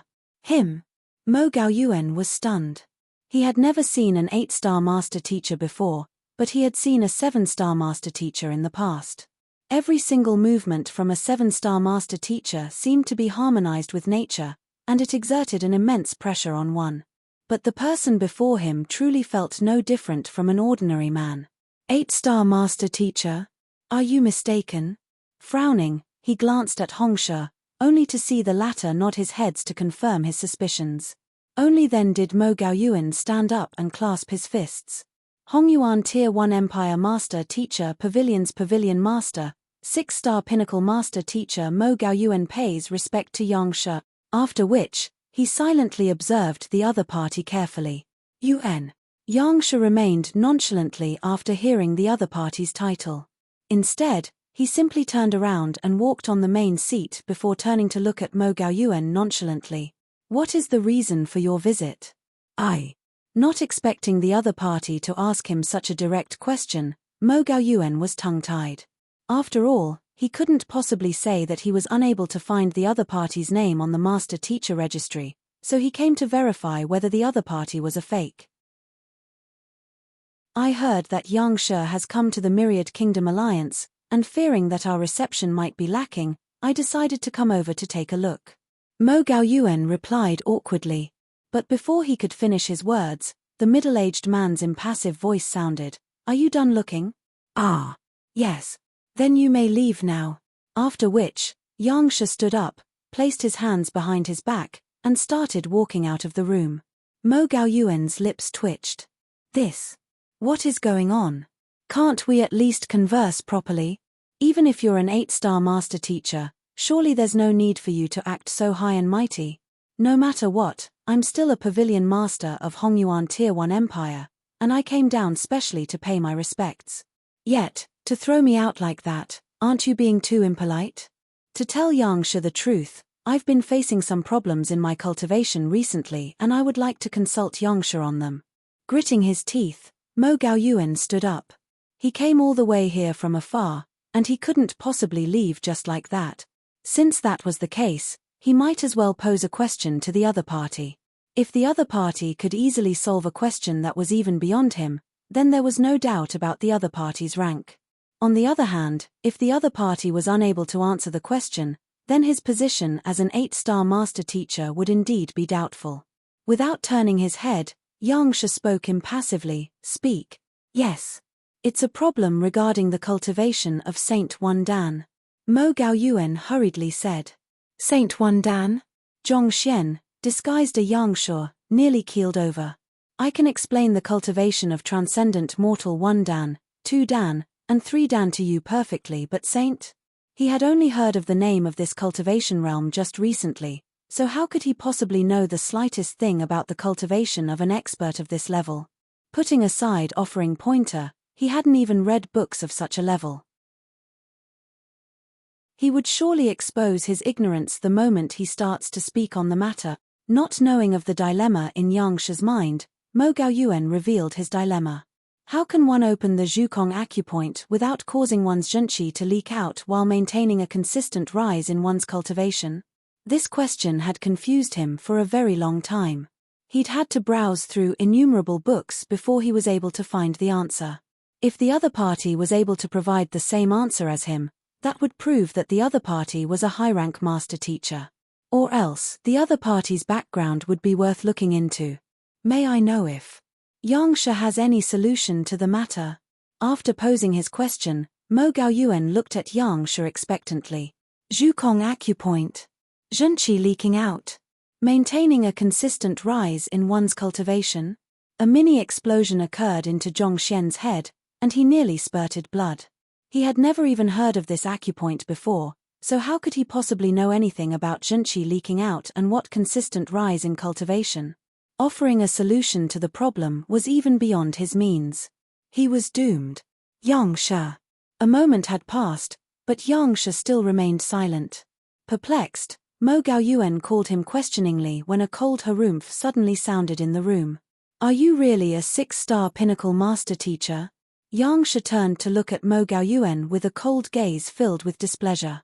Him? Mo Gaoyuan was stunned. He had never seen an 8-star master teacher before, but he had seen a 7-star master teacher in the past. Every single movement from a 7-star master teacher seemed to be harmonized with nature, and it exerted an immense pressure on one. But the person before him truly felt no different from an ordinary man. 8-star master teacher? Are you mistaken? Frowning, he glanced at Hongsha, only to see the latter nod his head to confirm his suspicions. Only then did Mo Gaoyuan stand up and clasp his fists. Hongyuan Tier 1 Empire Master Teacher Pavilion's Pavilion Master, 6-star Pinnacle Master Teacher Mo Gaoyuan pays respect to Yang Shi, after which, he silently observed the other party carefully. Yuan. Yang Shi remained nonchalantly after hearing the other party's title. Instead, he simply turned around and walked on the main seat before turning to look at Mo Gaoyuan nonchalantly. "What is the reason for your visit?" Not expecting the other party to ask him such a direct question, Mo Gaoyuan was tongue-tied. After all, he couldn't possibly say that he was unable to find the other party's name on the Master Teacher Registry, so he came to verify whether the other party was a fake. "I heard that Yang Shi has come to the Myriad Kingdom Alliance, and fearing that our reception might be lacking, I decided to come over to take a look." Mo Gaoyuan replied awkwardly. But before he could finish his words, the middle-aged man's impassive voice sounded, "Are you done looking?" "Ah. Yes. Then you may leave now." After which, Yang Shi stood up, placed his hands behind his back, and started walking out of the room. Mo Gaoyuan's lips twitched. What is going on? Can't we at least converse properly? Even if you're an 8-star master teacher, surely there's no need for you to act so high and mighty. No matter what, I'm still a pavilion master of Hongyuan Tier 1 Empire, and I came down specially to pay my respects. Yet, to throw me out like that, aren't you being too impolite? To tell Yang Shi the truth, I've been facing some problems in my cultivation recently and I would like to consult Yang Shi on them. Gritting his teeth, Mo Gaoyuan stood up. He came all the way here from afar, and he couldn't possibly leave just like that. Since that was the case, he might as well pose a question to the other party. If the other party could easily solve a question that was even beyond him, then there was no doubt about the other party's rank. On the other hand, if the other party was unable to answer the question, then his position as an 8-star master teacher would indeed be doubtful. Without turning his head, Yang Shi spoke impassively, "Speak." "Yes. It's a problem regarding the cultivation of Saint Wandan." Mo Gaoyuan hurriedly said. "Saint Wandan?" Zhong Xian, disguised a Yang Shi, nearly keeled over. "I can explain the cultivation of transcendent mortal 1 Dan, 2 Dan, and 3 Dan to you perfectly, but Saint?" He had only heard of the name of this cultivation realm just recently, so how could he possibly know the slightest thing about the cultivation of an expert of this level? Putting aside offering pointer, he hadn't even read books of such a level. He would surely expose his ignorance the moment he starts to speak on the matter. Not knowing of the dilemma in Yang Shi's mind, Mo Gaoyuan revealed his dilemma. How can one open the Zhukong acupoint without causing one's zhenqi to leak out while maintaining a consistent rise in one's cultivation? This question had confused him for a very long time. He'd had to browse through innumerable books before he was able to find the answer. If the other party was able to provide the same answer as him, That would prove that the other party was a high-rank master teacher. Or else, the other party's background would be worth looking into. May I know if Yangsha has any solution to the matter? After posing his question, Mo Gaoyuan looked at Yangsha expectantly. Zhukong acupoint. Zhenqi leaking out. Maintaining a consistent rise in one's cultivation? A mini explosion occurred into Zhong Xian's head, and he nearly spurted blood. He had never even heard of this acupoint before, so how could he possibly know anything about Zhenqi leaking out and what consistent rise in cultivation? Offering a solution to the problem was even beyond his means. He was doomed. Yangsha. A moment had passed, but Yangsha still remained silent. Perplexed, Mo Gaoyuan called him questioningly when a cold harumph suddenly sounded in the room. Are you really a 6-star pinnacle master teacher? Yangsha turned to look at Mo Gaoyuan with a cold gaze filled with displeasure.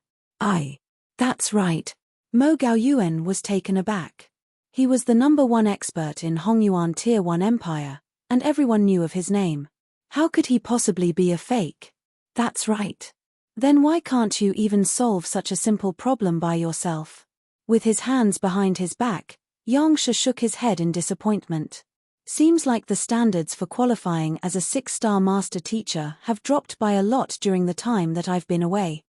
That's right. Mo Gaoyuan was taken aback. He was the #1 expert in Hongyuan Tier 1 Empire, and everyone knew of his name. How could he possibly be a fake? That's right. Then why can't you even solve such a simple problem by yourself? With his hands behind his back, Yangsha shook his head in disappointment. Seems like the standards for qualifying as a 6-star master teacher have dropped by a lot during the time that I've been away.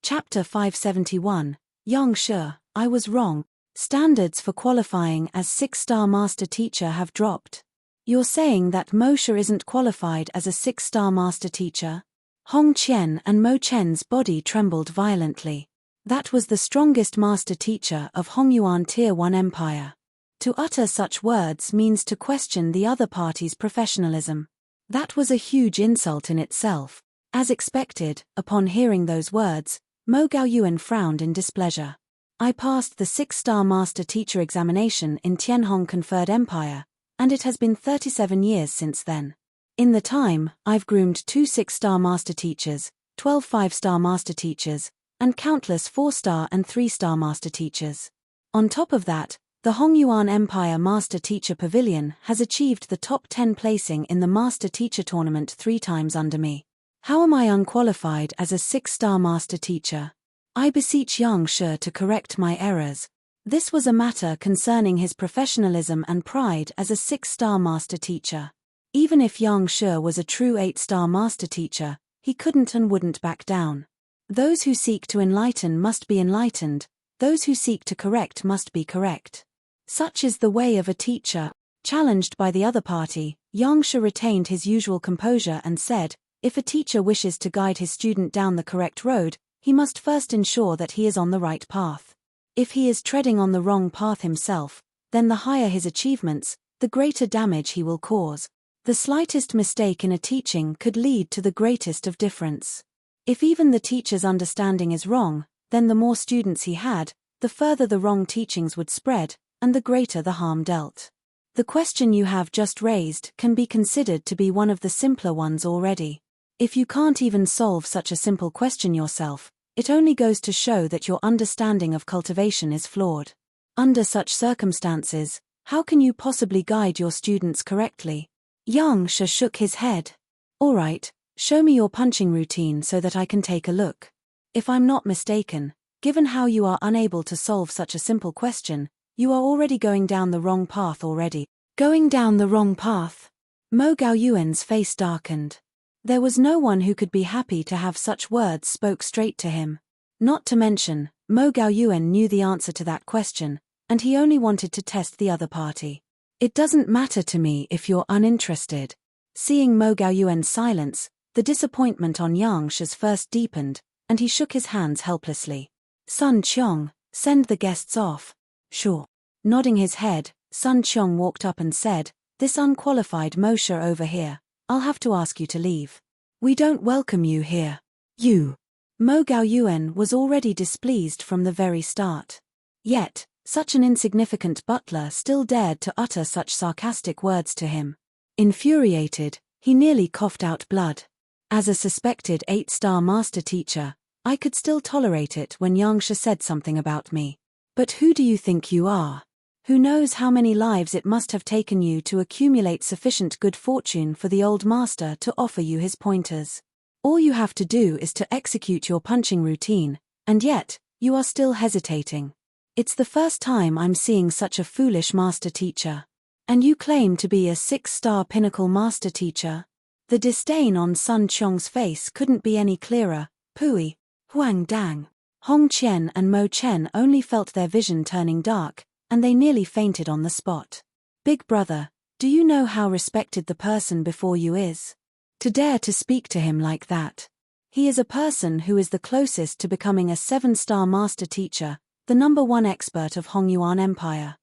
Chapter 571, Yangsha, I was wrong. Standards for qualifying as 6-star master teacher have dropped. You're saying that Moshe isn't qualified as a 6-star master teacher? Hong Qian and Mo Chen's body trembled violently. That was the strongest master teacher of Hongyuan Tier 1 Empire. To utter such words means to question the other party's professionalism. That was a huge insult in itself. As expected, upon hearing those words, Mo Gaoyuan frowned in displeasure. I passed the 6-star master teacher examination in Tianhong Conferred Empire, and it has been 37 years since then. In the time, I've groomed 2 6-star master teachers, 12 5-star master teachers, and countless 4-star and 3-star master teachers. On top of that, the Hongyuan Empire Master Teacher Pavilion has achieved the top 10 placing in the Master Teacher Tournament 3 times under me. How am I unqualified as a 6-star master teacher? I beseech Yangsha to correct my errors. This was a matter concerning his professionalism and pride as a 6-star master teacher. Even if Yangsha was a true 8-star master teacher, he couldn't and wouldn't back down. Those who seek to enlighten must be enlightened, those who seek to correct must be correct. Such is the way of a teacher. Challenged by the other party, Yangsha retained his usual composure and said, if a teacher wishes to guide his student down the correct road, he must first ensure that he is on the right path. If he is treading on the wrong path himself, then the higher his achievements, the greater damage he will cause. The slightest mistake in a teaching could lead to the greatest of difference. If even the teacher's understanding is wrong, then the more students he had, the further the wrong teachings would spread, and the greater the harm dealt. The question you have just raised can be considered to be one of the simpler ones already. If you can't even solve such a simple question yourself, it only goes to show that your understanding of cultivation is flawed. Under such circumstances, how can you possibly guide your students correctly? Yangsha shook his head. All right, show me your punching routine so that I can take a look. If I'm not mistaken, given how you are unable to solve such a simple question, you are already going down the wrong path already. Going down the wrong path? Mo Gaoyuan's face darkened. There was no one who could be happy to have such words spoke straight to him. Not to mention, Mo Gaoyuan knew the answer to that question, and he only wanted to test the other party. It doesn't matter to me if you're uninterested. Seeing Mo Gaoyuan's silence, the disappointment on Yangsha's face deepened, and he shook his hands helplessly. Sun Qiong, send the guests off. Sure. Nodding his head, Sun Qiong walked up and said, this unqualified Moshe over here, I'll have to ask you to leave. We don't welcome you here. You. Mo Gaoyuan was already displeased from the very start. Yet, such an insignificant butler still dared to utter such sarcastic words to him. Infuriated, he nearly coughed out blood. As a suspected 8-star master teacher, I could still tolerate it when Yangsha said something about me. But who do you think you are? Who knows how many lives it must have taken you to accumulate sufficient good fortune for the old master to offer you his pointers. All you have to do is to execute your punching routine, and yet, you are still hesitating. It's the first time I'm seeing such a foolish master teacher. And you claim to be a 6-star pinnacle master teacher? The disdain on Sun Qiong's face couldn't be any clearer. Pui, Huang Dang, Hong Qian and Mo Chen only felt their vision turning dark, and they nearly fainted on the spot. Big brother, do you know how respected the person before you is? To dare to speak to him like that. He is a person who is the closest to becoming a 7-star master teacher, the #1 expert of Hongyuan Empire.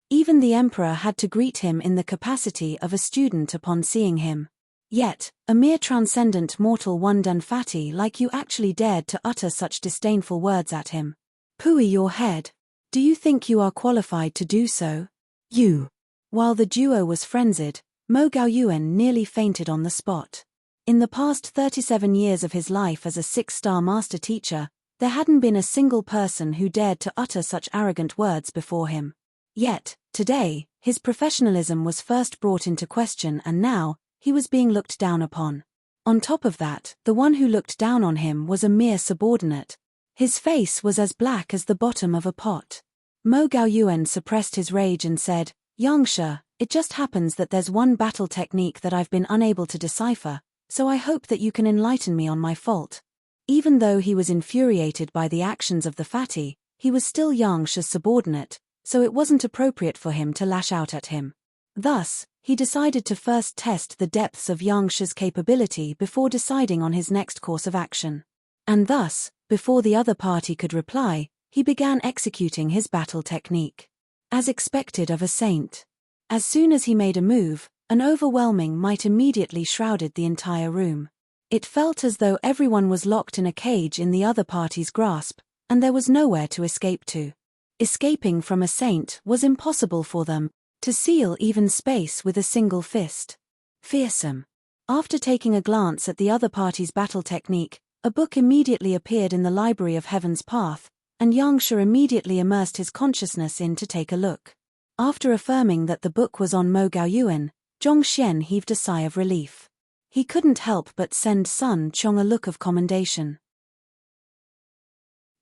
Even the emperor had to greet him in the capacity of a student upon seeing him. Yet, a mere transcendent mortal Wundan fatty like you actually dared to utter such disdainful words at him. Pui your head. Do you think you are qualified to do so? You. While the duo was frenzied, Mo Gaoyuan nearly fainted on the spot. In the past 37 years of his life as a 6-star master teacher, there hadn't been a single person who dared to utter such arrogant words before him. Yet, today, his professionalism was first brought into question and now, he was being looked down upon. On top of that, the one who looked down on him was a mere subordinate. His face was as black as the bottom of a pot. Mo Gaoyuan suppressed his rage and said, Yangshe, it just happens that there's one battle technique that I've been unable to decipher, so I hope that you can enlighten me on my fault. Even though he was infuriated by the actions of the fatty, he was still Yangshe's subordinate, so it wasn't appropriate for him to lash out at him. Thus, he decided to first test the depths of Yangshe's capability before deciding on his next course of action. And thus, before the other party could reply, he began executing his battle technique. As expected of a saint. As soon as he made a move, an overwhelming might immediately shrouded the entire room. It felt as though everyone was locked in a cage in the other party's grasp, and there was nowhere to escape to. Escaping from a saint was impossible for them, to seal even space with a single fist. Fearsome. After taking a glance at the other party's battle technique, a book immediately appeared in the Library of Heaven's Path, and Yangshe immediately immersed his consciousness in to take a look. After affirming that the book was on Mo Gaoyuan, Zhongxian heaved a sigh of relief. He couldn't help but send Sun Qiong a look of commendation.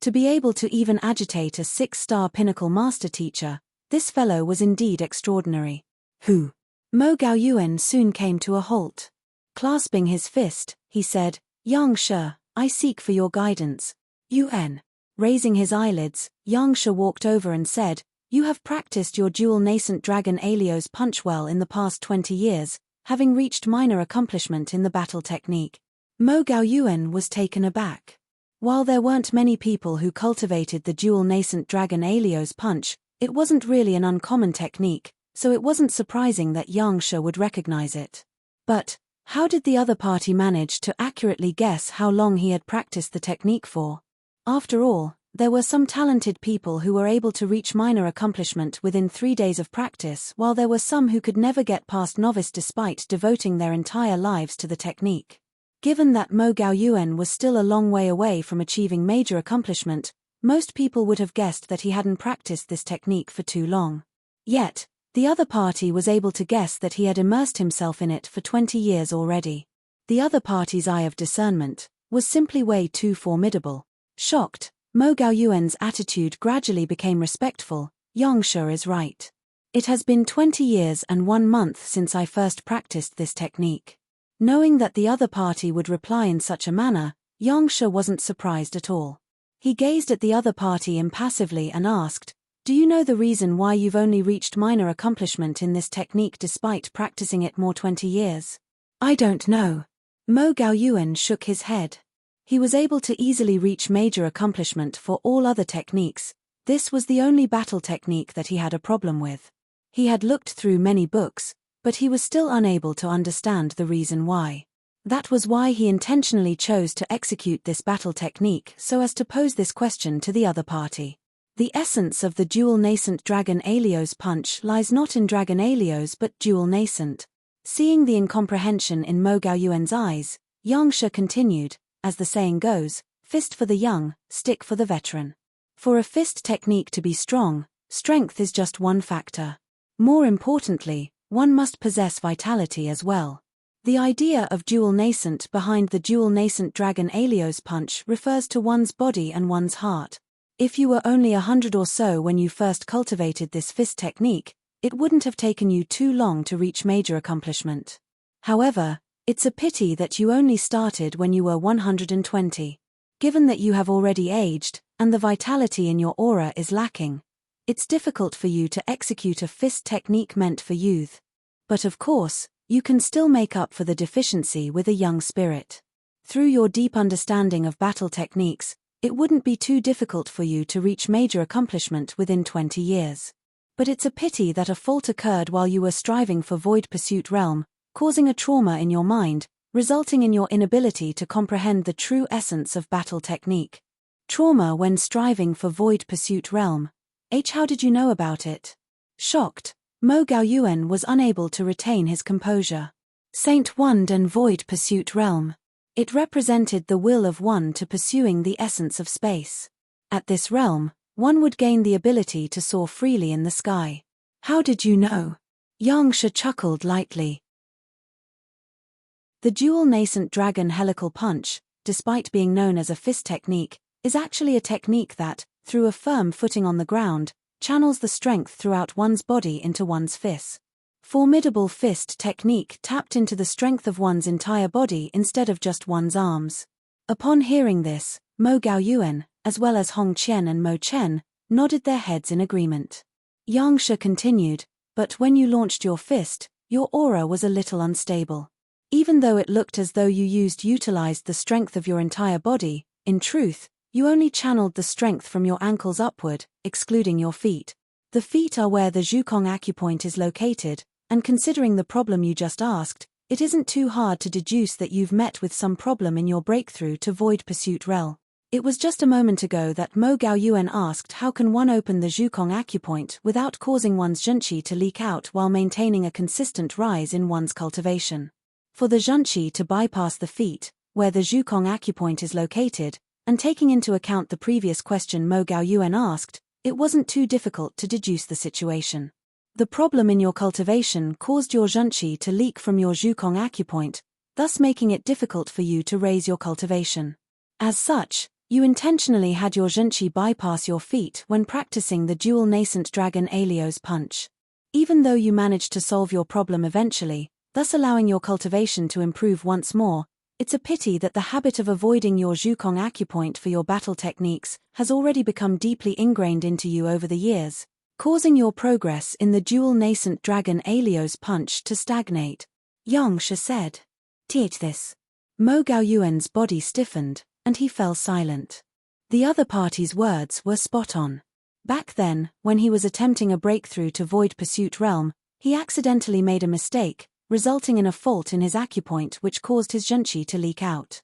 To be able to even agitate a 6-star pinnacle master teacher, this fellow was indeed extraordinary. Who? Mo Gaoyuan soon came to a halt. Clasping his fist, he said, Yangshe, I seek for your guidance. Yuan. Raising his eyelids, Yangshe walked over and said, You have practiced your dual nascent dragon Alios punch well in the past 20 years, having reached minor accomplishment in the battle technique. Mo Gaoyuan was taken aback. While there weren't many people who cultivated the dual nascent dragon Alios punch, it wasn't really an uncommon technique, so it wasn't surprising that Yangshe would recognize it. But, how did the other party manage to accurately guess how long he had practiced the technique for? After all, there were some talented people who were able to reach minor accomplishment within 3 days of practice, while there were some who could never get past novice despite devoting their entire lives to the technique. Given that Mo Gaoyuan was still a long way away from achieving major accomplishment, most people would have guessed that he hadn't practiced this technique for too long. Yet, the other party was able to guess that he had immersed himself in it for 20 years already. The other party's eye of discernment was simply way too formidable. Shocked, Mo Gaoyuan's attitude gradually became respectful. Yangshe is right. It has been 20 years and 1 month since I first practiced this technique. Knowing that the other party would reply in such a manner, Yangshe wasn't surprised at all. He gazed at the other party impassively and asked, Do you know the reason why you've only reached minor accomplishment in this technique despite practicing it more 20 years? I don't know. Mo Gaoyuan shook his head. He was able to easily reach major accomplishment for all other techniques. This was the only battle technique that he had a problem with. He had looked through many books, but he was still unable to understand the reason why. That was why he intentionally chose to execute this battle technique so as to pose this question to the other party. The essence of the dual nascent dragon Alios punch lies not in dragon Alios but dual nascent. Seeing the incomprehension in Mo Gaoyuan's eyes, Yangshe continued, as the saying goes, fist for the young, stick for the veteran. For a fist technique to be strong, Strength is just one factor. More importantly, one must possess vitality as well. The idea of dual nascent behind the dual nascent dragon Aelios punch refers to one's body and one's heart. If you were only 100 or so when you first cultivated this fist technique, it wouldn't have taken you too long to reach major accomplishment. However, it's a pity that you only started when you were 120. Given that you have already aged, and the vitality in your aura is lacking, it's difficult for you to execute a fist technique meant for youth. But of course, you can still make up for the deficiency with a young spirit. Through your deep understanding of battle techniques, it wouldn't be too difficult for you to reach major accomplishment within 20 years. But it's a pity that a fault occurred while you were striving for Void Pursuit Realm, causing a trauma in your mind, resulting in your inability to comprehend the true essence of battle technique. Trauma when striving for Void Pursuit Realm. How did you know about it? Shocked, Mo Gaoyuan was unable to retain his composure. Saint Wand and Void Pursuit Realm. It represented the will of one to pursuing the essence of space. At this realm, one would gain the ability to soar freely in the sky. How did you know? Yangsha chuckled lightly. The dual nascent dragon helical punch, despite being known as a fist technique, is actually a technique that, through a firm footing on the ground, channels the strength throughout one's body into one's fist. Formidable fist technique tapped into the strength of one's entire body instead of just one's arms. Upon hearing this, Mo Gaoyuan, as well as Hong Qian and Mo Chen, nodded their heads in agreement. Yangsha continued, but when you launched your fist, your aura was a little unstable. Even though it looked as though you utilized the strength of your entire body, in truth, you only channeled the strength from your ankles upward, excluding your feet. The feet are where the Zhukong acupoint is located, and considering the problem you just asked, it isn't too hard to deduce that you've met with some problem in your breakthrough to Void Pursuit Realm. It was just a moment ago that Mo Gaoyuan asked how can one open the Zhukong acupoint without causing one's zhenqi to leak out while maintaining a consistent rise in one's cultivation. For the zhenqi to bypass the feet, where the Zhukong acupoint is located, and taking into account the previous question Mo Gaoyuan asked, it wasn't too difficult to deduce the situation. The problem in your cultivation caused your zhenqi to leak from your Zhukong acupoint, thus making it difficult for you to raise your cultivation. As such, you intentionally had your zhenqi bypass your feet when practicing the dual nascent dragon Aelios punch. Even though you managed to solve your problem eventually, thus allowing your cultivation to improve once more, it's a pity that the habit of avoiding your Zhukong acupoint for your battle techniques has already become deeply ingrained into you over the years, causing your progress in the dual nascent dragon Aelios punch to stagnate. Yangsha said. Teach this. Mo Gaoyuan's body stiffened, and he fell silent. The other party's words were spot on. Back then, when he was attempting a breakthrough to Void Pursuit Realm, he accidentally made a mistake, resulting in a fault in his acupoint which caused his zhenqi to leak out.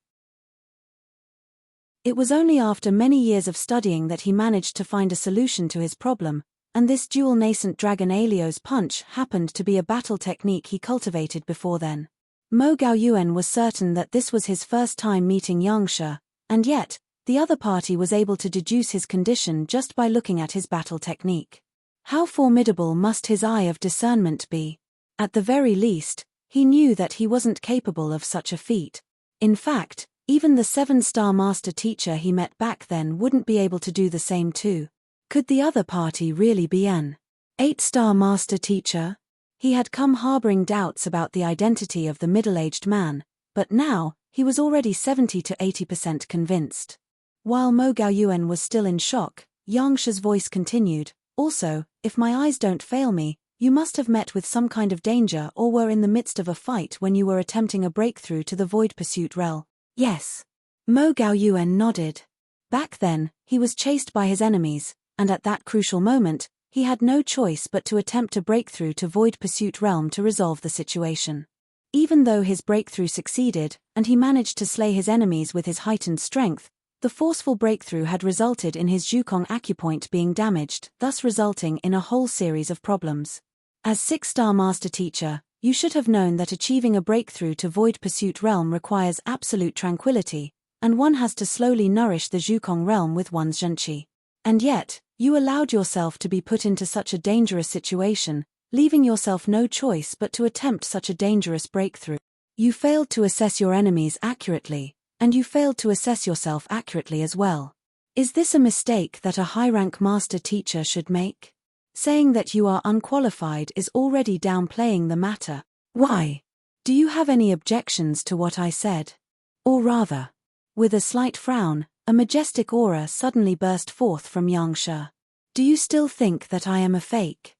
It was only after many years of studying that he managed to find a solution to his problem, and this dual nascent dragon Aelios punch happened to be a battle technique he cultivated before then. Mo Gaoyuan was certain that this was his first time meeting Yangsha, and yet, the other party was able to deduce his condition just by looking at his battle technique. How formidable must his eye of discernment be? At the very least, he knew that he wasn't capable of such a feat. In fact, even the 7-star master teacher he met back then wouldn't be able to do the same too. Could the other party really be an 8-star master teacher? He had come harboring doubts about the identity of the middle-aged man, but now, he was already 70 to 80% convinced. While Mo Gaoyuan was still in shock, Yangsha's voice continued, also, if my eyes don't fail me, you must have met with some kind of danger or were in the midst of a fight when you were attempting a breakthrough to the Void Pursuit Realm. Yes. Mo Gaoyuan nodded. Back then, he was chased by his enemies, and at that crucial moment, he had no choice but to attempt a breakthrough to Void Pursuit Realm to resolve the situation. Even though his breakthrough succeeded, and he managed to slay his enemies with his heightened strength, the forceful breakthrough had resulted in his Zhukong acupoint being damaged, thus resulting in a whole series of problems. As 6-star master teacher, you should have known that achieving a breakthrough to Void Pursuit Realm requires absolute tranquility, and one has to slowly nourish the Zhukong realm with one's zhenqi. And yet, You allowed yourself to be put into such a dangerous situation, leaving yourself no choice but to attempt such a dangerous breakthrough. You failed to assess your enemies accurately, and you failed to assess yourself accurately as well. Is this a mistake that a high-rank master teacher should make? Saying that you are unqualified is already downplaying the matter. Why? Do you have any objections to what I said? Or rather, with a slight frown, a majestic aura suddenly burst forth from Yangsha. Do you still think that I am a fake?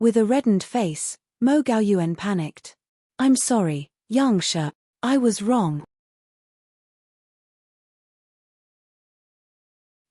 With a reddened face, Mo Gaoyuan panicked. I'm sorry, Yangsha, I was wrong.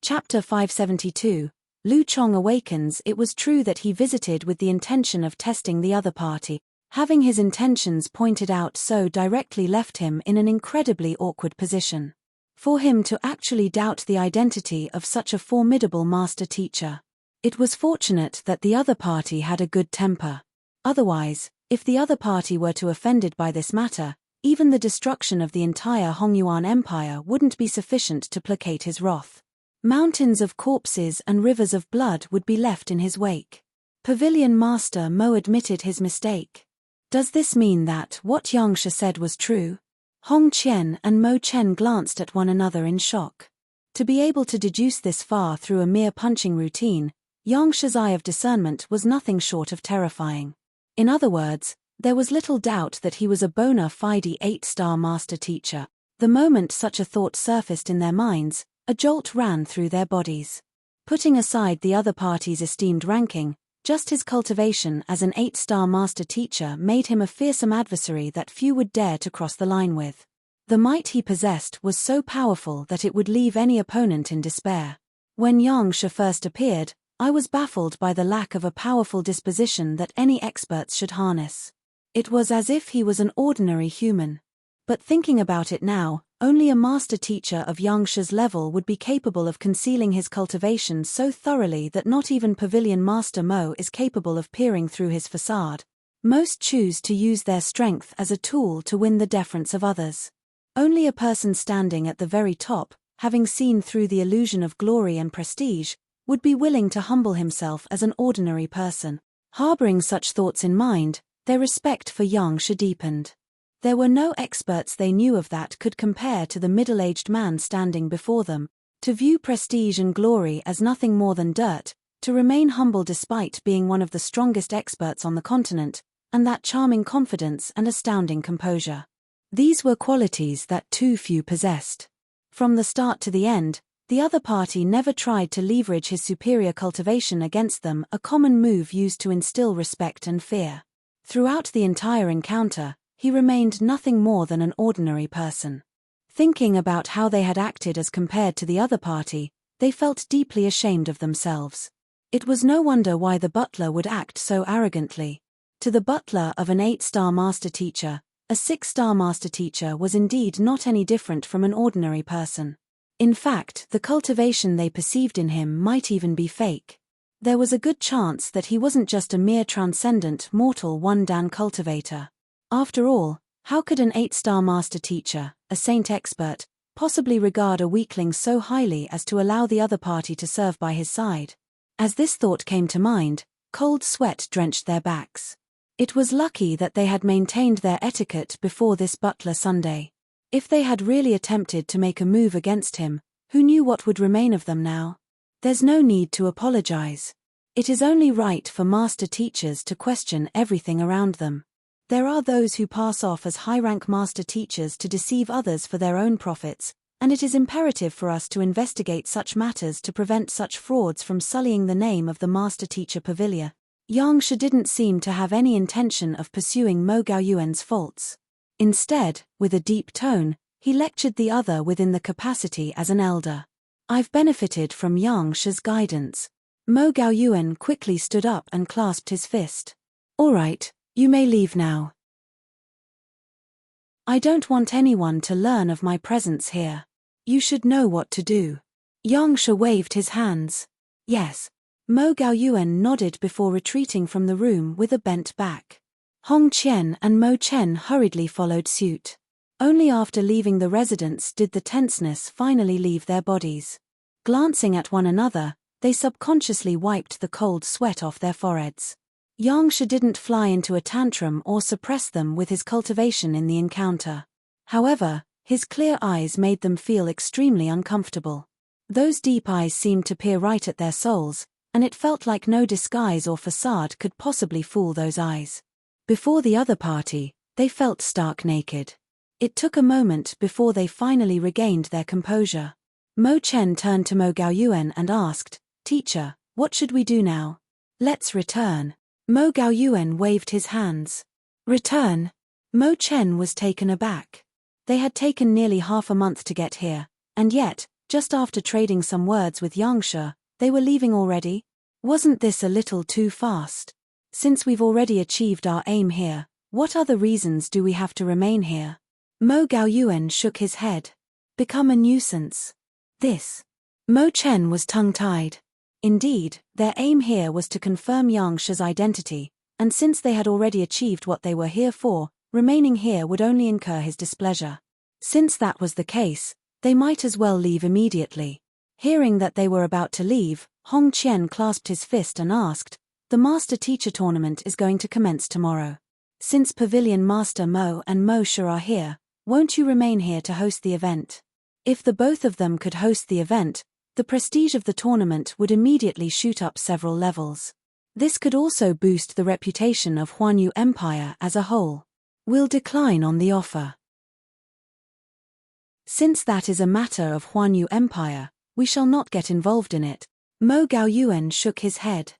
Chapter 572. Lu Chong awakens. It was true that he visited with the intention of testing the other party. Having his intentions pointed out so directly left him in an incredibly awkward position. For him to actually doubt the identity of such a formidable master teacher. It was fortunate that the other party had a good temper. Otherwise, if the other party were too offended by this matter, even the destruction of the entire Hongyuan Empire wouldn't be sufficient to placate his wrath. Mountains of corpses and rivers of blood would be left in his wake. Pavilion Master Mo admitted his mistake. Does this mean that what Yangsha said was true? Hong Qian and Mo Chen glanced at one another in shock. To be able to deduce this far through a mere punching routine, Yangsha's eye of discernment was nothing short of terrifying. In other words, there was little doubt that he was a bona fide 8-star master teacher. The moment such a thought surfaced in their minds, a jolt ran through their bodies. Putting aside the other party's esteemed ranking, just his cultivation as an 8-star master teacher made him a fearsome adversary that few would dare to cross the line with. The might he possessed was so powerful that it would leave any opponent in despair. When Yangsha first appeared, I was baffled by the lack of a powerful disposition that any experts should harness. It was as if he was an ordinary human. But thinking about it now, only a master teacher of Yangsha's level would be capable of concealing his cultivation so thoroughly that not even Pavilion Master Mo is capable of peering through his facade. Most choose to use their strength as a tool to win the deference of others. Only a person standing at the very top, having seen through the illusion of glory and prestige, would be willing to humble himself as an ordinary person. Harboring such thoughts in mind, their respect for Yangsha deepened. There were no experts they knew of that could compare to the middle-aged man standing before them. To view prestige and glory as nothing more than dirt, to remain humble despite being one of the strongest experts on the continent, and that charming confidence and astounding composure. These were qualities that too few possessed. From the start to the end, the other party never tried to leverage his superior cultivation against them, a common move used to instill respect and fear. Throughout the entire encounter, he remained nothing more than an ordinary person. Thinking about how they had acted as compared to the other party, they felt deeply ashamed of themselves. It was no wonder why the butler would act so arrogantly. To the butler of an 8-star master teacher, a 6-star master teacher was indeed not any different from an ordinary person. In fact, the cultivation they perceived in him might even be fake. There was a good chance that he wasn't just a mere transcendent mortal one-dan cultivator. After all, how could an 8-star master teacher, a saint expert, possibly regard a weakling so highly as to allow the other party to serve by his side? As this thought came to mind, cold sweat drenched their backs. It was lucky that they had maintained their etiquette before this butler Sunday. If they had really attempted to make a move against him, who knew what would remain of them now? There's no need to apologize. It is only right for master teachers to question everything around them. There are those who pass off as high-rank master teachers to deceive others for their own profits, and it is imperative for us to investigate such matters to prevent such frauds from sullying the name of the master teacher pavilion. Yangsha didn't seem to have any intention of pursuing Mo Gaoyuan's faults. Instead, with a deep tone, he lectured the other within the capacity as an elder. I've benefited from Yangsha's guidance. Mo Gaoyuan quickly stood up and clasped his fist. All right. You may leave now. I don't want anyone to learn of my presence here. You should know what to do. Yangsha waved his hands. Yes. Mo Gaoyuan nodded before retreating from the room with a bent back. Hong Qian and Mo Chen hurriedly followed suit. Only after leaving the residence did the tenseness finally leave their bodies. Glancing at one another, They subconsciously wiped the cold sweat off their foreheads. Yang Shi didn't fly into a tantrum or suppress them with his cultivation in the encounter. However, his clear eyes made them feel extremely uncomfortable. Those deep eyes seemed to peer right at their souls, and it felt like no disguise or facade could possibly fool those eyes. Before the other party, they felt stark naked. It took a moment before they finally regained their composure. Mo Chen turned to Mo Gaoyuan and asked, "Teacher, what should we do now?" "Let's return." Mo Gaoyuan waved his hands. "Return?" Mo Chen was taken aback. They had taken nearly half a month to get here, and yet, just after trading some words with Yang Shi, they were leaving already? Wasn't this a little too fast? Since we've already achieved our aim here, what other reasons do we have to remain here? Mo Gaoyuan shook his head. Become a nuisance. This. Mo Chen was tongue-tied. Indeed, their aim here was to confirm Yang Shi's identity, and since they had already achieved what they were here for, remaining here would only incur his displeasure. Since that was the case, they might as well leave immediately. Hearing that they were about to leave, Hong Qian clasped his fist and asked, "The Master-Teacher Tournament is going to commence tomorrow. Since Pavilion Master Mo and Mo Shi are here, won't you remain here to host the event?" If the both of them could host the event, the prestige of the tournament would immediately shoot up several levels. This could also boost the reputation of Huanyu Empire as a whole. "We'll decline on the offer. Since that is a matter of Huanyu Empire, we shall not get involved in it." Mo Gaoyuan shook his head.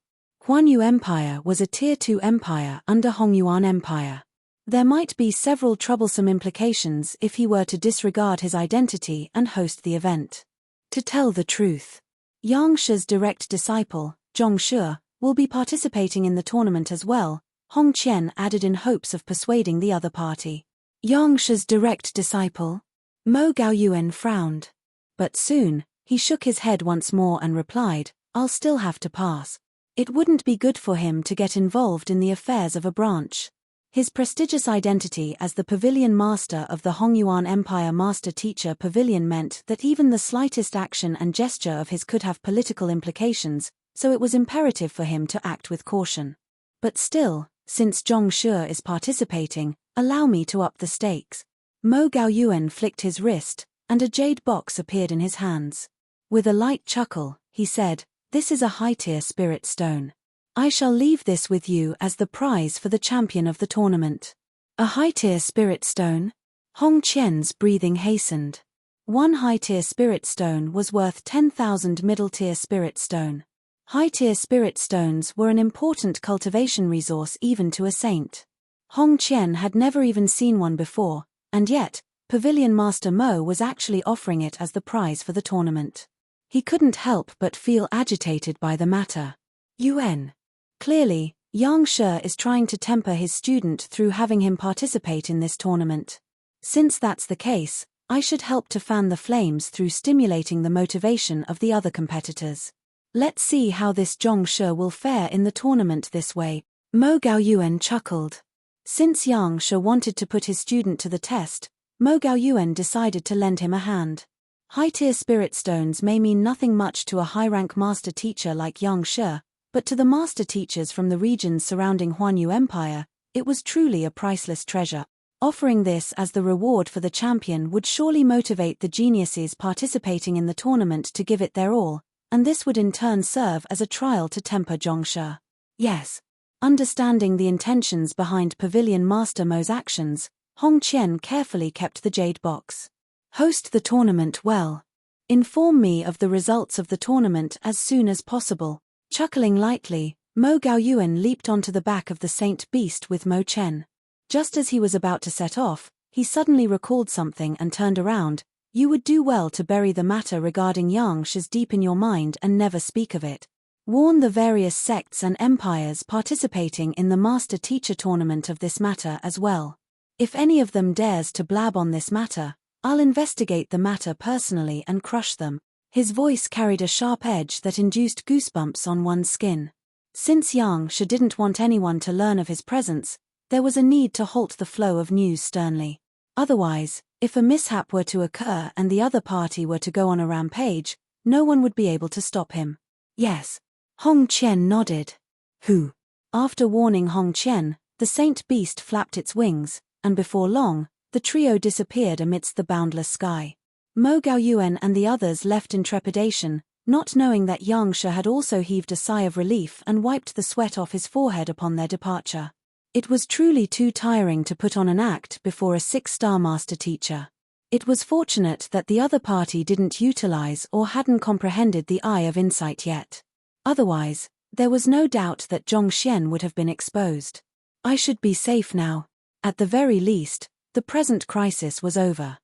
Huanyu Empire was a Tier 2 empire under Hongyuan Empire. There might be several troublesome implications if he were to disregard his identity and host the event. To tell the truth, Yang Shi's direct disciple, Zhong Shi, will be participating in the tournament as well, Hong Qian added in hopes of persuading the other party. Yang Shi's direct disciple? Mo Gaoyuan frowned. But soon, he shook his head once more and replied, "I'll still have to pass. It wouldn't be good for him to get involved in the affairs of a branch." His prestigious identity as the Pavilion Master of the Hongyuan Empire Master-Teacher Pavilion meant that even the slightest action and gesture of his could have political implications, so it was imperative for him to act with caution. But still, since Zhong Shi is participating, allow me to up the stakes. Mo Gaoyuan flicked his wrist, and a jade box appeared in his hands. With a light chuckle, he said, "This is a high-tier spirit stone. I shall leave this with you as the prize for the champion of the tournament." A high-tier spirit stone? Hong Qian's breathing hastened. One high-tier spirit stone was worth 10,000 middle-tier spirit stone. High-tier spirit stones were an important cultivation resource even to a saint. Hong Qian had never even seen one before, and yet, Pavilion Master Mo was actually offering it as the prize for the tournament. He couldn't help but feel agitated by the matter. UN. Clearly, Yang Shi is trying to temper his student through having him participate in this tournament. Since that's the case, I should help to fan the flames through stimulating the motivation of the other competitors. Let's see how this Zhong Shi will fare in the tournament this way. Mo Gaoyuan chuckled. Since Yang Shi wanted to put his student to the test, Mo Gaoyuan decided to lend him a hand. High-tier spirit stones may mean nothing much to a high-rank master teacher like Yang Shi, but to the master teachers from the regions surrounding Huanyu Empire, it was truly a priceless treasure. Offering this as the reward for the champion would surely motivate the geniuses participating in the tournament to give it their all, and this would in turn serve as a trial to temper Zhong Shi. Yes. Understanding the intentions behind Pavilion Master Mo's actions, Hong Qian carefully kept the jade box. Host the tournament well. Inform me of the results of the tournament as soon as possible. Chuckling lightly, Mo Gaoyuan leaped onto the back of the Saint Beast with Mo Chen. Just as he was about to set off, he suddenly recalled something and turned around. "You would do well to bury the matter regarding Yang Shi's deep in your mind and never speak of it. Warn the various sects and empires participating in the Master-Teacher Tournament of this matter as well. If any of them dares to blab on this matter, I'll investigate the matter personally and crush them." His voice carried a sharp edge that induced goosebumps on one's skin. Since Yang Shi didn't want anyone to learn of his presence, there was a need to halt the flow of news sternly. Otherwise, if a mishap were to occur and the other party were to go on a rampage, no one would be able to stop him. Yes. Hong Qian nodded. Who? After warning Hong Qian, the saint beast flapped its wings, and before long, the trio disappeared amidst the boundless sky. Mo Gaoyuan and the others left in trepidation, not knowing that Yang Shi had also heaved a sigh of relief and wiped the sweat off his forehead upon their departure. It was truly too tiring to put on an act before a 6-star master teacher. It was fortunate that the other party didn't utilize or hadn't comprehended the eye of insight yet. Otherwise, there was no doubt that Zhong Xian would have been exposed. I should be safe now. At the very least, the present crisis was over.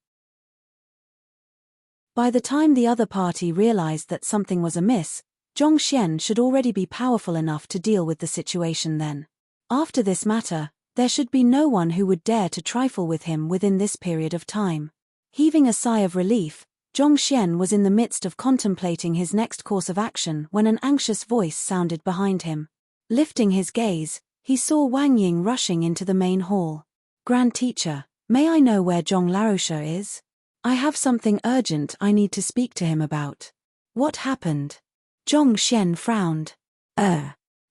By the time the other party realized that something was amiss, Zhong Xian should already be powerful enough to deal with the situation then. After this matter, there should be no one who would dare to trifle with him within this period of time. Heaving a sigh of relief, Zhong Xian was in the midst of contemplating his next course of action when an anxious voice sounded behind him. Lifting his gaze, he saw Wang Ying rushing into the main hall. Grand Teacher, may I know where Zhong Laroche is? I have something urgent I need to speak to him about. What happened? Zhong Xian frowned.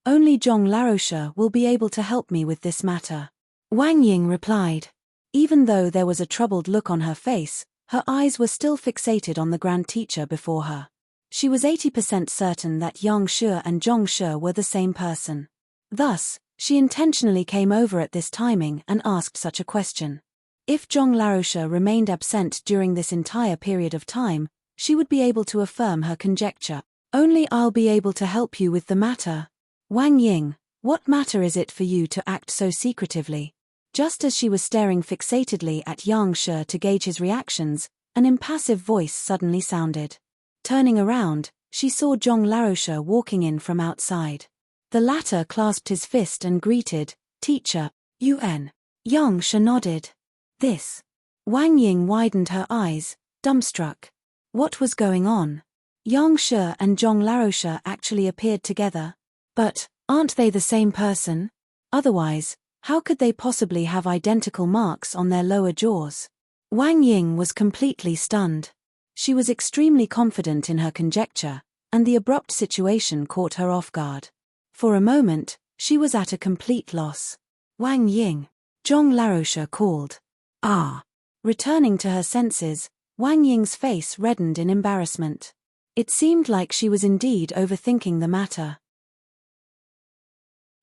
Only Zhong Laroche will be able to help me with this matter. Wang Ying replied. Even though there was a troubled look on her face, her eyes were still fixated on the Grand Teacher before her. She was 80% certain that Yang Shi and Zhong Shi were the same person. Thus, she intentionally came over at this timing and asked such a question. If Zhong Laroche remained absent during this entire period of time, she would be able to affirm her conjecture. Only I'll be able to help you with the matter. Wang Ying, what matter is it for you to act so secretively? Just as she was staring fixatedly at Yang Shi to gauge his reactions, an impassive voice suddenly sounded. Turning around, she saw Zhong Laroche walking in from outside. The latter clasped his fist and greeted, Teacher, Yuan. Yang Shi nodded. This. Wang Ying widened her eyes, dumbstruck. What was going on? Yang Shi and Zhong Laroche actually appeared together. But, aren't they the same person? Otherwise, how could they possibly have identical marks on their lower jaws? Wang Ying was completely stunned. She was extremely confident in her conjecture, and the abrupt situation caught her off guard. For a moment, she was at a complete loss. Wang Ying. Zhong Laroche called. Ah! Returning to her senses, Wang Ying's face reddened in embarrassment. It seemed like she was indeed overthinking the matter.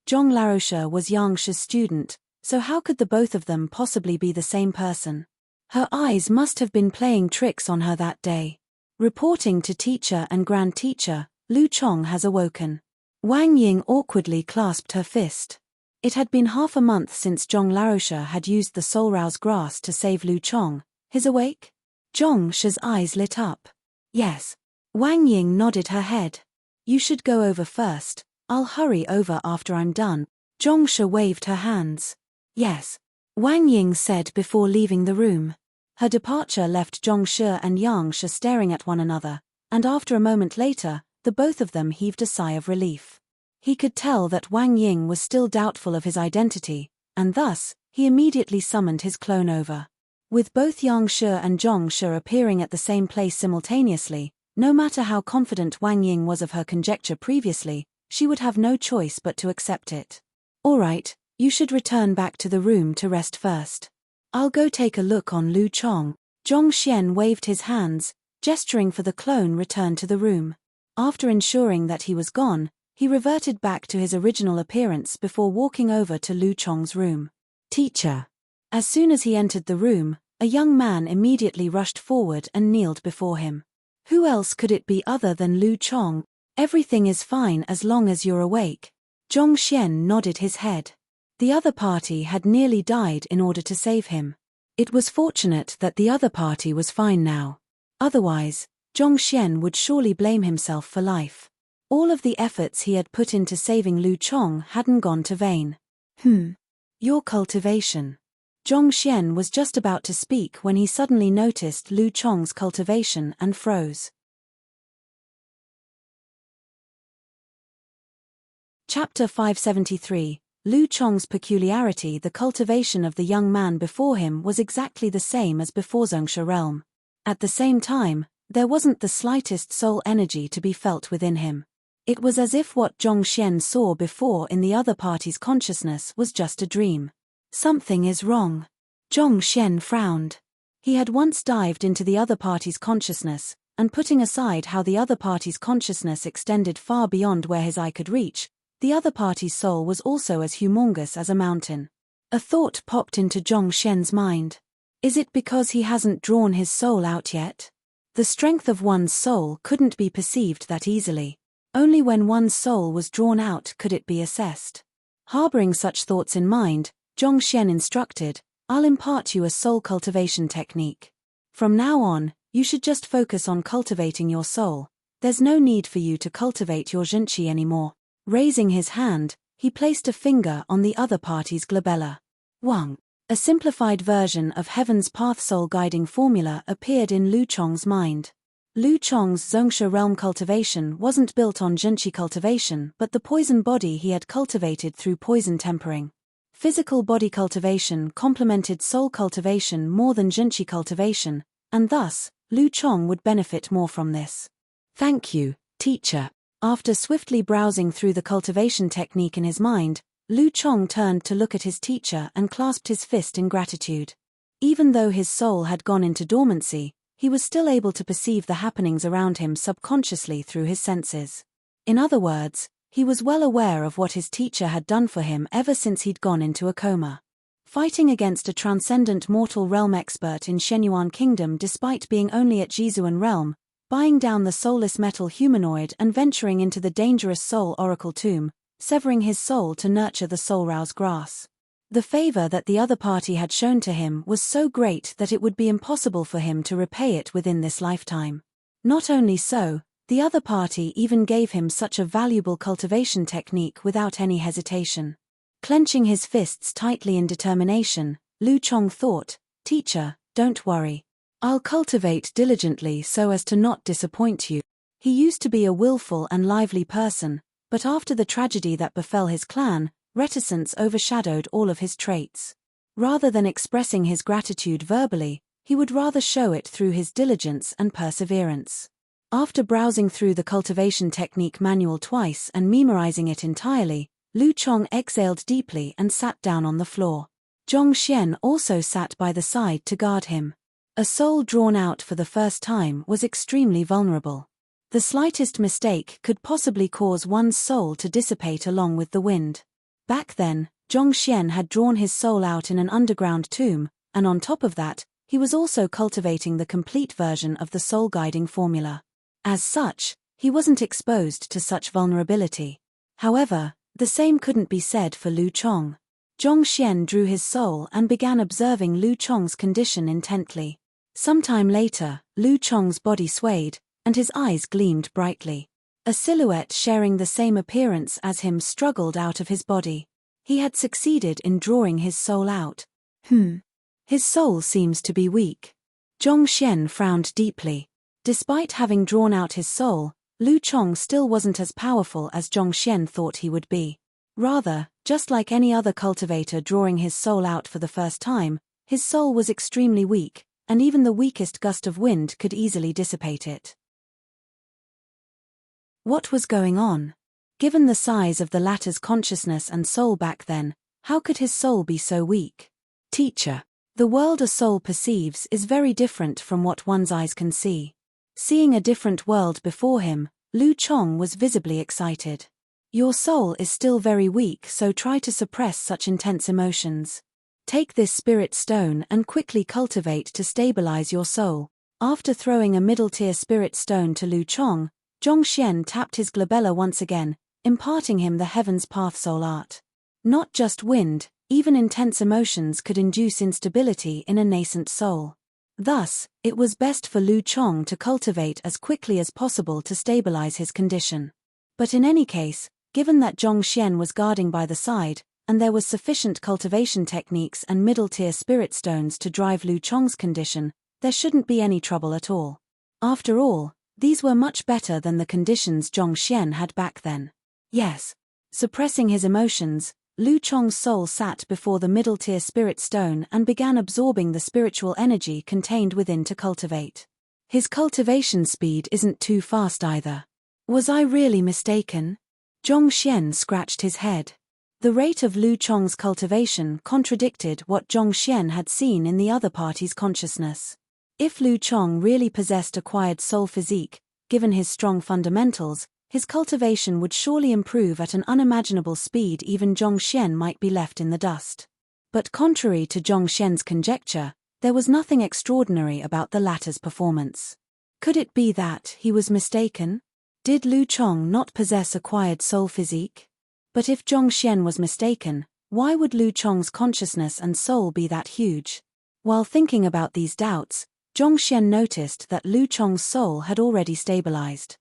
Zhong Laroche was Yang Shi's student, so how could the both of them possibly be the same person? Her eyes must have been playing tricks on her that day. Reporting to Teacher and Grand Teacher, Lu Chong has awoken. Wang Ying awkwardly clasped her fist. It had been half a month since Zhong Laroche had used the Soul Rouse grass to save Lu Chong. His awake? Zhong Shi's eyes lit up. Yes. Wang Ying nodded her head. You should go over first. I'll hurry over after I'm done. Zhong Shi waved her hands. Yes. Wang Ying said before leaving the room. Her departure left Zhong Shi and Yang Shi staring at one another, and after a moment later, the both of them heaved a sigh of relief. He could tell that Wang Ying was still doubtful of his identity, and thus, he immediately summoned his clone over. With both Yang Shi and Zhong Shi appearing at the same place simultaneously, no matter how confident Wang Ying was of her conjecture previously, she would have no choice but to accept it. All right, you should return back to the room to rest first. I'll go take a look on Lu Chong. Zhong Xian waved his hands, gesturing for the clone return to the room. After ensuring that he was gone, he reverted back to his original appearance before walking over to Lu Chong's room. Teacher. As soon as he entered the room, a young man immediately rushed forward and kneeled before him. Who else could it be other than Lu Chong? Everything is fine as long as you're awake. Zhong Xian nodded his head. The other party had nearly died in order to save him. It was fortunate that the other party was fine now. Otherwise, Zhong Xian would surely blame himself for life. All of the efforts he had put into saving Lu Chong hadn't gone to vain. Your cultivation. Zhong Xian was just about to speak when he suddenly noticed Lu Chong's cultivation and froze. Chapter 573. Lu Chong's peculiarity. The cultivation of the young man before him was exactly the same as before Zhongsha realm. At the same time, there wasn't the slightest soul energy to be felt within him. It was as if what Zhongxian saw before in the other party's consciousness was just a dream. Something is wrong. Zhongxian frowned. He had once dived into the other party's consciousness, and putting aside how the other party's consciousness extended far beyond where his eye could reach, the other party's soul was also as humongous as a mountain. A thought popped into Zhongxian's mind. Is it because he hasn't drawn his soul out yet? The strength of one's soul couldn't be perceived that easily. Only when one's soul was drawn out could it be assessed. Harboring such thoughts in mind, Zhongxian instructed, I'll impart you a soul cultivation technique. From now on, you should just focus on cultivating your soul. There's no need for you to cultivate your zhenqi anymore. Raising his hand, he placed a finger on the other party's glabella. Wang. A simplified version of Heaven's Path soul guiding formula appeared in Lu Chong's mind. Lu Chong's Zhongsha realm cultivation wasn't built on zhenqi cultivation but the poison body he had cultivated through poison tempering. Physical body cultivation complemented soul cultivation more than zhenqi cultivation, and thus, Lu Chong would benefit more from this. Thank you, teacher. After swiftly browsing through the cultivation technique in his mind, Lu Chong turned to look at his teacher and clasped his fist in gratitude. Even though his soul had gone into dormancy, he was still able to perceive the happenings around him subconsciously through his senses. In other words, he was well aware of what his teacher had done for him ever since he'd gone into a coma. Fighting against a transcendent mortal realm expert in Shenyuan Kingdom despite being only at Jizuan realm, buying down the soulless metal humanoid and venturing into the dangerous soul oracle tomb, severing his soul to nurture the soul-rouse grass. The favor that the other party had shown to him was so great that it would be impossible for him to repay it within this lifetime. Not only so, the other party even gave him such a valuable cultivation technique without any hesitation. Clenching his fists tightly in determination, Lu Chong thought, Teacher, don't worry. I'll cultivate diligently so as to not disappoint you. He used to be a willful and lively person, but after the tragedy that befell his clan, reticence overshadowed all of his traits. Rather than expressing his gratitude verbally, he would rather show it through his diligence and perseverance. After browsing through the cultivation technique manual twice and memorizing it entirely, Lu Chong exhaled deeply and sat down on the floor. Zhongxian also sat by the side to guard him. A soul drawn out for the first time was extremely vulnerable. The slightest mistake could possibly cause one's soul to dissipate along with the wind. Back then, Zhongxian had drawn his soul out in an underground tomb, and on top of that, he was also cultivating the complete version of the soul guiding formula. As such, he wasn't exposed to such vulnerability. However, the same couldn't be said for Lu Chong. Zhongxian drew his soul and began observing Lu Chong's condition intently. Sometime later, Lu Chong's body swayed, and his eyes gleamed brightly. A silhouette sharing the same appearance as him struggled out of his body. He had succeeded in drawing his soul out. His soul seems to be weak. Zhongxian frowned deeply. Despite having drawn out his soul, Lu Chong still wasn't as powerful as Zhongxian thought he would be. Rather, just like any other cultivator drawing his soul out for the first time, his soul was extremely weak, and even the weakest gust of wind could easily dissipate it. What was going on? Given the size of the latter's consciousness and soul back then, how could his soul be so weak? Teacher, the world a soul perceives is very different from what one's eyes can see. Seeing a different world before him, Lu Chong was visibly excited. Your soul is still very weak, so try to suppress such intense emotions. Take this spirit stone and quickly cultivate to stabilize your soul. After throwing a middle-tier spirit stone to Lu Chong, Zhongxian tapped his glabella once again, imparting him the Heaven's Path soul art. Not just wind, even intense emotions could induce instability in a nascent soul. Thus, it was best for Lu Chong to cultivate as quickly as possible to stabilize his condition. But in any case, given that Zhongxian was guarding by the side, and there was sufficient cultivation techniques and middle-tier spirit stones to drive Lu Chong's condition, there shouldn't be any trouble at all. After all, these were much better than the conditions Zhongxian had back then. Yes. Suppressing his emotions, Lu Chong's soul sat before the middle-tier spirit stone and began absorbing the spiritual energy contained within to cultivate. His cultivation speed isn't too fast either. Was I really mistaken? Zhongxian scratched his head. The rate of Lu Chong's cultivation contradicted what Zhongxian had seen in the other party's consciousness. If Lu Chong really possessed acquired soul physique, given his strong fundamentals, his cultivation would surely improve at an unimaginable speed. Even Zhongxian might be left in the dust. But contrary to Zhongxian's conjecture, there was nothing extraordinary about the latter's performance. Could it be that he was mistaken? Did Lu Chong not possess acquired soul physique? But if Zhongxian was mistaken, why would Lu Chong's consciousness and soul be that huge? While thinking about these doubts, Zhongxian noticed that Lu Chong's soul had already stabilized.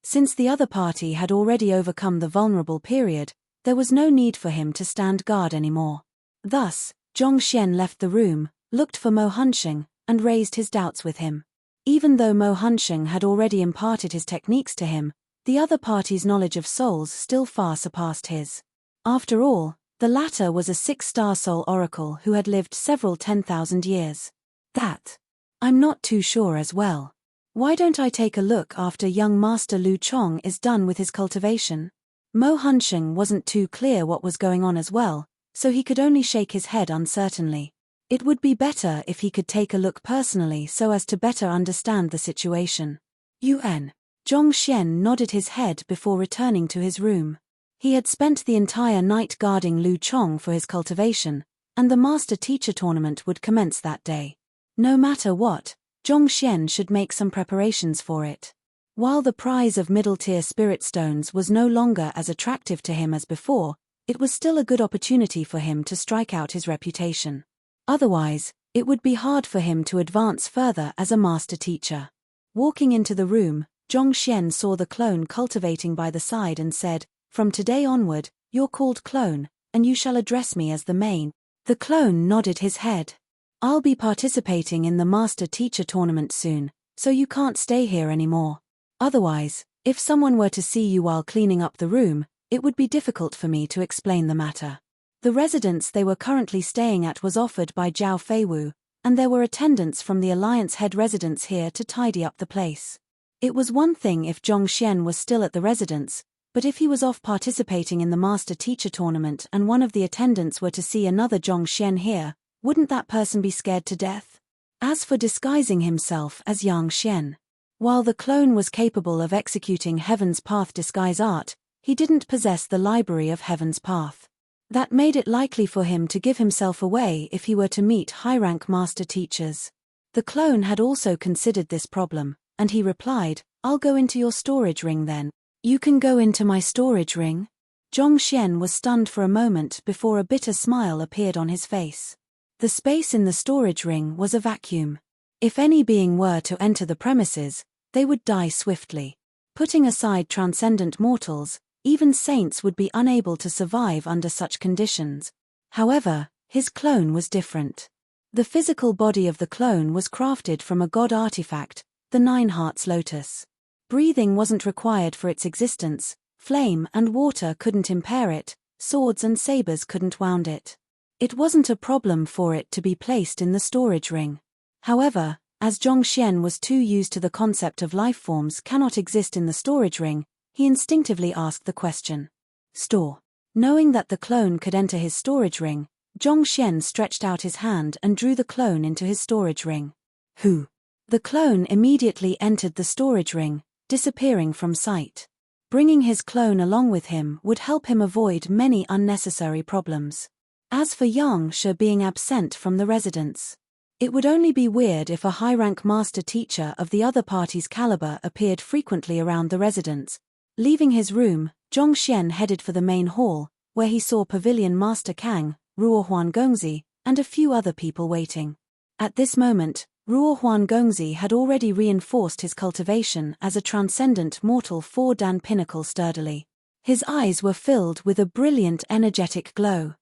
Since the other party had already overcome the vulnerable period, there was no need for him to stand guard anymore. Thus, Zhongxian left the room, looked for Mo Hunsheng, and raised his doubts with him. Even though Mo Hunsheng had already imparted his techniques to him, the other party's knowledge of souls still far surpassed his. After all, the latter was a 6-star soul oracle who had lived several 10,000 years. That. I'm not too sure as well. Why don't I take a look after young Master Lu Chong is done with his cultivation? Mo Hunsheng wasn't too clear what was going on as well, so he could only shake his head uncertainly. It would be better if he could take a look personally so as to better understand the situation. Yuan. Zhongxian nodded his head before returning to his room. He had spent the entire night guarding Lu Chong for his cultivation, and the master-teacher tournament would commence that day. No matter what, Zhongxian should make some preparations for it. While the prize of middle-tier spirit stones was no longer as attractive to him as before, it was still a good opportunity for him to strike out his reputation. Otherwise, it would be hard for him to advance further as a master-teacher. Walking into the room, Zhongxian saw the clone cultivating by the side and said, "From today onward, you're called clone, and you shall address me as the main." The clone nodded his head. "I'll be participating in the master-teacher tournament soon, so you can't stay here anymore. Otherwise, if someone were to see you while cleaning up the room, it would be difficult for me to explain the matter." The residence they were currently staying at was offered by Zhao Feiwu, and there were attendants from the Alliance head residence here to tidy up the place. It was one thing if Zhongxian was still at the residence, but if he was off participating in the master-teacher tournament and one of the attendants were to see another Zhongxian here, wouldn't that person be scared to death? As for disguising himself as Yang Xian, while the clone was capable of executing Heaven's Path disguise art, he didn't possess the library of Heaven's Path. That made it likely for him to give himself away if he were to meet high-rank master teachers. The clone had also considered this problem, and he replied, "I'll go into your storage ring then." "You can go into my storage ring?" Zhongxian was stunned for a moment before a bitter smile appeared on his face. The space in the storage ring was a vacuum. If any being were to enter the premises, they would die swiftly. Putting aside transcendent mortals, even saints would be unable to survive under such conditions. However, his clone was different. The physical body of the clone was crafted from a god artifact, the Nine Hearts Lotus. Breathing wasn't required for its existence, flame and water couldn't impair it, swords and sabers couldn't wound it. It wasn't a problem for it to be placed in the storage ring. However, as Zhongxian was too used to the concept of life forms cannot exist in the storage ring, he instinctively asked the question. "Store." Knowing that the clone could enter his storage ring, Zhongxian stretched out his hand and drew the clone into his storage ring. "Who?" The clone immediately entered the storage ring, disappearing from sight. Bringing his clone along with him would help him avoid many unnecessary problems. As for Yang She being absent from the residence, it would only be weird if a high-rank master teacher of the other party's caliber appeared frequently around the residence. Leaving his room, Zhongxian headed for the main hall, where he saw Pavilion Master Kang, Ruo Huangongzi, and a few other people waiting. At this moment, Ruo Huangongzi had already reinforced his cultivation as a transcendent mortal 4-dan pinnacle sturdily. His eyes were filled with a brilliant energetic glow.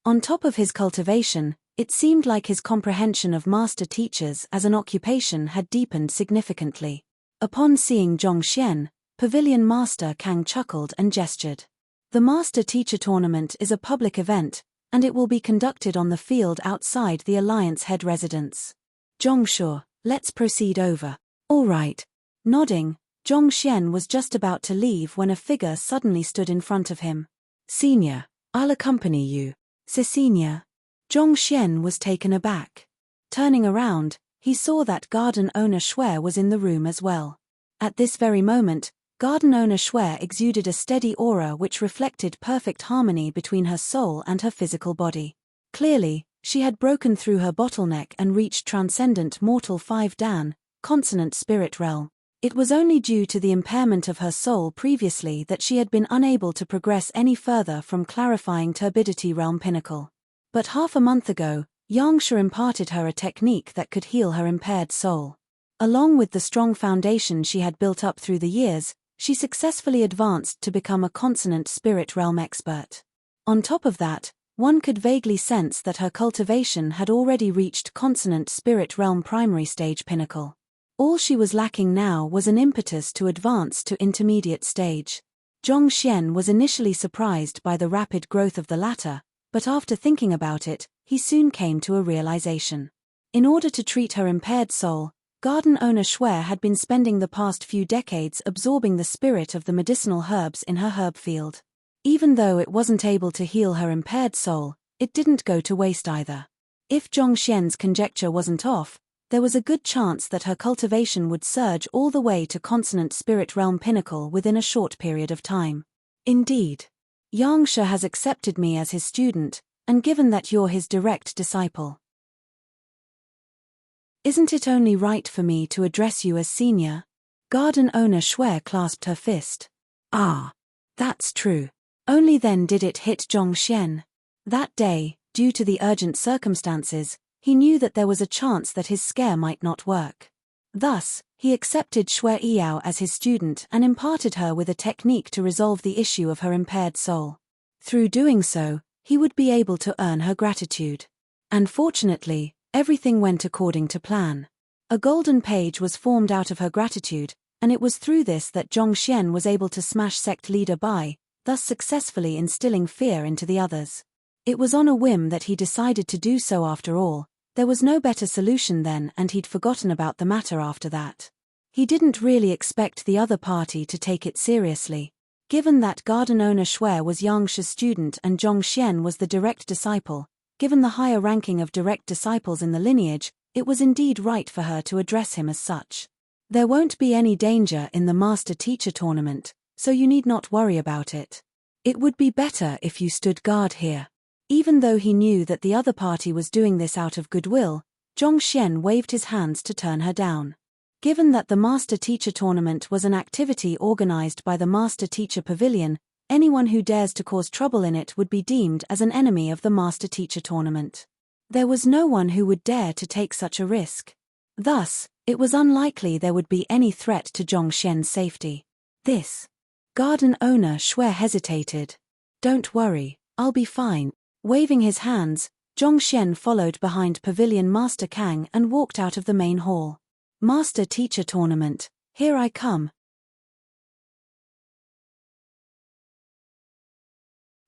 On top of his cultivation, it seemed like his comprehension of master teachers as an occupation had deepened significantly. Upon seeing Zhongxian, Pavilion Master Kang chuckled and gestured. The master-teacher tournament is a public event, and it will be conducted on the field outside the Alliance head residence. "Zhongshu, let's proceed over." All right. Nodding, Zhongxian was just about to leave when a figure suddenly stood in front of him. Senior, I'll accompany you. Senior. Zhongxian was taken aback. Turning around, he saw that garden owner Shui was in the room as well. At this very moment, garden owner Shui exuded a steady aura which reflected perfect harmony between her soul and her physical body. Clearly, she had broken through her bottleneck and reached transcendent mortal 5 Dan, consonant spirit realm. It was only due to the impairment of her soul previously that she had been unable to progress any further from clarifying turbidity realm pinnacle. But half a month ago, Yangsha imparted her a technique that could heal her impaired soul. Along with the strong foundation she had built up through the years, she successfully advanced to become a consonant spirit realm expert. On top of that, one could vaguely sense that her cultivation had already reached consonant spirit realm primary stage pinnacle. All she was lacking now was an impetus to advance to intermediate stage. Zhongxian was initially surprised by the rapid growth of the latter, but after thinking about it, he soon came to a realization. In order to treat her impaired soul, garden owner Shui had been spending the past few decades absorbing the spirit of the medicinal herbs in her herb field. Even though it wasn't able to heal her impaired soul, it didn't go to waste either. If Zhongxian's conjecture wasn't off, there was a good chance that her cultivation would surge all the way to consonant spirit realm pinnacle within a short period of time. Indeed. Yangsha has accepted me as his student, and given that you're his direct disciple. Isn't it only right for me to address you as senior? Garden owner Shui clasped her fist. Ah. That's true. Only then did it hit Zhongxian. That day, due to the urgent circumstances, he knew that there was a chance that his scare might not work. Thus, he accepted Shui Yao as his student and imparted her with a technique to resolve the issue of her impaired soul. Through doing so, he would be able to earn her gratitude. And fortunately, everything went according to plan. A golden page was formed out of her gratitude, and it was through this that Zhongxian was able to smash sect leader Bai, thus successfully instilling fear into the others. It was on a whim that he decided to do so after all. There was no better solution then, and he'd forgotten about the matter after that. He didn't really expect the other party to take it seriously. Given that garden owner Shui was Yangsha's student and Zhongxian was the direct disciple, given the higher ranking of direct disciples in the lineage, it was indeed right for her to address him as such. There won't be any danger in the master-teacher tournament, so you need not worry about it. It would be better if you stood guard here. Even though he knew that the other party was doing this out of goodwill, Zhongxian waved his hands to turn her down. Given that the master-teacher tournament was an activity organized by the master-teacher pavilion, anyone who dares to cause trouble in it would be deemed as an enemy of the master-teacher tournament. There was no one who would dare to take such a risk. Thus, it was unlikely there would be any threat to Zhongxian's safety. This. Garden owner Shui hesitated. Don't worry, I'll be fine. Waving his hands, Zhongxian followed behind Pavilion Master Kang and walked out of the main hall. Master-teacher tournament, here I come.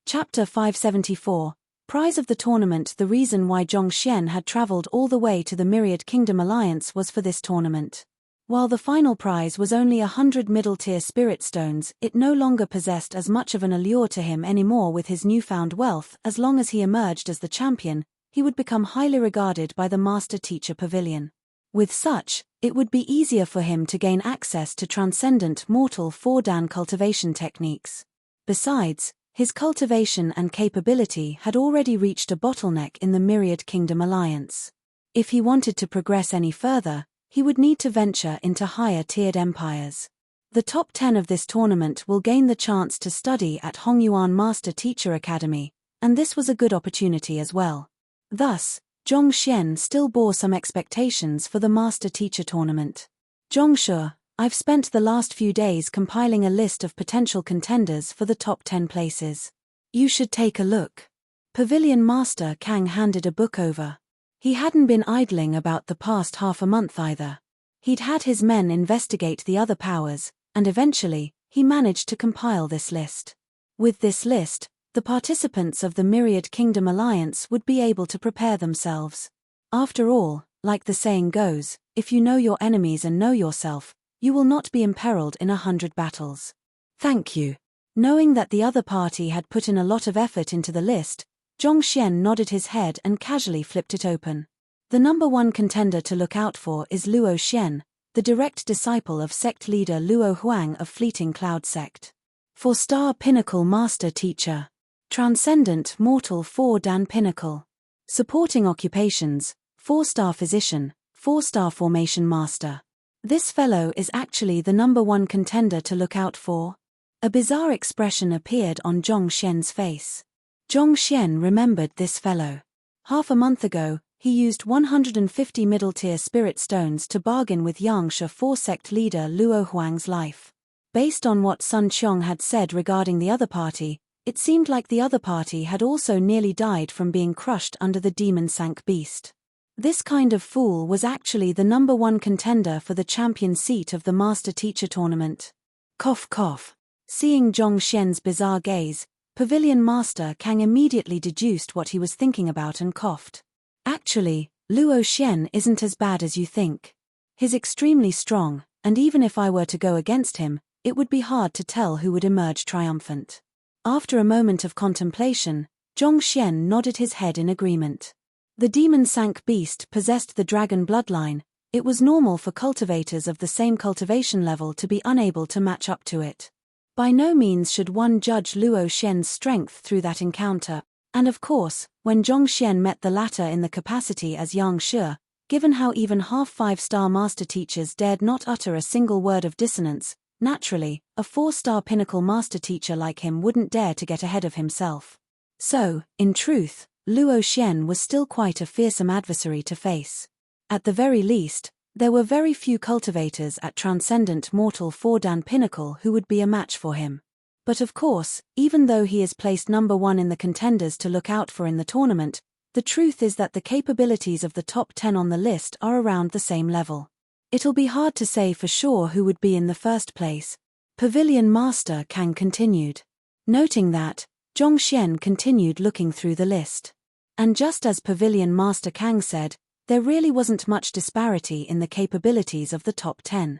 Chapter 574, Prize of the tournament. The reason why Zhongxian had traveled all the way to the Myriad Kingdom Alliance was for this tournament. While the final prize was only 100 middle-tier spirit stones, it no longer possessed as much of an allure to him anymore. With his newfound wealth. As long as he emerged as the champion, he would become highly regarded by the master-teacher pavilion. With such, it would be easier for him to gain access to transcendent mortal 4-dan cultivation techniques. Besides, his cultivation and capability had already reached a bottleneck in the Myriad Kingdom Alliance. If he wanted to progress any further, he would need to venture into higher-tiered empires. The top 10 of this tournament will gain the chance to study at Hongyuan Master Teacher Academy, and this was a good opportunity as well. Thus, Zhongxian still bore some expectations for the Master Teacher tournament. Zhongshu, I've spent the last few days compiling a list of potential contenders for the top 10 places. You should take a look. Pavilion Master Kang handed a book over. He hadn't been idling about the past half a month either. He'd had his men investigate the other powers, and eventually, he managed to compile this list. With this list, the participants of the Myriad Kingdom Alliance would be able to prepare themselves. After all, like the saying goes, if you know your enemies and know yourself, you will not be imperiled in 100 battles. Thank you. Knowing that the other party had put in a lot of effort into the list, Zhong Xian nodded his head and casually flipped it open. The number 1 contender to look out for is Luo Xian, the direct disciple of sect leader Luo Huang of Fleeting Cloud Sect. 4-star Pinnacle Master Teacher. Transcendent Mortal 4 Dan Pinnacle. Supporting occupations, 4-star Physician, 4-star Formation Master. This fellow is actually the number 1 contender to look out for. A bizarre expression appeared on Zhong Xian's face. Zhong Xian remembered this fellow. Half a month ago, he used 150 middle-tier spirit stones to bargain with Yangsha 4 sect leader Luo Huang's life. Based on what Sun Qiong had said regarding the other party, it seemed like the other party had also nearly died from being crushed under the demon-sank beast. This kind of fool was actually the number 1 contender for the champion seat of the Master Teacher tournament. Cough cough. Seeing Zhong Xian's bizarre gaze, Pavilion Master Kang immediately deduced what he was thinking about and coughed. Actually, Luo Xian isn't as bad as you think. He's extremely strong, and even if I were to go against him, it would be hard to tell who would emerge triumphant. After a moment of contemplation, Zhong Xian nodded his head in agreement. The demon-sank beast possessed the dragon bloodline. It was normal for cultivators of the same cultivation level to be unable to match up to it. By no means should one judge Luo Xian's strength through that encounter, and of course, when Zhong Xian met the latter in the capacity as Yang Shi, given how even half 5-star master teachers dared not utter a single word of dissonance, naturally, a 4-star pinnacle master teacher like him wouldn't dare to get ahead of himself. So, in truth, Luo Xian was still quite a fearsome adversary to face. At the very least, there were very few cultivators at Transcendent Mortal 4 Dan Pinnacle who would be a match for him. But of course, even though he is placed number 1 in the contenders to look out for in the tournament, the truth is that the capabilities of the top 10 on the list are around the same level. It'll be hard to say for sure who would be in the first place. Pavilion Master Kang continued. Noting that, Zhong Xian continued looking through the list. And just as Pavilion Master Kang said, there really wasn't much disparity in the capabilities of the top 10.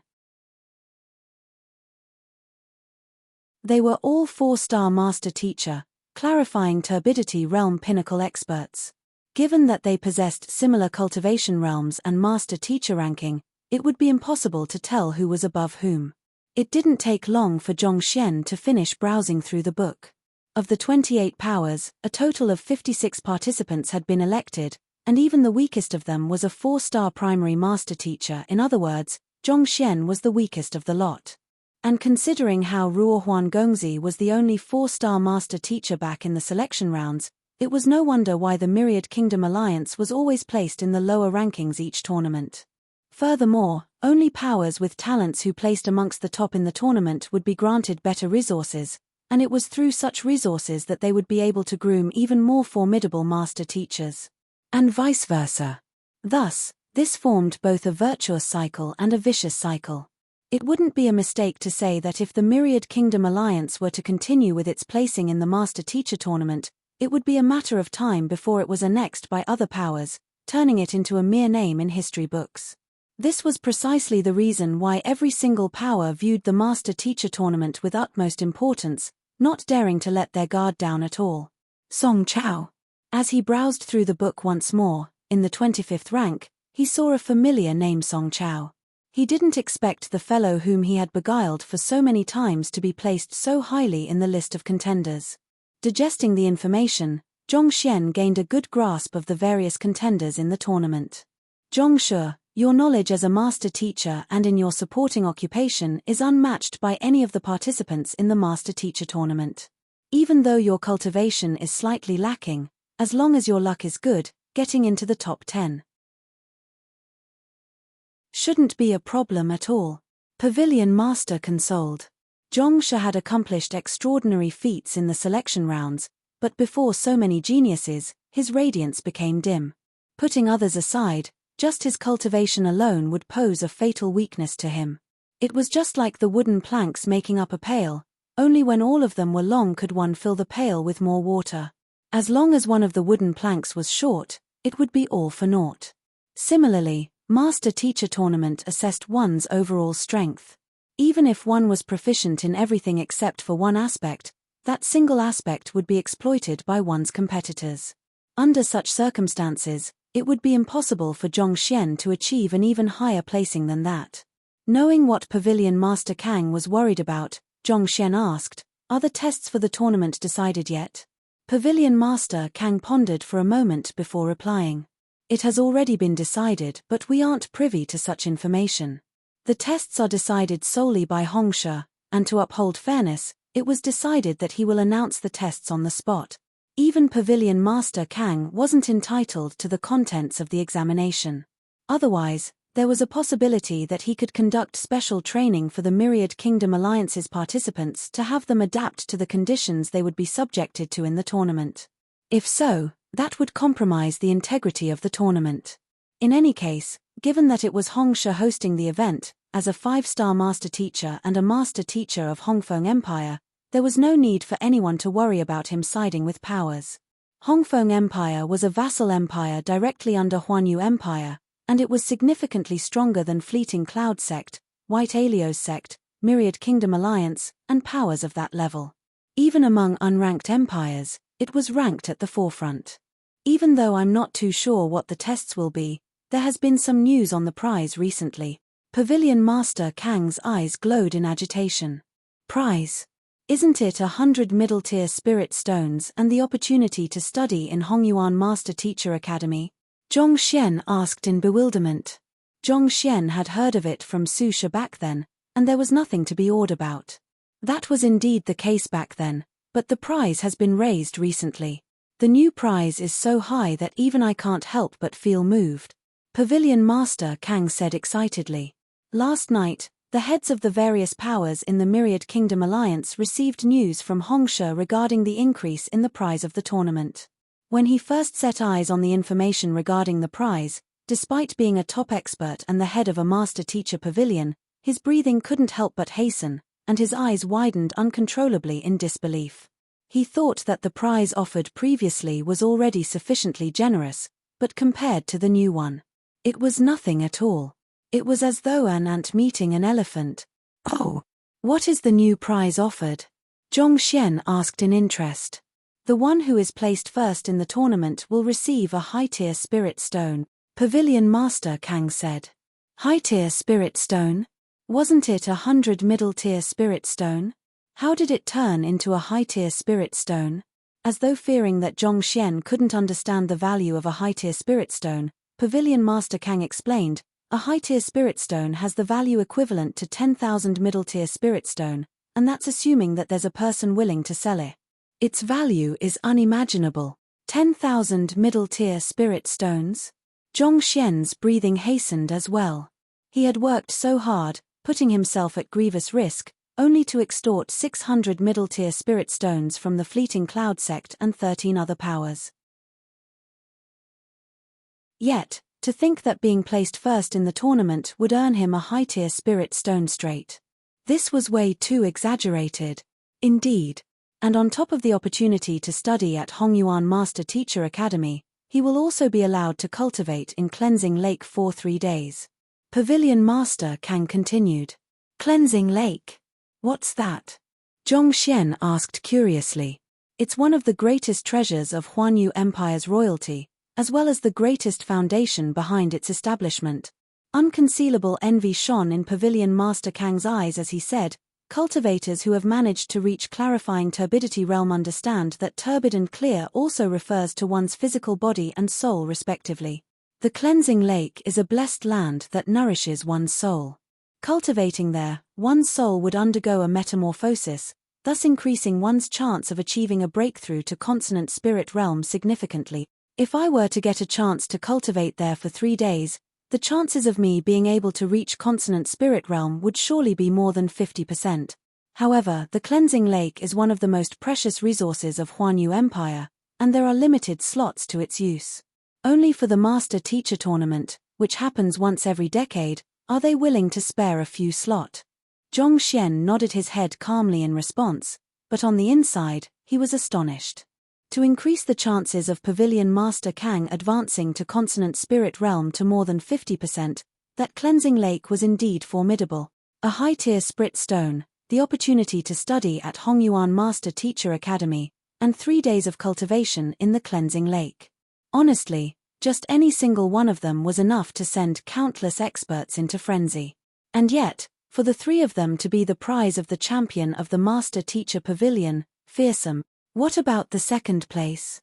They were all 4-star Master Teacher, clarifying Turbidity Realm Pinnacle experts. Given that they possessed similar cultivation realms and Master Teacher ranking, it would be impossible to tell who was above whom. It didn't take long for Zhong Xian to finish browsing through the book. Of the 28 powers, a total of 56 participants had been elected, and even the weakest of them was a 4-star primary master teacher. In other words, Zhong Xian was the weakest of the lot. And considering how Ruohuan Gongzi was the only 4-star master teacher back in the selection rounds, it was no wonder why the Myriad Kingdom Alliance was always placed in the lower rankings each tournament. Furthermore, only powers with talents who placed amongst the top in the tournament would be granted better resources, and it was through such resources that they would be able to groom even more formidable master teachers. And vice versa. Thus, this formed both a virtuous cycle and a vicious cycle. It wouldn't be a mistake to say that if the Myriad Kingdom Alliance were to continue with its placing in the Master Teacher Tournament, it would be a matter of time before it was annexed by other powers, turning it into a mere name in history books. This was precisely the reason why every single power viewed the Master Teacher Tournament with utmost importance, not daring to let their guard down at all. Song Chao. As he browsed through the book once more, in the 25th rank, he saw a familiar name, Song Chao. He didn't expect the fellow whom he had beguiled for so many times to be placed so highly in the list of contenders. Digesting the information, Zhong Xian gained a good grasp of the various contenders in the tournament. Zhong Shi, your knowledge as a master teacher and in your supporting occupation is unmatched by any of the participants in the Master Teacher Tournament. Even though your cultivation is slightly lacking, as long as your luck is good, getting into the top 10 shouldn't be a problem at all. Pavilion Master consoled. Zhong Shi had accomplished extraordinary feats in the selection rounds, but before so many geniuses, his radiance became dim. Putting others aside, just his cultivation alone would pose a fatal weakness to him. It was just like the wooden planks making up a pail, only when all of them were long could one fill the pail with more water. As long as one of the wooden planks was short, it would be all for naught. Similarly, Master-teacher tournament assessed one's overall strength. Even if one was proficient in everything except for one aspect, that single aspect would be exploited by one's competitors. Under such circumstances, it would be impossible for Zhongxian to achieve an even higher placing than that. Knowing what Pavilion Master Kang was worried about, Zhongxian asked, "Are the tests for the tournament decided yet?" Pavilion Master Kang pondered for a moment before replying. "It has already been decided, but we aren't privy to such information. The tests are decided solely by Hongshe, and to uphold fairness, it was decided that he will announce the tests on the spot. Even Pavilion Master Kang wasn't entitled to the contents of the examination. Otherwise, there was a possibility that he could conduct special training for the Myriad Kingdom Alliance's participants to have them adapt to the conditions they would be subjected to in the tournament. If so, that would compromise the integrity of the tournament. In any case, given that it was Hongshe hosting the event, as a 5-star master teacher and a master teacher of Hongfeng Empire, there was no need for anyone to worry about him siding with powers. Hongfeng Empire was a vassal empire directly under Huanyu Empire, and it was significantly stronger than Fleeting Cloud Sect, White Alios Sect, Myriad Kingdom Alliance, and powers of that level. Even among unranked empires, it was ranked at the forefront. Even though I'm not too sure what the tests will be, there has been some news on the prize recently. Pavilion Master Kang's eyes glowed in agitation. Prize? Isn't it 100 middle-tier spirit stones and the opportunity to study in Hongyuan Master Teacher Academy? Zhongxian asked in bewilderment. Zhongxian had heard of it from Su Shi back then, and there was nothing to be awed about. That was indeed the case back then, but the prize has been raised recently. The new prize is so high that even I can't help but feel moved. Pavilion Master Kang said excitedly. Last night, the heads of the various powers in the Myriad Kingdom Alliance received news from Hongshe regarding the increase in the prize of the tournament. When he first set eyes on the information regarding the prize, despite being a top expert and the head of a master teacher pavilion, his breathing couldn't help but hasten, and his eyes widened uncontrollably in disbelief. He thought that the prize offered previously was already sufficiently generous, but compared to the new one, it was nothing at all. It was as though an ant meeting an elephant. "Oh, what is the new prize offered?" Zhongxian asked in interest. "The one who is placed first in the tournament will receive a high-tier spirit stone," Pavilion Master Kang said. High-tier spirit stone? Wasn't it 100 middle-tier spirit stone? How did it turn into a high-tier spirit stone? As though fearing that Zhongxian couldn't understand the value of a high-tier spirit stone, Pavilion Master Kang explained, "A high-tier spirit stone has the value equivalent to 10,000 middle-tier spirit stone, and that's assuming that there's a person willing to sell it. Its value is unimaginable. 10,000 middle-tier spirit stones?" Zhongxian's breathing hastened as well. He had worked so hard, putting himself at grievous risk, only to extort 600 middle-tier spirit stones from the Fleeting Cloud Sect and 13 other powers. Yet, to think that being placed first in the tournament would earn him a high-tier spirit stone straight. This was way too exaggerated. Indeed. And on top of the opportunity to study at Hongyuan Master Teacher Academy, he will also be allowed to cultivate in Cleansing Lake for 3 days. Pavilion Master Kang continued. "Cleansing Lake? What's that?" Zhongxian asked curiously. "It's one of the greatest treasures of Huanyu Empire's royalty, as well as the greatest foundation behind its establishment." Unconcealable envy shone in Pavilion Master Kang's eyes as he said, "Cultivators who have managed to reach clarifying turbidity realm understand that turbid and clear also refers to one's physical body and soul respectively. The Cleansing Lake is a blessed land that nourishes one's soul. Cultivating there, one's soul would undergo a metamorphosis, thus increasing one's chance of achieving a breakthrough to consonant spirit realm significantly. If I were to get a chance to cultivate there for 3 days, the chances of me being able to reach consonant spirit realm would surely be more than 50%. However, the Cleansing Lake is one of the most precious resources of Huanyu Empire, and there are limited slots to its use. Only for the Master Teacher Tournament, which happens once every decade, are they willing to spare a few slots." Zhongxian nodded his head calmly in response, but on the inside, he was astonished. To increase the chances of Pavilion Master Kang advancing to Consonant Spirit Realm to more than 50%, that cleansing lake was indeed formidable. A high-tier Spirit Stone, the opportunity to study at Hongyuan Master Teacher Academy, and 3 days of cultivation in the cleansing lake. Honestly, just any single one of them was enough to send countless experts into frenzy. And yet, for the 3 of them to be the prize of the champion of the Master Teacher Pavilion, fearsome. What about the second place?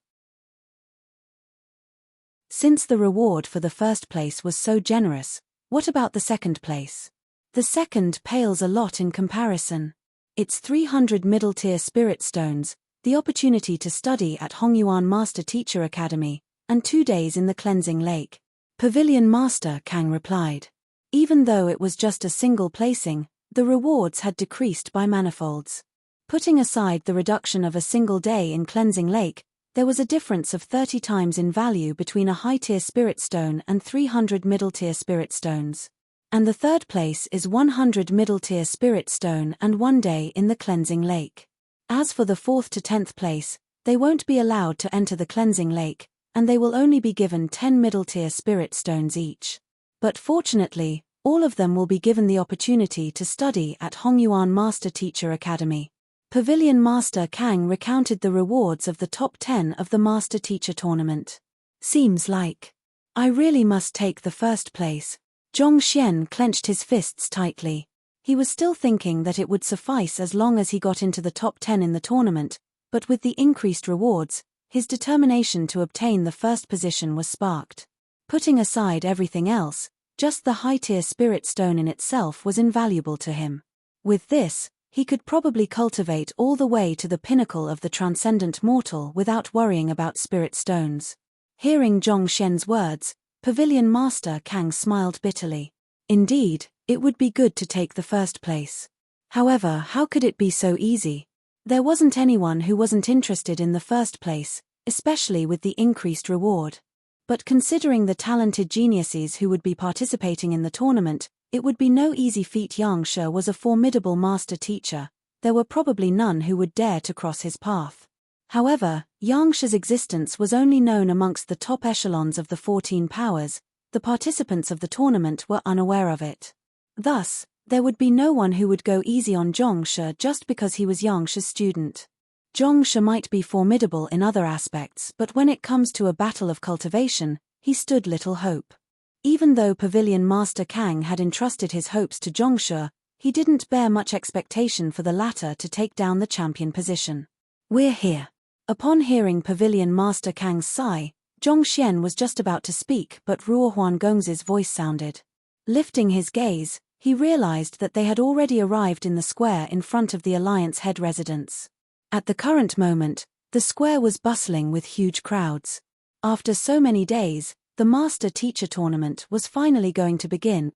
Since the reward for the first place was so generous, what about the second place? The second pales a lot in comparison. It's 300 middle-tier Spirit Stones, the opportunity to study at Hongyuan Master Teacher Academy, and 2 days in the cleansing lake. Pavilion Master Kang replied. Even though it was just a single placing, the rewards had decreased by manifolds. Putting aside the reduction of a single day in cleansing lake, there was a difference of 30 times in value between a high-tier Spirit Stone and 300 middle-tier Spirit Stones. And the third place is 100 middle-tier Spirit Stone and 1 day in the cleansing lake. As for the 4th to 10th place, they won't be allowed to enter the cleansing lake, and they will only be given 10 middle-tier Spirit Stones each. But fortunately, all of them will be given the opportunity to study at Hongyuan Master Teacher Academy. Pavilion Master Kang recounted the rewards of the top 10 of the Master Teacher Tournament. Seems like I really must take the first place. Zhong Xian clenched his fists tightly. He was still thinking that it would suffice as long as he got into the top 10 in the tournament, but with the increased rewards, his determination to obtain the first position was sparked. Putting aside everything else, just the high-tier Spirit Stone in itself was invaluable to him. With this, he could probably cultivate all the way to the pinnacle of the transcendent mortal without worrying about Spirit Stones. Hearing Zhong Xian's words, Pavilion Master Kang smiled bitterly. Indeed, it would be good to take the first place. However, how could it be so easy? There wasn't anyone who wasn't interested in the first place, especially with the increased reward. But considering the talented geniuses who would be participating in the tournament, it would be no easy feat. Yang Shi was a formidable master teacher. There were probably none who would dare to cross his path. However, Yang Shi's existence was only known amongst the top echelons of the 14 powers. The participants of the tournament were unaware of it. Thus, there would be no one who would go easy on Zhong Shi just because he was Yang Shi's student. Zhong Shi might be formidable in other aspects, but when it comes to a battle of cultivation, he stood little hope. Even though Pavilion Master Kang had entrusted his hopes to Zhong Shi, he didn't bear much expectation for the latter to take down the champion position. We're here. Upon hearing Pavilion Master Kang's sigh, Zhong Xian was just about to speak, but Ruo Huangong's voice sounded. Lifting his gaze, he realized that they had already arrived in the square in front of the Alliance head residence. At the current moment, the square was bustling with huge crowds. After so many days, the Master Teacher Tournament was finally going to begin.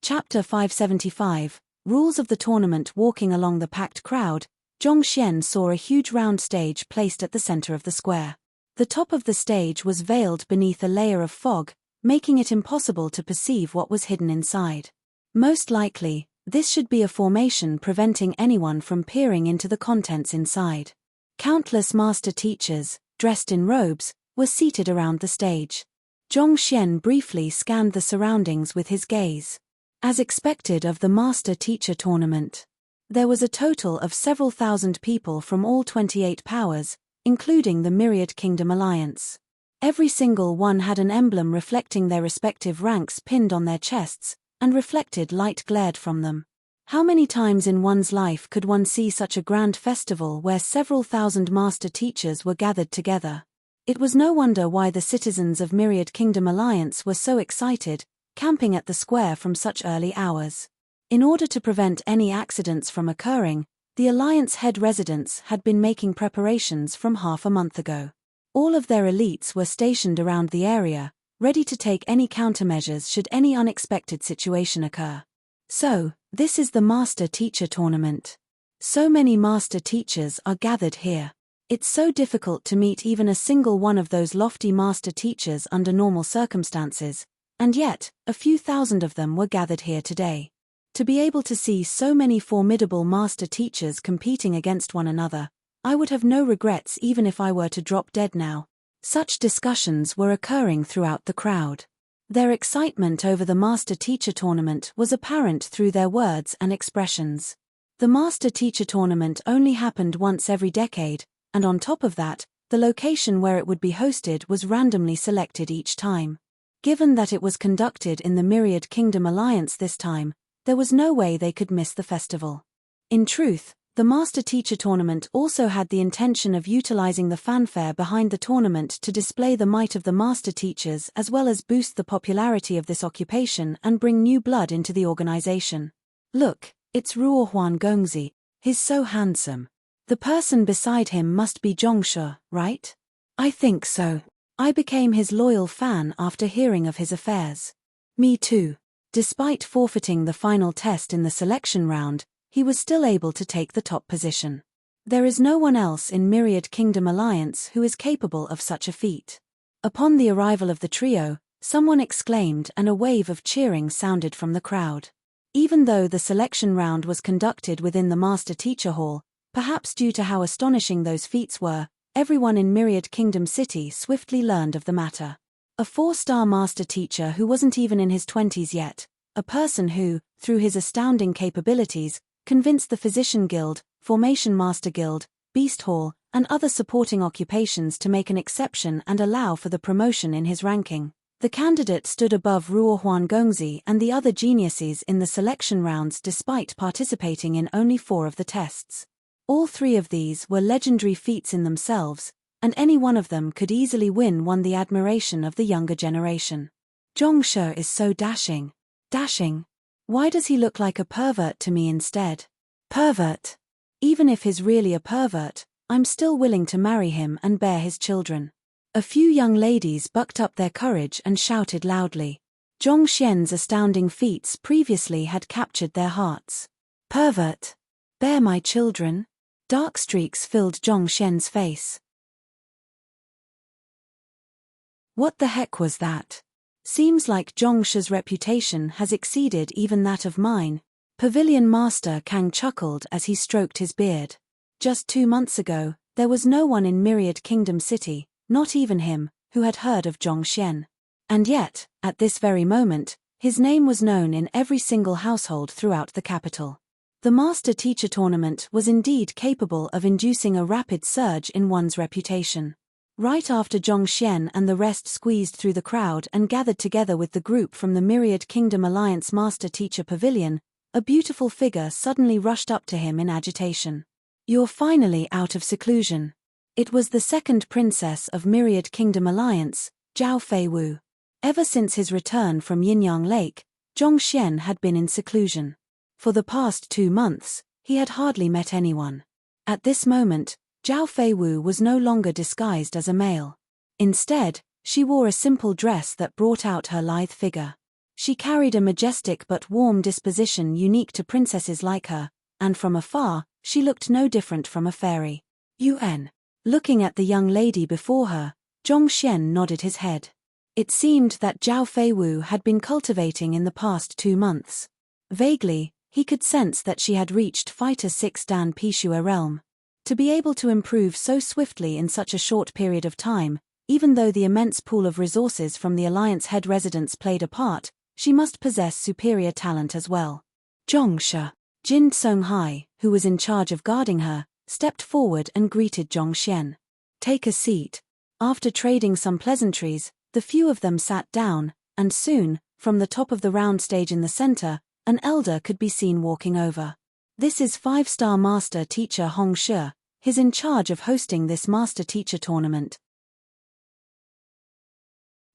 Chapter 575, Rules of the Tournament. Walking along the packed crowd, Zhong Xian saw a huge round stage placed at the center of the square. The top of the stage was veiled beneath a layer of fog, making it impossible to perceive what was hidden inside. Most likely, this should be a formation preventing anyone from peering into the contents inside. Countless master teachers, dressed in robes, were seated around the stage. Zhong Xian briefly scanned the surroundings with his gaze. As expected of the Master Teacher Tournament, there was a total of several thousand people from all 28 powers, including the Myriad Kingdom Alliance. Every single one had an emblem reflecting their respective ranks pinned on their chests, and reflected light glared from them. How many times in one's life could one see such a grand festival where several thousand master teachers were gathered together? It was no wonder why the citizens of Myriad Kingdom Alliance were so excited, camping at the square from such early hours. In order to prevent any accidents from occurring, the Alliance head residents had been making preparations from half a month ago. All of their elites were stationed around the area, ready to take any countermeasures should any unexpected situation occur. So, this is the Master Teacher Tournament. So many master teachers are gathered here. It's so difficult to meet even a single one of those lofty master teachers under normal circumstances, and yet, a few thousand of them were gathered here today. To be able to see so many formidable master teachers competing against one another, I would have no regrets even if I were to drop dead now. Such discussions were occurring throughout the crowd. Their excitement over the master-teacher tournament was apparent through their words and expressions. The master-teacher tournament only happened once every decade, and on top of that, the location where it would be hosted was randomly selected each time. Given that it was conducted in the Myriad Kingdom Alliance this time, there was no way they could miss the festival. In truth, the master-teacher tournament also had the intention of utilizing the fanfare behind the tournament to display the might of the master teachers as well as boost the popularity of this occupation and bring new blood into the organization. Look, it's Ruo Huan Gongzi. He's so handsome. The person beside him must be Zhongshe, right? I think so. I became his loyal fan after hearing of his affairs. Me too. Despite forfeiting the final test in the selection round, he was still able to take the top position. There is no one else in Myriad Kingdom Alliance who is capable of such a feat. Upon the arrival of the trio, someone exclaimed and a wave of cheering sounded from the crowd. Even though the selection round was conducted within the Master Teacher Hall, perhaps due to how astonishing those feats were, everyone in Myriad Kingdom City swiftly learned of the matter. A 4-star Master Teacher who wasn't even in his 20s yet, a person who, through his astounding capabilities, convinced the Physician Guild, Formation Master Guild, Beast Hall, and other supporting occupations to make an exception and allow for the promotion in his ranking. The candidate stood above Ruo Huan Gongzi and the other geniuses in the selection rounds despite participating in only 4 of the tests. All 3 of these were legendary feats in themselves, and any one of them could easily won the admiration of the younger generation. Zhongshe is so dashing. Dashing? Why does he look like a pervert to me instead? Pervert? Even if he's really a pervert, I'm still willing to marry him and bear his children. A few young ladies bucked up their courage and shouted loudly. Zhongshen's astounding feats previously had captured their hearts. Pervert? Bear my children? Dark streaks filled Zhongshen's face. What the heck was that? Seems like Zhongshe's reputation has exceeded even that of mine. Pavilion Master Kang chuckled as he stroked his beard. Just 2 months ago, there was no one in Myriad Kingdom City, not even him, who had heard of Zhongshen. And yet, at this very moment, his name was known in every single household throughout the capital. The Master Teacher Tournament was indeed capable of inducing a rapid surge in one's reputation. Right after Zhongshen and the rest squeezed through the crowd and gathered together with the group from the Myriad Kingdom Alliance Master Teacher Pavilion, a beautiful figure suddenly rushed up to him in agitation. You're finally out of seclusion. It was the second princess of Myriad Kingdom Alliance, Zhao Feiwu. Ever since his return from Yinyang Lake, Zhongshen had been in seclusion. For the past 2 months, he had hardly met anyone. At this moment, Zhao Feiwu was no longer disguised as a male. Instead, she wore a simple dress that brought out her lithe figure. She carried a majestic but warm disposition unique to princesses like her, and from afar, she looked no different from a fairy. UN. Looking at the young lady before her, Zhongshen nodded his head. It seemed that Zhao Feiwu had been cultivating in the past 2 months. Vaguely, he could sense that she had reached Fighter 6 Dan Pishua realm. To be able to improve so swiftly in such a short period of time, even though the immense pool of resources from the Alliance head residence played a part, she must possess superior talent as well. Zhongshe. Jin Songhai, who was in charge of guarding her, stepped forward and greeted Zhongshen. Take a seat. After trading some pleasantries, the few of them sat down, and soon, from the top of the round stage in the center, an elder could be seen walking over. This is 5-star Master Teacher Hong Shi. He's in charge of hosting this Master Teacher tournament.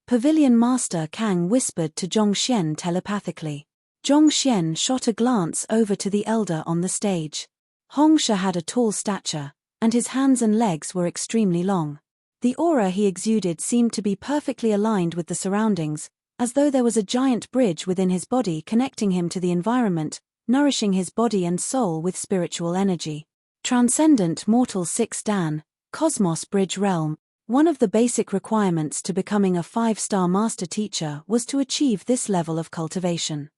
Pavilion Master Kang whispered to Zhongshen telepathically. Zhongshen shot a glance over to the elder on the stage. Hong Shi had a tall stature, and his hands and legs were extremely long. The aura he exuded seemed to be perfectly aligned with the surroundings, as though there was a giant bridge within his body connecting him to the environment, nourishing his body and soul with spiritual energy. Transcendent Mortal 6 Dan, Cosmos Bridge Realm. One of the basic requirements to becoming a 5-star Master Teacher was to achieve this level of cultivation.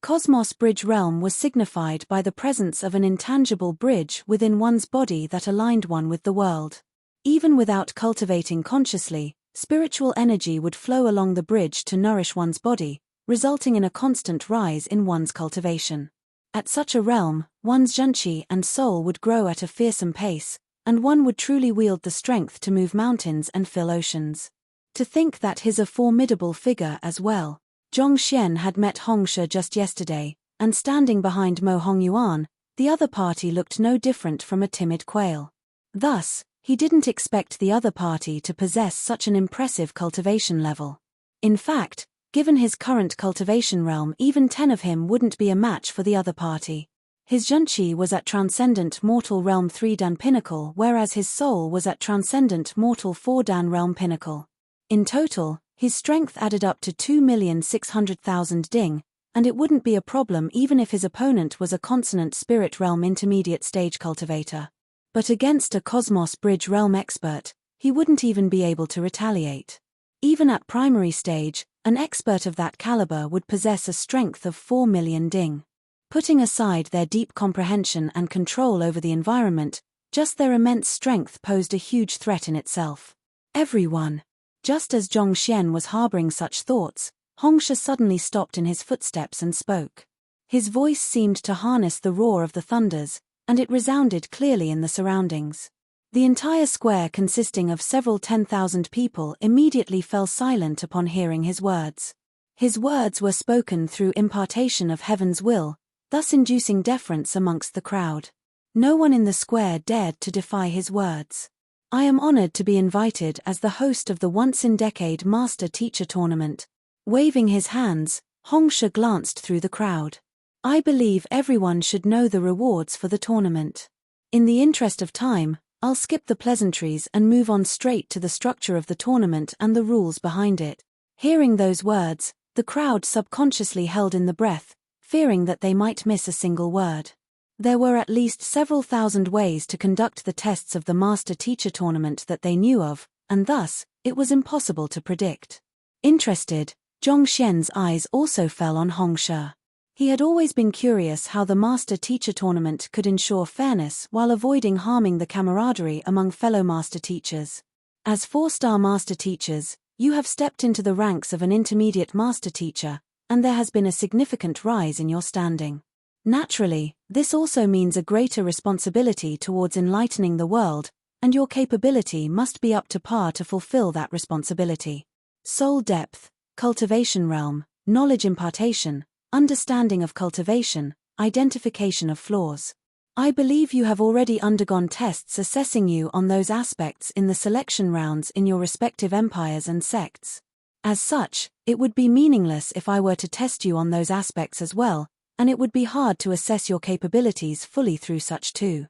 Cosmos Bridge realm was signified by the presence of an intangible bridge within one's body that aligned one with the world. Even without cultivating consciously, spiritual energy would flow along the bridge to nourish one's body, resulting in a constant rise in one's cultivation. At such a realm, one's junchi and soul would grow at a fearsome pace, and one would truly wield the strength to move mountains and fill oceans. To think that he's a formidable figure as well. Zhong Xian had met Hongshe just yesterday, and standing behind Mo Hongyuan, the other party looked no different from a timid quail. Thus, he didn't expect the other party to possess such an impressive cultivation level. In fact, given his current cultivation realm, even 10 of him wouldn't be a match for the other party. His junchi was at Transcendent Mortal Realm 3 Dan Pinnacle, whereas his soul was at Transcendent Mortal 4 Dan Realm Pinnacle. In total, his strength added up to 2,600,000 ding, and it wouldn't be a problem even if his opponent was a consonant spirit realm intermediate stage cultivator. But against a Cosmos Bridge realm expert, he wouldn't even be able to retaliate. Even at primary stage, an expert of that caliber would possess a strength of 4 million ding. Putting aside their deep comprehension and control over the environment, just their immense strength posed a huge threat in itself. Everyone. Just as Zhong Xian was harboring such thoughts, Hongshe suddenly stopped in his footsteps and spoke. His voice seemed to harness the roar of the thunders, and it resounded clearly in the surroundings. The entire square, consisting of several 10,000 people, immediately fell silent upon hearing his words. His words were spoken through impartation of heaven's will, thus inducing deference amongst the crowd. No one in the square dared to defy his words. I am honored to be invited as the host of the once-in-decade Master-Teacher Tournament. Waving his hands, Hongshe glanced through the crowd. I believe everyone should know the rewards for the tournament. In the interest of time, I'll skip the pleasantries and move on straight to the structure of the tournament and the rules behind it. Hearing those words, the crowd subconsciously held in the breath, fearing that they might miss a single word. There were at least several thousand ways to conduct the tests of the Master-Teacher Tournament that they knew of, and thus, it was impossible to predict. Interested, Zhong Xian's eyes also fell on Hongshe. He had always been curious how the Master-Teacher Tournament could ensure fairness while avoiding harming the camaraderie among fellow Master Teachers. As 4-star Master Teachers, you have stepped into the ranks of an intermediate Master Teacher, and there has been a significant rise in your standing. Naturally, this also means a greater responsibility towards enlightening the world, and your capability must be up to par to fulfill that responsibility. Soul depth, cultivation realm, knowledge impartation, understanding of cultivation, identification of flaws. I believe you have already undergone tests assessing you on those aspects in the selection rounds in your respective empires and sects. As such, it would be meaningless if I were to test you on those aspects as well, and it would be hard to assess your capabilities fully through such too.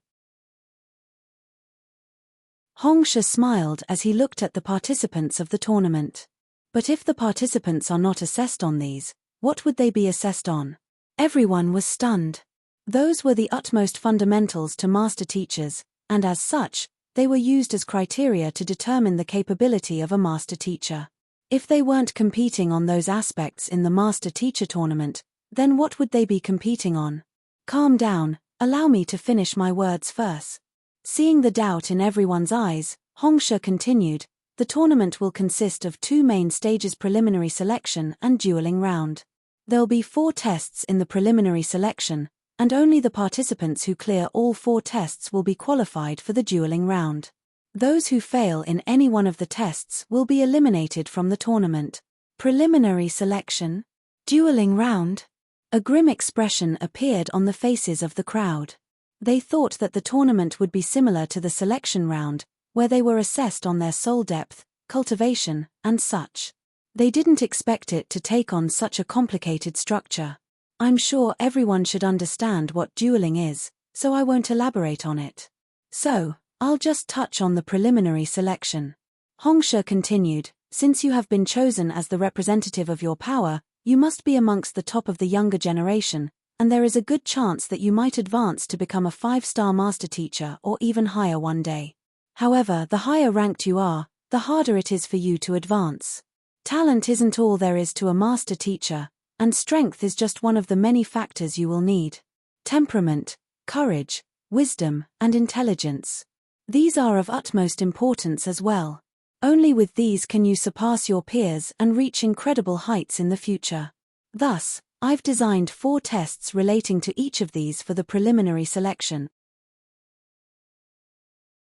Hongshe smiled as he looked at the participants of the tournament. But if the participants are not assessed on these, what would they be assessed on? Everyone was stunned. Those were the utmost fundamentals to Master Teachers, and as such, they were used as criteria to determine the capability of a Master Teacher. If they weren't competing on those aspects in the Master Teacher Tournament, then what would they be competing on? Calm down, allow me to finish my words first. Seeing the doubt in everyone's eyes, Hongshe continued, the tournament will consist of 2 main stages: preliminary selection and dueling round. There'll be 4 tests in the preliminary selection, and only the participants who clear all 4 tests will be qualified for the dueling round. Those who fail in any one of the tests will be eliminated from the tournament. Preliminary selection? Dueling round? A grim expression appeared on the faces of the crowd. They thought that the tournament would be similar to the selection round, where they were assessed on their soul depth, cultivation, and such. They didn't expect it to take on such a complicated structure. I'm sure everyone should understand what dueling is, so I won't elaborate on it. So, I'll just touch on the preliminary selection. Hongshe continued, since you have been chosen as the representative of your power, you must be amongst the top of the younger generation, and there is a good chance that you might advance to become a 5-star Master Teacher or even higher one day. However, the higher ranked you are, the harder it is for you to advance. Talent isn't all there is to a Master Teacher, and strength is just one of the many factors you will need. Temperament, courage, wisdom, and intelligence. These are of utmost importance as well. Only with these can you surpass your peers and reach incredible heights in the future. Thus, I've designed 4 tests relating to each of these for the preliminary selection.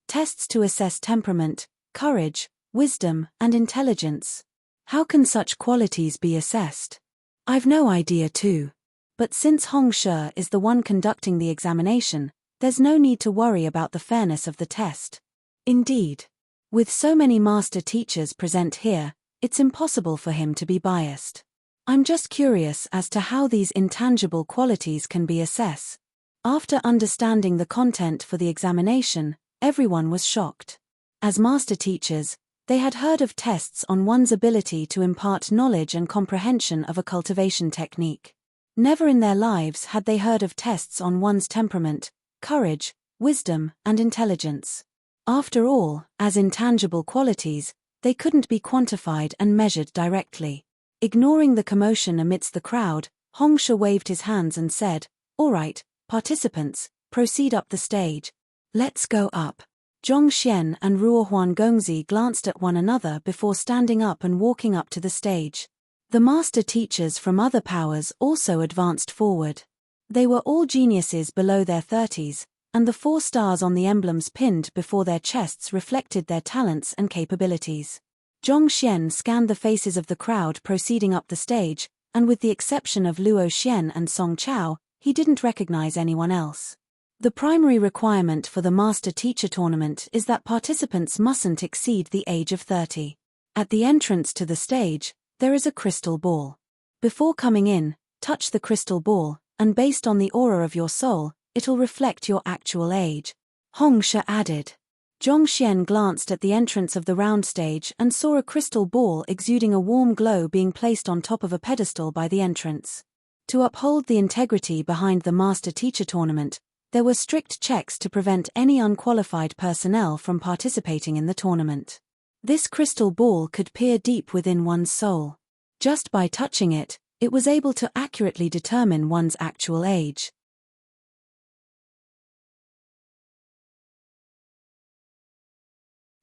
Tests to assess temperament, courage, wisdom, and intelligence. How can such qualities be assessed? I've no idea too. But since Hong Shi is the one conducting the examination, there's no need to worry about the fairness of the test. Indeed, with so many master teachers present here, it's impossible for him to be biased. I'm just curious as to how these intangible qualities can be assessed. After understanding the content for the examination, everyone was shocked. As master teachers, they had heard of tests on one's ability to impart knowledge and comprehension of a cultivation technique. Never in their lives had they heard of tests on one's temperament, courage, wisdom, and intelligence. After all, as intangible qualities, they couldn't be quantified and measured directly. Ignoring the commotion amidst the crowd, Hong Shi waved his hands and said, "All right, participants, proceed up the stage. Let's go up." Zhong Xian and Ruo Huan Gongzi glanced at one another before standing up and walking up to the stage. The master teachers from other powers also advanced forward. They were all geniuses below their 30s, and the 4 stars on the emblems pinned before their chests reflected their talents and capabilities. Zhong Xian scanned the faces of the crowd proceeding up the stage, and with the exception of Luo Xian and Song Chao, he didn't recognize anyone else. The primary requirement for the Master Teacher Tournament is that participants mustn't exceed the age of 30. At the entrance to the stage, there is a crystal ball. Before coming in, touch the crystal ball, and based on the aura of your soul, it'll reflect your actual age. Hong Shi added. Zhong Xian glanced at the entrance of the round stage and saw a crystal ball exuding a warm glow being placed on top of a pedestal by the entrance. To uphold the integrity behind the Master Teacher Tournament, there were strict checks to prevent any unqualified personnel from participating in the tournament. This crystal ball could peer deep within one's soul. Just by touching it, it was able to accurately determine one's actual age.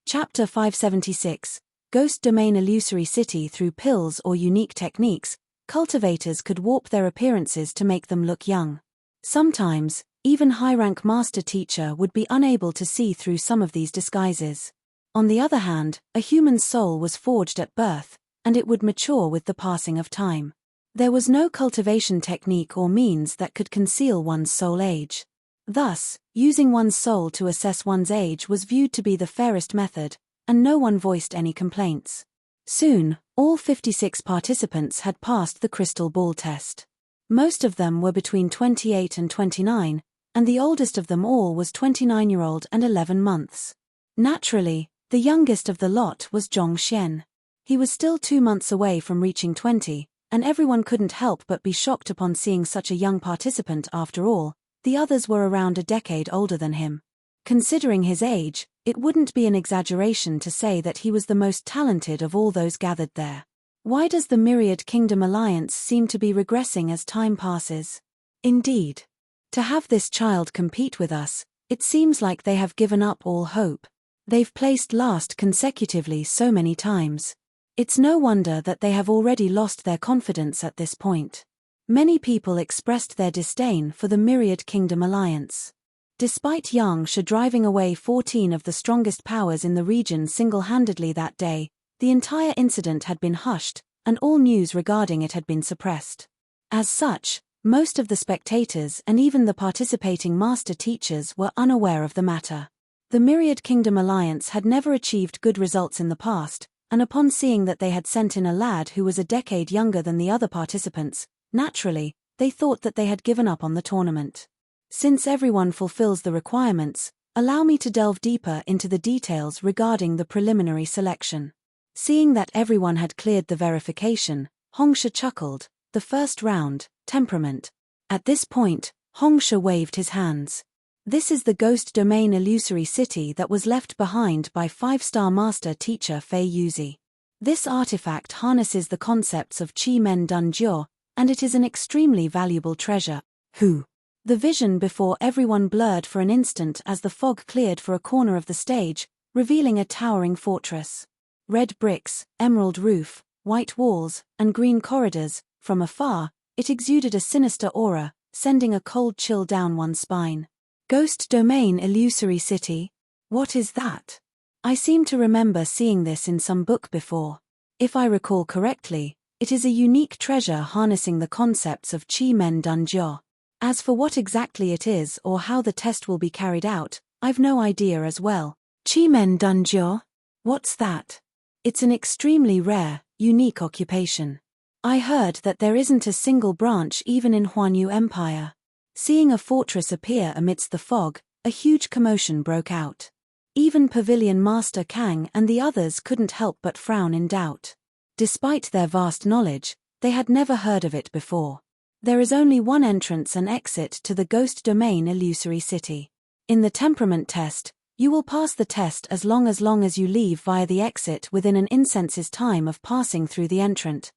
Chapter 576, Ghost Domain Illusory City. Through pills or unique techniques, cultivators could warp their appearances to make them look young. Sometimes, even high-rank master teacher would be unable to see through some of these disguises. On the other hand, a human soul was forged at birth, and it would mature with the passing of time. There was no cultivation technique or means that could conceal one's soul age. Thus, using one's soul to assess one's age was viewed to be the fairest method, and no one voiced any complaints. Soon, all 56 participants had passed the crystal ball test. Most of them were between 28 and 29, and the oldest of them all was 29-year-old and 11 months. Naturally, the youngest of the lot was Zhong Xian. He was still 2 months away from reaching 20, and everyone couldn't help but be shocked upon seeing such a young participant. After all, the others were around a decade older than him. Considering his age, it wouldn't be an exaggeration to say that he was the most talented of all those gathered there. Why does the Myriad Kingdom Alliance seem to be regressing as time passes? Indeed. To have this child compete with us, it seems like they have given up all hope. They've placed last consecutively so many times. It's no wonder that they have already lost their confidence at this point. Many people expressed their disdain for the Myriad Kingdom Alliance. Despite Yang Shi driving away 14 of the strongest powers in the region single-handedly that day, the entire incident had been hushed, and all news regarding it had been suppressed. As such, most of the spectators and even the participating master teachers were unaware of the matter. The Myriad Kingdom Alliance had never achieved good results in the past, and upon seeing that they had sent in a lad who was a decade younger than the other participants, naturally, they thought that they had given up on the tournament. Since everyone fulfills the requirements, allow me to delve deeper into the details regarding the preliminary selection. Seeing that everyone had cleared the verification, Hong Shi chuckled. The first round, temperament. At this point, Hong Shi waved his hands. This is the Ghost Domain Illusory City that was left behind by 5-star master teacher Fei Yuzi. This artifact harnesses the concepts of Qi Men Dun Jiu, And it is an extremely valuable treasure. Who? The vision before everyone blurred for an instant as the fog cleared for a corner of the stage, revealing a towering fortress. Red bricks, emerald roof, white walls, and green corridors. From afar, it exuded a sinister aura, sending a cold chill down one's spine. Ghost Domain Illusory City? What is that? I seem to remember seeing this in some book before. If I recall correctly, it is a unique treasure harnessing the concepts of Chi Men Dun Jiao. As for what exactly it is or how the test will be carried out, I've no idea as well. Chi Men Dun Jiao? What's that? It's an extremely rare, unique occupation. I heard that there isn't a single branch even in Huanyu Empire. Seeing a fortress appear amidst the fog, a huge commotion broke out. Even Pavilion Master Kang and the others couldn't help but frown in doubt. Despite their vast knowledge, they had never heard of it before. There is only one entrance and exit to the Ghost Domain Illusory City. In the temperament test, you will pass the test as long as you leave via the exit within an incense's time of passing through the entrant.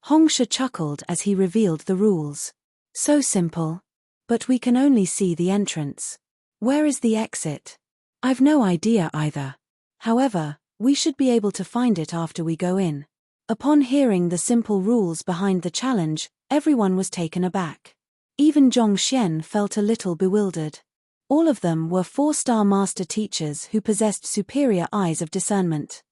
Hongsha chuckled as he revealed the rules. So simple. But we can only see the entrance. Where is the exit? I've no idea either. However, we should be able to find it after we go in. Upon hearing the simple rules behind the challenge, everyone was taken aback. Even Zhongxian felt a little bewildered. All of them were 4-star master teachers who possessed superior eyes of discernment.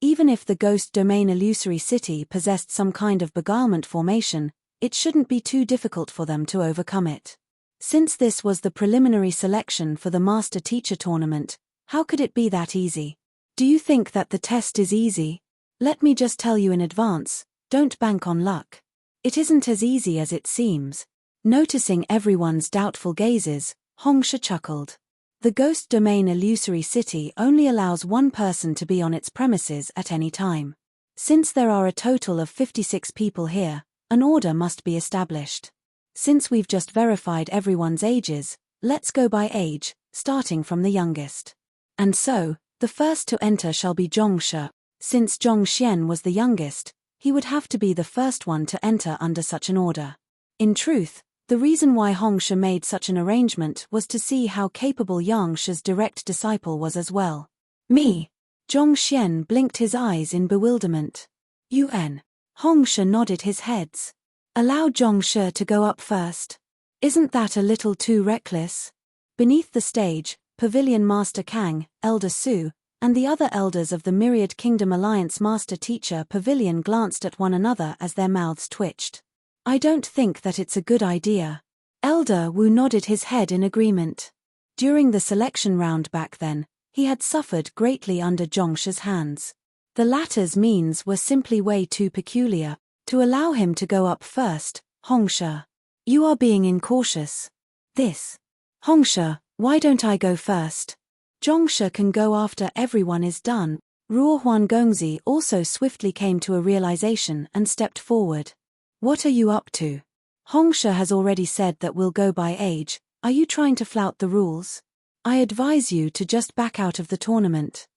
Even if the Ghost Domain Illusory City possessed some kind of beguilement formation, it shouldn't be too difficult for them to overcome it. Since this was the preliminary selection for the Master Teacher Tournament, how could it be that easy? Do you think that the test is easy? Let me just tell you in advance, don't bank on luck. It isn't as easy as it seems. Noticing everyone's doubtful gazes, Hongsha chuckled. The Ghost Domain Illusory City only allows one person to be on its premises at any time. Since there are a total of 56 people here, an order must be established. Since we've just verified everyone's ages, let's go by age, starting from the youngest. And so, the first to enter shall be Zhongshe. Since Zhongxian was the youngest, he would have to be the first one to enter under such an order. In truth, the reason why Hongsha made such an arrangement was to see how capable Yangshe's direct disciple was as well. Me? Zhongxian blinked his eyes in bewilderment. UN. Hongsha nodded his heads. Allow Zhongshe to go up first. Isn't that a little too reckless? Beneath the stage, Pavilion Master Kang, Elder Su, and the other elders of the Myriad Kingdom Alliance Master Teacher Pavilion glanced at one another as their mouths twitched. I don't think that it's a good idea. Elder Wu nodded his head in agreement. During the selection round back then, he had suffered greatly under Zhongshe's hands. The latter's means were simply way too peculiar to allow him to go up first. Hongsha, you are being incautious. This. Hongsha, why don't I go first? Zhongshe can go after everyone is done. Ruo Huangongzi also swiftly came to a realization and stepped forward. What are you up to? Hongsha has already said that we'll go by age. Are you trying to flout the rules? I advise you to just back out of the tournament.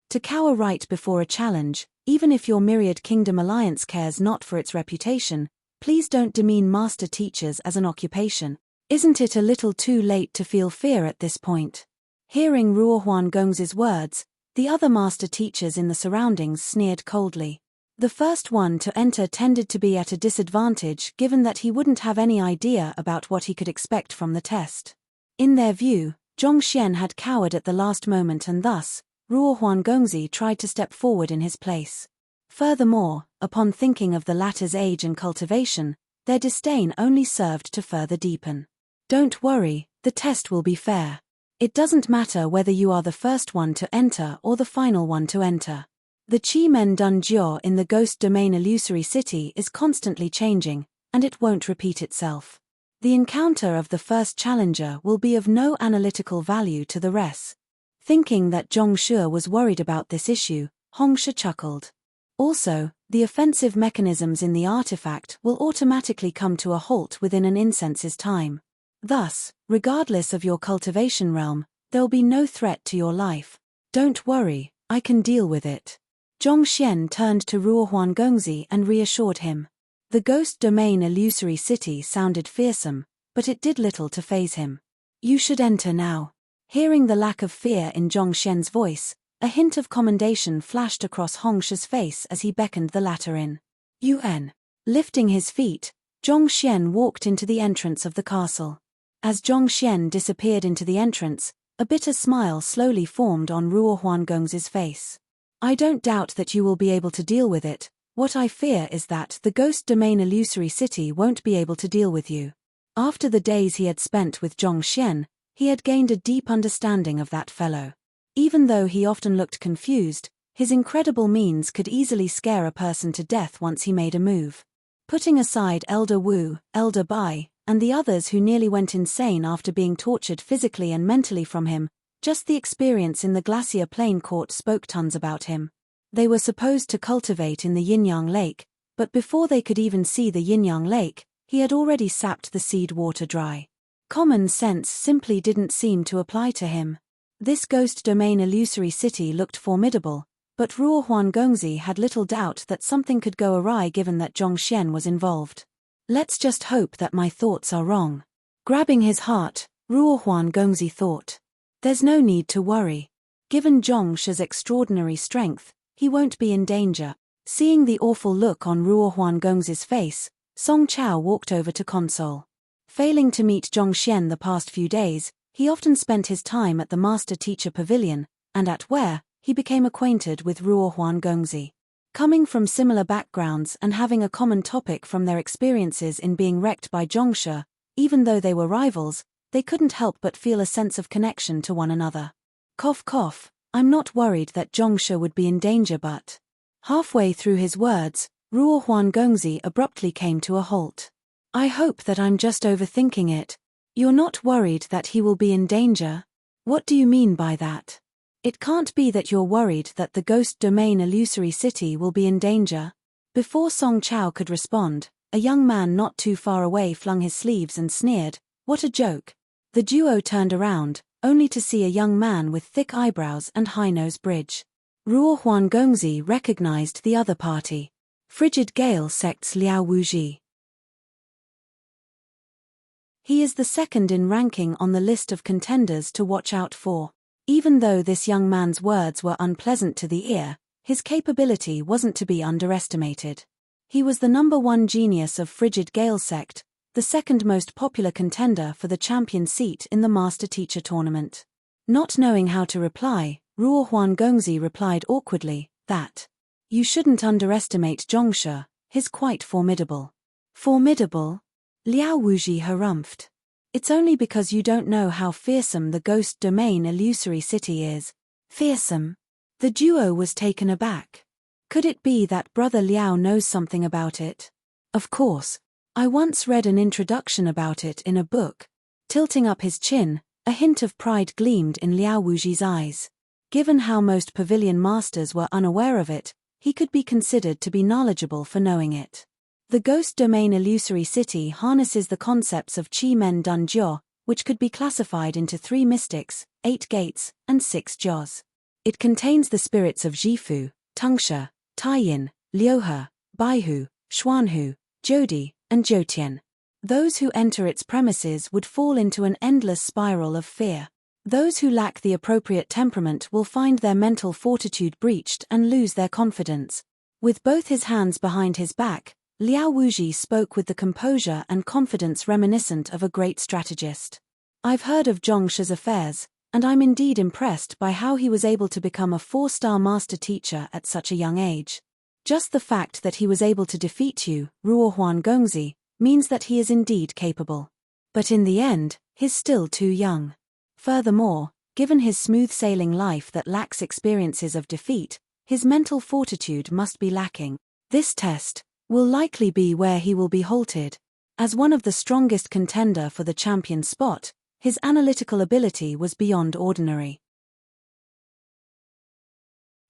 To cower right before a challenge, even if your Myriad Kingdom Alliance cares not for its reputation, please don't demean master teachers as an occupation. Isn't it a little too late to feel fear at this point? Hearing Ruo Huangongzi's words, the other master teachers in the surroundings sneered coldly. The first one to enter tended to be at a disadvantage given that he wouldn't have any idea about what he could expect from the test. In their view, Zhongxian had cowered at the last moment and thus, Ruo Huangongzi tried to step forward in his place. Furthermore, upon thinking of the latter's age and cultivation, their disdain only served to further deepen. Don't worry, the test will be fair. It doesn't matter whether you are the first one to enter or the final one to enter. The Chi Men Dun Jiao in the Ghost Domain Illusory City is constantly changing, and it won't repeat itself. The encounter of the first challenger will be of no analytical value to the rest. Thinking that Zhongshe was worried about this issue, Hongsha chuckled. Also, the offensive mechanisms in the artifact will automatically come to a halt within an incense's time. Thus, regardless of your cultivation realm, there'll be no threat to your life. Don't worry, I can deal with it. Zhongxian turned to Ruohuan Gongzi and reassured him. The ghost domain illusory city sounded fearsome, but it did little to faze him. You should enter now. Hearing the lack of fear in Zhongxian's voice, a hint of commendation flashed across Hongsha's face as he beckoned the latter in. Yuan. Lifting his feet, Zhongxian walked into the entrance of the castle. As Zhongxian disappeared into the entrance, a bitter smile slowly formed on Ruohuan Gongzi's face. I don't doubt that you will be able to deal with it. What I fear is that the ghost domain illusory city won't be able to deal with you. After the days he had spent with Zhongxian, he had gained a deep understanding of that fellow. Even though he often looked confused, his incredible means could easily scare a person to death once he made a move. Putting aside Elder Wu, Elder Bai, and the others who nearly went insane after being tortured physically and mentally from him, just the experience in the Glacier Plain Court spoke tons about him. They were supposed to cultivate in the Yinyang Lake, but before they could even see the Yinyang Lake, he had already sapped the seed water dry. Common sense simply didn't seem to apply to him. This ghost domain illusory city looked formidable, but Ruohuan Gongzi had little doubt that something could go awry given that Zhongxian was involved. Let's just hope that my thoughts are wrong. Grabbing his heart, Ruohuan Gongzi thought. There's no need to worry. Given Zhongsha's extraordinary strength, he won't be in danger. Seeing the awful look on Ruohuan Gongzi's face, Song Chao walked over to console. Failing to meet Zhongxian the past few days, he often spent his time at the Master-Teacher Pavilion, and at where, he became acquainted with Ruohuan Gongzi. Coming from similar backgrounds and having a common topic from their experiences in being wrecked by Zhongsha, even though they were rivals, they couldn't help but feel a sense of connection to one another. Cough cough, I'm not worried that Zhongsha would be in danger but… Halfway through his words, Ruohuan Gongzi abruptly came to a halt. I hope that I'm just overthinking it. You're not worried that he will be in danger? What do you mean by that? It can't be that you're worried that the ghost domain illusory city will be in danger. Before Song Chao could respond, a young man not too far away flung his sleeves and sneered, "What a joke." The duo turned around, only to see a young man with thick eyebrows and high nose bridge. Ruohuan Gongzi recognized the other party. Frigid Gale sect's Liao Wuji. He is the second in ranking on the list of contenders to watch out for. Even though this young man's words were unpleasant to the ear, his capability wasn't to be underestimated. He was the #1 genius of Frigid Gale sect, the second most popular contender for the champion seat in the Master-Teacher tournament. Not knowing how to reply, Ruohuan Gongzi replied awkwardly, that you shouldn't underestimate Zhongsha, he's quite formidable. Formidable? Liao Wuji harumphed. It's only because you don't know how fearsome the ghost domain illusory city is. Fearsome? The duo was taken aback. Could it be that Brother Liao knows something about it? Of course. I once read an introduction about it in a book. Tilting up his chin, a hint of pride gleamed in Liao Wuji's eyes. Given how most pavilion masters were unaware of it, he could be considered to be knowledgeable for knowing it. The ghost domain illusory city harnesses the concepts of Qi Men Dun Jiao, which could be classified into 3 mystics, 8 gates, and 6 jiaos. It contains the spirits of Jifu, Tungsha, Taiyin, Liuhe, Baihu, Xuanhu, Jodi, and Jotian. Those who enter its premises would fall into an endless spiral of fear. Those who lack the appropriate temperament will find their mental fortitude breached and lose their confidence. With both his hands behind his back, Liao Wuji spoke with the composure and confidence reminiscent of a great strategist. I've heard of Zhongsha's affairs, and I'm indeed impressed by how he was able to become a 4-star master teacher at such a young age. Just the fact that he was able to defeat you, Ruohuan Gongzi, means that he is indeed capable. But in the end, he's still too young. Furthermore, given his smooth-sailing life that lacks experiences of defeat, his mental fortitude must be lacking. This test will likely be where he will be halted. As one of the strongest contender for the champion spot, his analytical ability was beyond ordinary.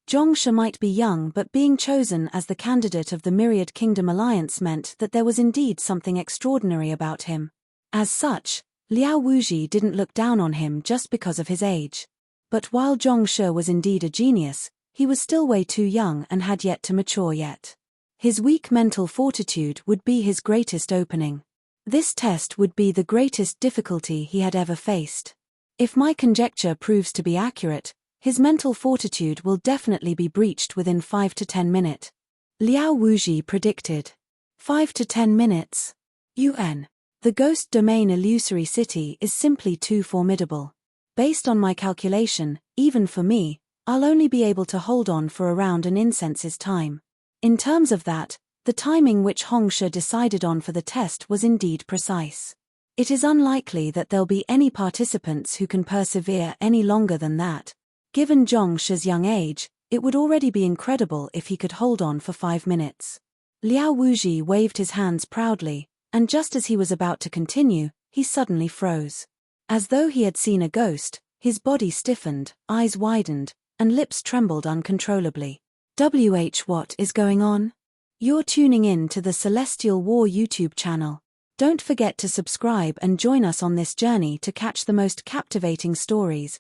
Zhongsha might be young, but being chosen as the candidate of the Myriad Kingdom Alliance meant that there was indeed something extraordinary about him. As such, Liao Wuji didn't look down on him just because of his age. But while Zhongsha was indeed a genius, He was still way too young and had yet to mature yet. His weak mental fortitude would be his greatest opening. This test would be the greatest difficulty he had ever faced. If my conjecture proves to be accurate, his mental fortitude will definitely be breached within 5 to 10 minutes. Liao Wuji predicted. 5 to 10 minutes. UN. The ghost domain illusory city is simply too formidable. Based on my calculation, even for me, I'll only be able to hold on for around an incense's time. In terms of that, the timing which Hongsha decided on for the test was indeed precise. It is unlikely that there'll be any participants who can persevere any longer than that. Given Zhongsha's young age, it would already be incredible if he could hold on for 5 minutes. Liao Wuji waved his hands proudly, and just as he was about to continue, he suddenly froze. As though he had seen a ghost, his body stiffened, eyes widened, and lips trembled uncontrollably. What is going on? You're tuning in to the Celestial War YouTube channel. Don't forget to subscribe and join us on this journey to catch the most captivating stories,